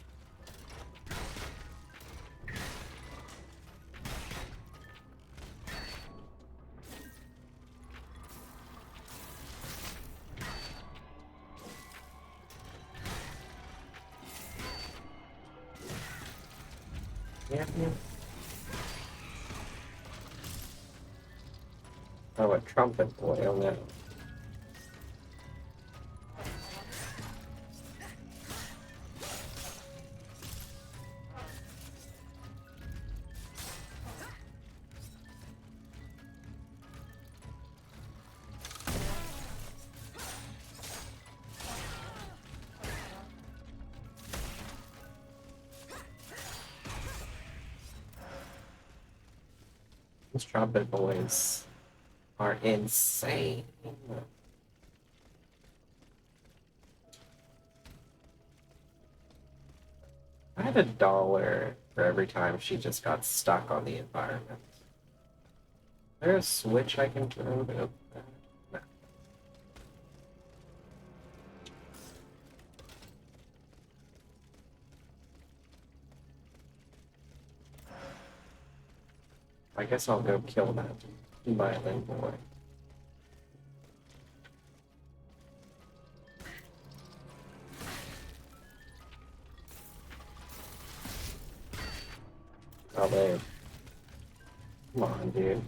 Yeah. Oh, a trumpet boy, oh no. These trumpet boys are insane. I had $1 for every time she just got stuck on the environment. Is there a switch I can turn to open that? No. I guess I'll go kill that violin boy. Oh, there. Come on, dude.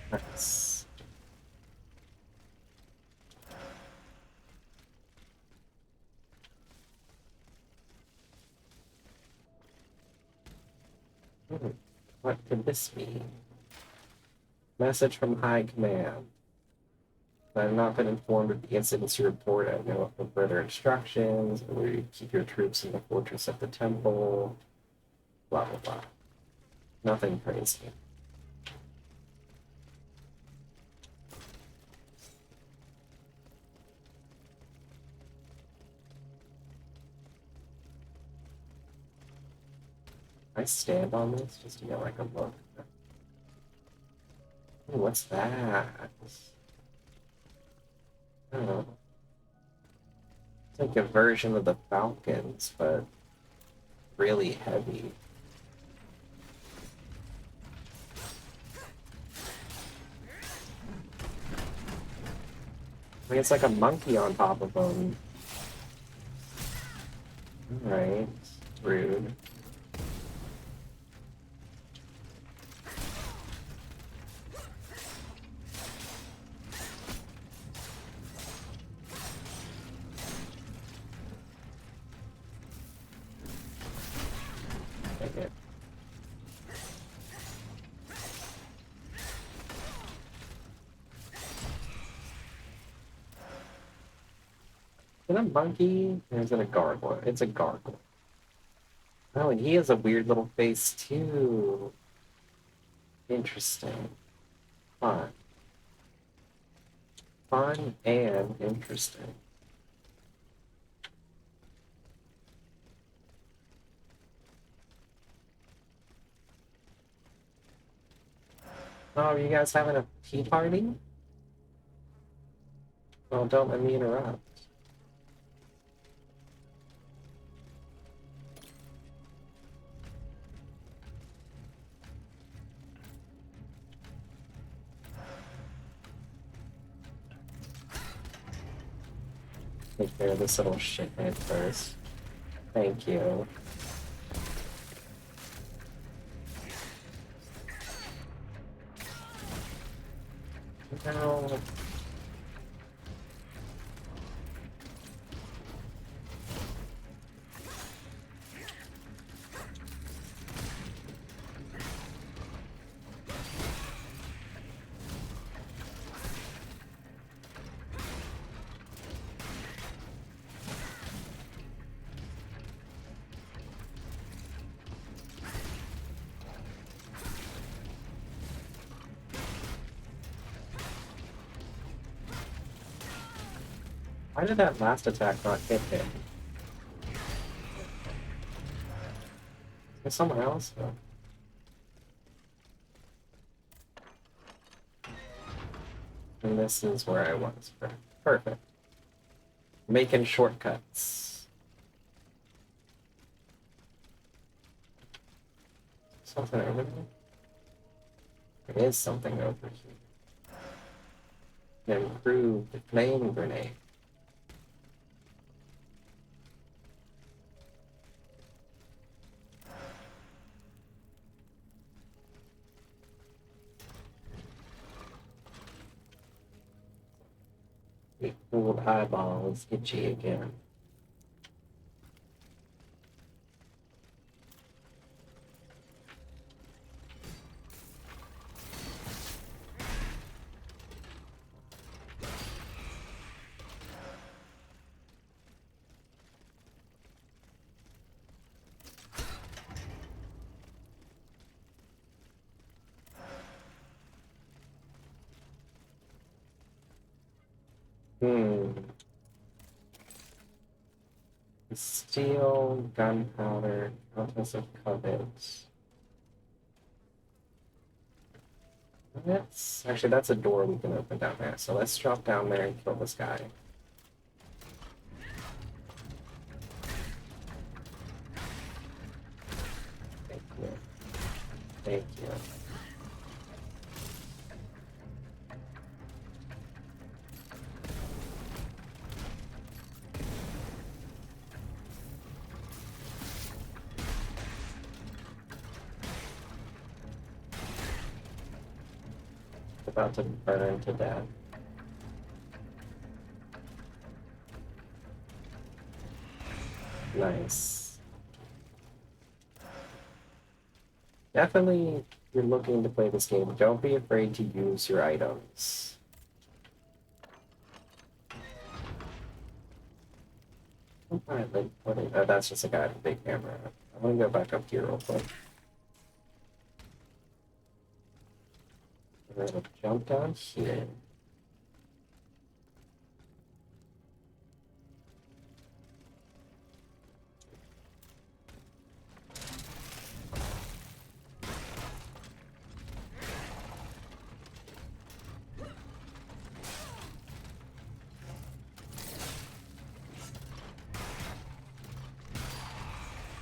Nice. What could this mean? Message from High Command. I have not been informed of the incidents you report. I have no further instructions. Where you keep your troops in the fortress of the temple. Blah, blah, blah. Nothing crazy. I stand on this just to get like a look. Ooh, what's that? I don't know. It's like a version of the Falcons, but really heavy. I mean, it's like a monkey on top of them. Alright, rude. Take it. Is it a monkey or is it a gargoyle? It's a gargoyle. Oh, and he has a weird little face too. Interesting. Fun. Fun and interesting. Oh, are you guys having a tea party? Well, don't let me interrupt. Take care of this little shithead first. Thank you. No. Why did that last attack not hit him? There's someone else? Oh. And this is where I was. Perfect. Making shortcuts. Something over there? There is something over here. An improved flame grenade. The old eyeballs itchy again. Steel, gunpowder, Countess of Covets. That's a door we can open down there. So let's drop down there and kill this guy. Thank you. Thank you. About to burn to death. Nice. Definitely, if you're looking to play this game, don't be afraid to use your items. Alright, that's just a guy with a big hammer. I'm gonna go back up here real quick. We're gonna jump down here.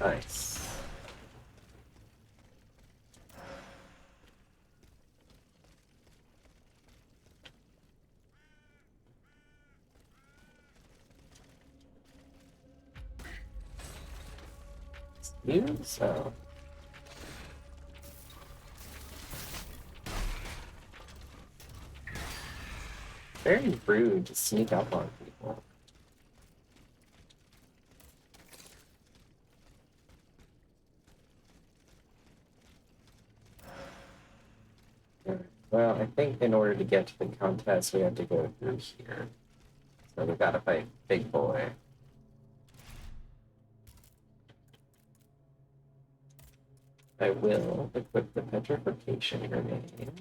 Nice. You? So. Very rude to sneak up on people. Well, I think in order to get to the contest, we have to go through here. So we gotta fight Big Boy. I will equip the petrification grenade.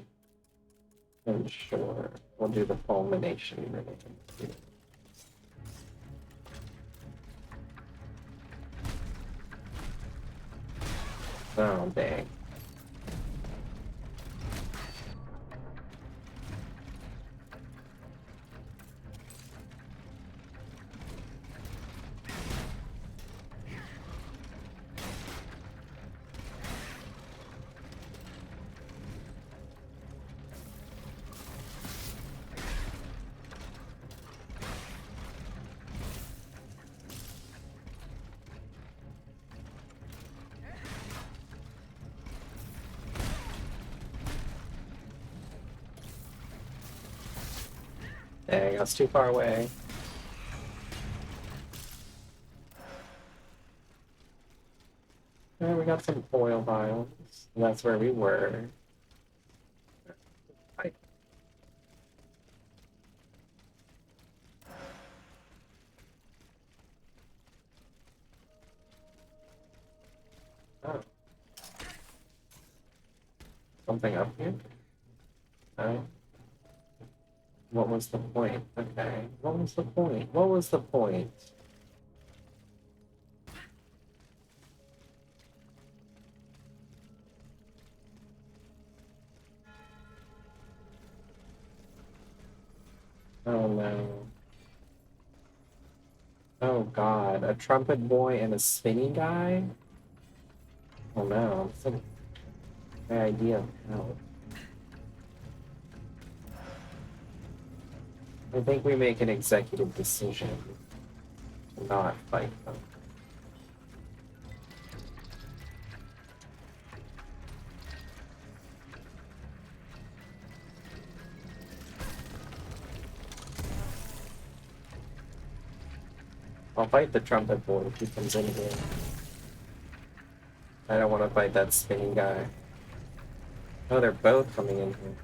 And sure, we'll do the fulmination grenade. Oh, dang. Dang, I was too far away. We got some oil vials. That's where we were. Oh. Something up here? Oh. What was the point? Okay. What was the point? What was the point? Oh no. Oh god. A trumpet boy and a spinny guy? Oh no. It's like my idea of hell. I think we make an executive decision to not fight them. I'll fight the trumpet boy if he comes in here. I don't want to fight that spinning guy. Oh, they're both coming in here.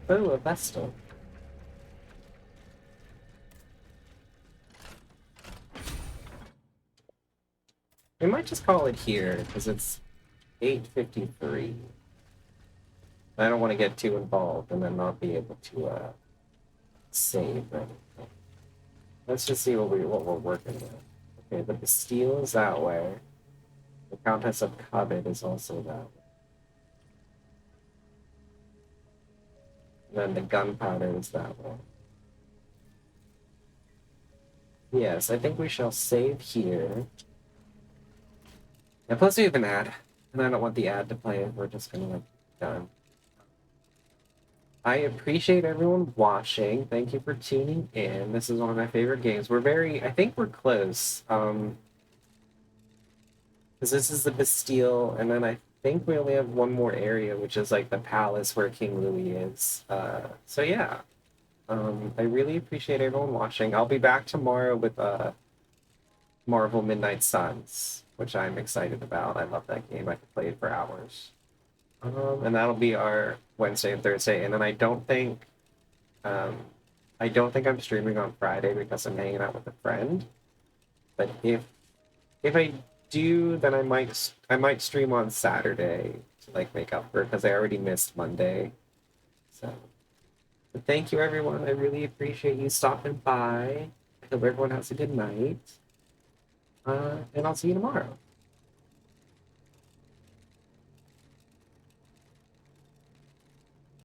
Oh, a Vestal. We might just call it here, because it's 8:53. I don't want to get too involved and then not be able to save or anything. Let's just see what we're working with. Okay, the Bastille is that way. The Countess of Covet is also that way. And then the gunpowder is that way. Yes, I think we shall save here. And plus we have an ad, and I don't want the ad to play it. We're just gonna like done. I appreciate everyone watching. Thank you for tuning in. This is one of my favorite games. I think we're close. Because this is the Bastille, and then I think we only have one more area, which is like the palace where King Louis is. So yeah. I really appreciate everyone watching. I'll be back tomorrow with Marvel Midnight Suns, which I'm excited about. I love that game. I could play it for hours. And that'll be our Wednesday and Thursday. And then I don't think I'm streaming on Friday because I'm hanging out with a friend. But if I do, then I might stream on Saturday to like make up for it because I already missed Monday. So, but thank you everyone. I really appreciate you stopping by. I hope everyone has a good night. And I'll see you tomorrow.